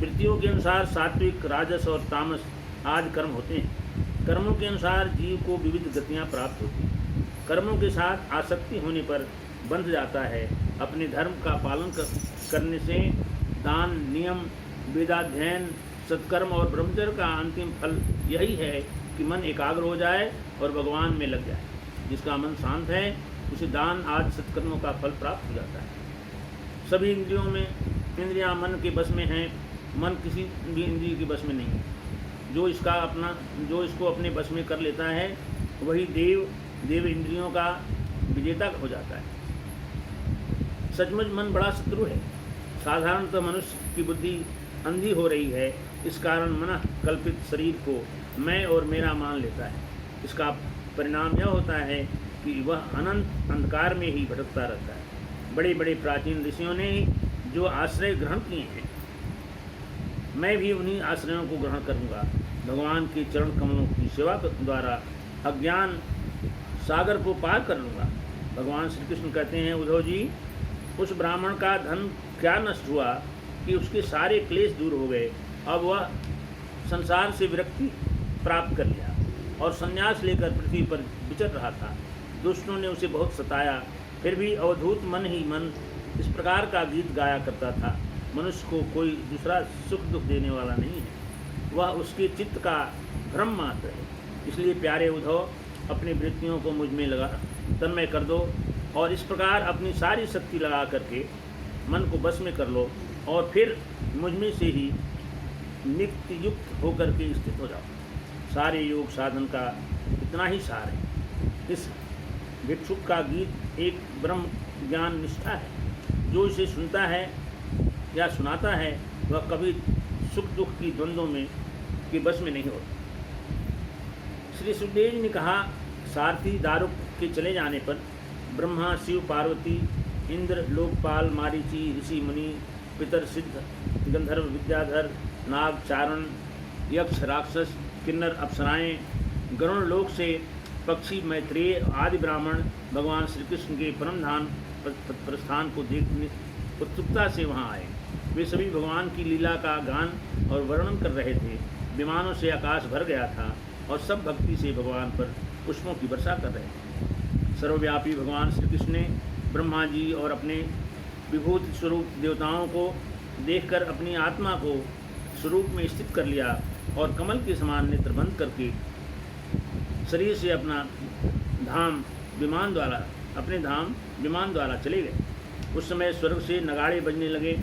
वृत्तियों के अनुसार सात्विक, राजस और तामस आदि कर्म होते हैं। कर्मों के अनुसार जीव को विविध गतियाँ प्राप्त होती हैं। कर्मों के साथ आसक्ति होने पर बंध जाता है। अपने धर्म का पालन करने से दान, नियम, वेदाध्ययन, सत्कर्म और ब्रह्मचर्य का अंतिम फल यही है कि मन एकाग्र हो जाए और भगवान में लग जाए। जिसका मन शांत है उसे दान आदि सत्कर्मों का फल प्राप्त हो जाता है। सभी इंद्रियां मन के बस में हैं। मन किसी भी इंद्रिय के बस में नहीं है। जो इसको अपने बस में कर लेता है वही देव इंद्रियों का विजेता हो जाता है। सचमुच मन बड़ा शत्रु है। साधारणतः मनुष्य की बुद्धि अंधी हो रही है। इस कारण मन कल्पित शरीर को मैं और मेरा मान लेता है। इसका परिणाम यह होता है कि वह अनंत अंधकार में ही भटकता रहता है। बड़े बड़े प्राचीन ऋषियों ने जो आश्रय ग्रहण किए हैं, मैं भी उन्हीं आश्रयों को ग्रहण करूँगा। भगवान के चरण कमलों की सेवा द्वारा अज्ञान सागर को पार कर लूँगा। भगवान श्री कृष्ण कहते हैं, उद्धव जी, उस ब्राह्मण का धन क्या नष्ट हुआ कि उसके सारे क्लेश दूर हो गए। अब वह संसार से विरक्ति प्राप्त कर लिया और संन्यास लेकर पृथ्वी पर विचर रहा था। दुष्टों ने उसे बहुत सताया, फिर भी अवधूत मन ही मन इस प्रकार का गीत गाया करता था। मनुष्य को कोई दूसरा सुख दुख देने वाला नहीं है, वह उसके चित्त का भ्रम मात्र है। इसलिए प्यारे उद्धव, अपनी वृत्तियों को मुझ में लगा तन्मय कर दो और इस प्रकार अपनी सारी शक्ति लगा करके मन को बस में कर लो और फिर मुझ में से ही नित्य युक्त होकर के स्थित हो जाओ। सारे योग साधन का इतना ही सार है। इस भिक्षुक का गीत एक ब्रह्म ज्ञान निष्ठा है। जो इसे सुनता है या सुनाता है वह कभी सुख दुख की द्वंद्वों में के बस में नहीं होता। श्री सुखदेव जी ने कहा, सारथी दारुक के चले जाने पर ब्रह्मा, शिव, पार्वती, इंद्र, लोकपाल, मारीची, ऋषि, मुनि, पितर, सिद्ध, गंधर्व, विद्याधर, नाग, चारण, यक्ष, राक्षस, किन्नर, अप्सराएं, गरुण लोक से पक्षी, मैत्रेय आदि ब्राह्मण भगवान श्री कृष्ण के परम धाम प्रस्थान को देखने उत्सुकता से वहाँ आए। वे सभी भगवान की लीला का गान और वर्णन कर रहे थे। विमानों से आकाश भर गया था और सब भक्ति से भगवान पर पुष्पों की वर्षा कर रहे थे। सर्वव्यापी भगवान श्री कृष्ण ने ब्रह्मा जी और अपने विभूत स्वरूप देवताओं को देखकर अपनी आत्मा को स्वरूप में स्थित कर लिया और कमल के समान नेत्र बंद करके शरीर से अपना धाम विमान द्वारा चले गए। उस समय स्वर्ग से नगाड़े बजने लगे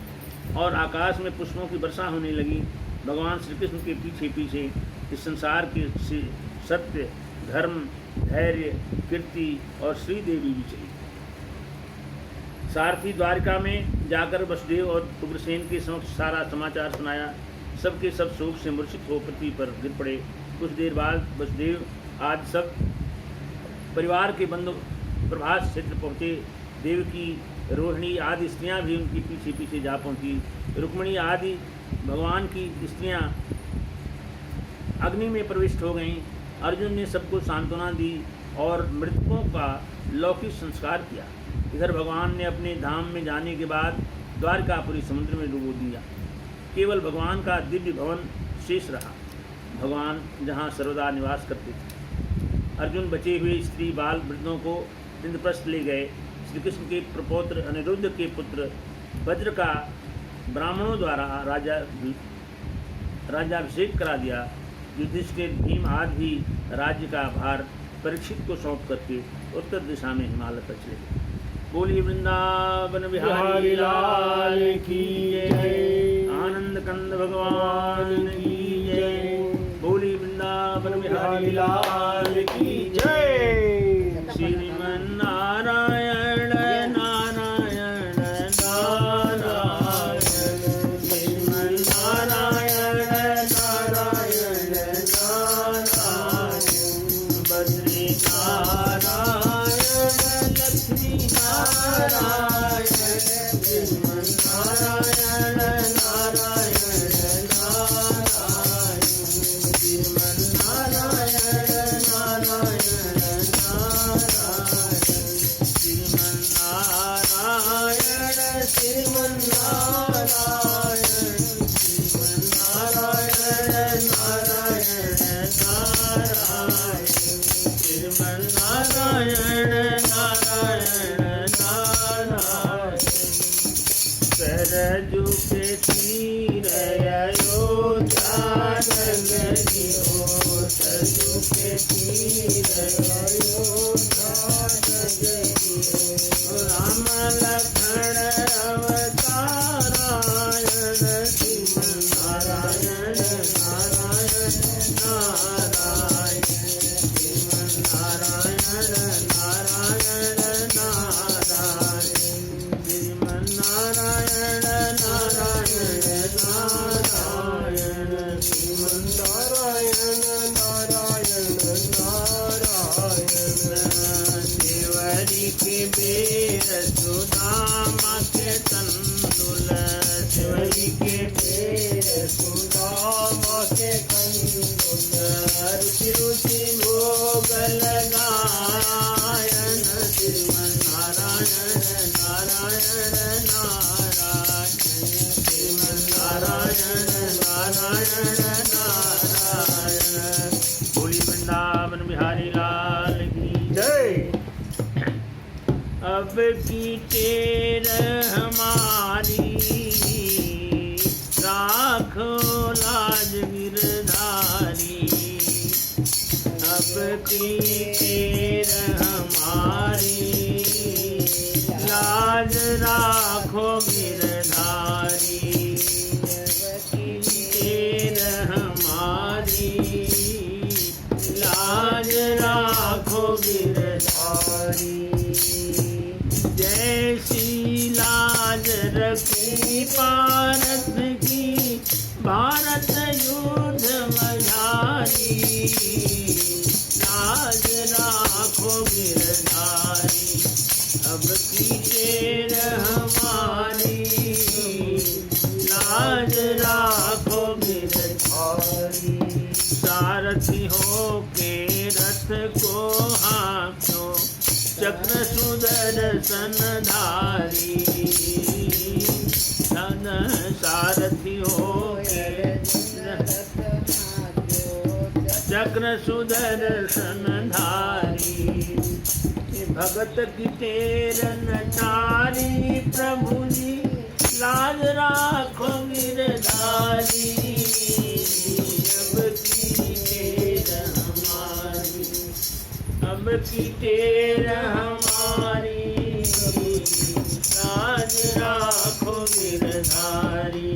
और आकाश में पुष्पों की वर्षा होने लगी। भगवान श्री कृष्ण के पीछे पीछे इस संसार के सत्य, धर्म, धैर्य, कीर्ति और श्री देवी भी चली। सारथी द्वारिका में जाकर वसुदेव और उग्रसेन के समक्ष सारा समाचार सुनाया। सबके सब शोक से मूर्छित हो पृथ्वी पर गिर पड़े। कुछ देर बाद वसुदेव आदि सब परिवार के बंधु प्रभास क्षेत्र पहुँचे। देवकी, रोहिणी आदि स्त्रियां भी उनके पीछे पीछे जा पहुँची। रुक्मिणी आदि भगवान की स्त्रियां अग्नि में प्रविष्ट हो गईं। अर्जुन ने सबको सांत्वना दी और मृतकों का लौकिक संस्कार किया। इधर भगवान ने अपने धाम में जाने के बाद द्वारकापुरी समुद्र में डुबो दिया। केवल भगवान का दिव्य भवन शेष रहा, भगवान जहाँ सर्वदा निवास करते थे। अर्जुन बचे हुए स्त्री बाल वृद्धों को इंद्रप्रस्थ ले गए। श्री कृष्ण के प्रपौत्र अनिरुद्ध के पुत्र वज्र का ब्राह्मणों द्वारा राज्याभिषेक करा दिया। युधिष्ठिर, भीम आदि भी राज्य का भार परीक्षित को सौंप करके उत्तर दिशा में हिमालय पर चले गए। बोलिए वृंदावन बिहारी लाल की जय, आनंद कंद भगवान की जय। बोलिए वृंदावन बिहारी लाल की जय। श्रीमन नारायण नारायण नारायण नारायण श्रीमन नारायण नारायण नारायण श्रीमन नारायण श्रीमन नारायण श्रीमन नारायण नारायण नारायण श्रीमन नारायण नारायण नारायण सरजू के तीर अयोध्या नगरी हो सरजू के तीर अयोध्या नगरी हो राम लखन अवतारायण श्रीमन नारायण नारायण नारायण श्रीमन नारायण नारायण नारायण श्रीमन नारायण नारायण नारायण श्रीमन नारायण नारायण नारायण देवरी के बेर सुदामा के तंदुल देवरी के बेर सुदामा के तंदुल रुचि रुचि भोग लगायन श्रीमन नारायण नारायण नारायण श्रीमन नारायण नारायण नारायण बोली वृंदावन बिहारी लाल की जय। अब की टेर हमारी राखो लाज गिरधारी अब की टेर हमारी लाज राखो गिरधारी टेर हमारी लाज राखो गिरधारी जैसी लाज रखी भारत की भारत युद्ध मझारी लाज राखो गिरधारी अब की टेर हमारी लाज राखो गिरधारी सारथी हो के रथ को हाँको चक्र सुदर्शन धारी धन सारथी हो चक्र सुदर्शन धारी भगत की टेर नटारी प्रभु जी लाज राखो गिरधारी अब की टेर हमारी अब की टेर हमारी लाज राखो गिरधारी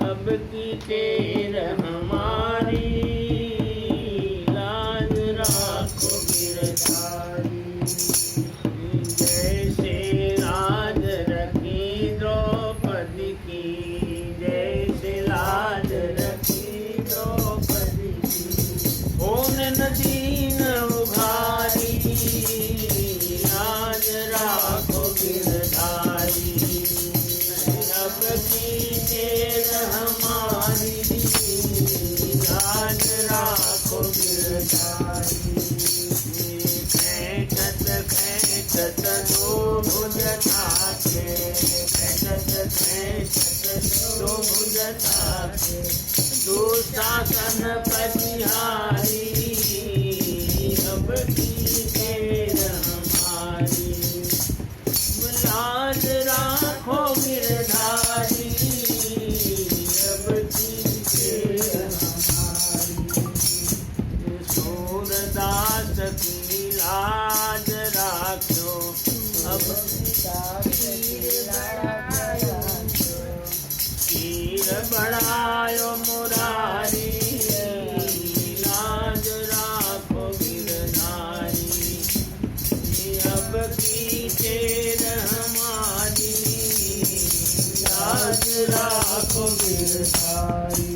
अब की टेर हमारी लाज राखो गिरधारी जैसे लाज रखी द्रौपदी की जैसे लाज रखी द्रौपदी की कौन नदी न उभारी लाज राखो गिरधारी अब की टेर हमारी लाज राखो गिरधारी खेचत खेचत दो भुज ठाके खेचत खेचत दो भुज ठाके दुशासन प्रतिहारी अब की टेर हमारी लाज राखो गिरधारी अब की टेर हमारी सूरदास की लाज राखो अब तीर बढ़ायो मुरारी लाज राखो गिरधारी अब की टेर हमारी लाज राखो गिरधारी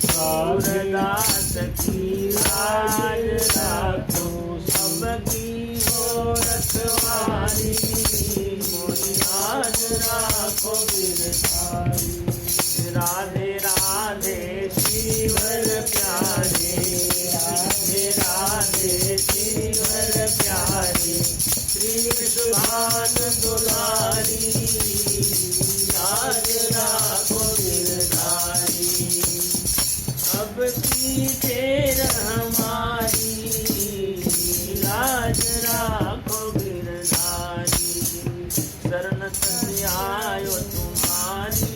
सूरदास की लाज राखो सबकी हो रखवारी मोरी राखो गिरधारी। राधे राधे श्रीवर प्यारे, राधे राधे श्रीवर प्यारे, श्री विश्वभान दुलारी, लाज राखो गिरधारी। अब की देर हमारी, लाज राखो गिरधारी। शरण तक आयो तुम्हारी,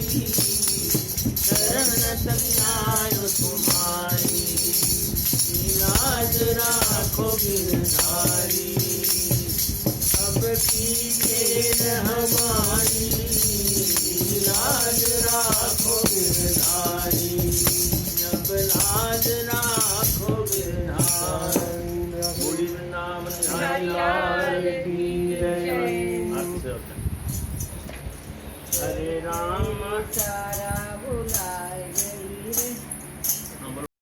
शरण तक आयो तुम्हारी, लाज राखो गिरधारी। अब की देर हमारी, लाज राखो गिरधारी, अब लाज राखो गिरधारी। बोली वृंदावन बिहारी लाल की जय। हरे राम सारा बुलाए गई रे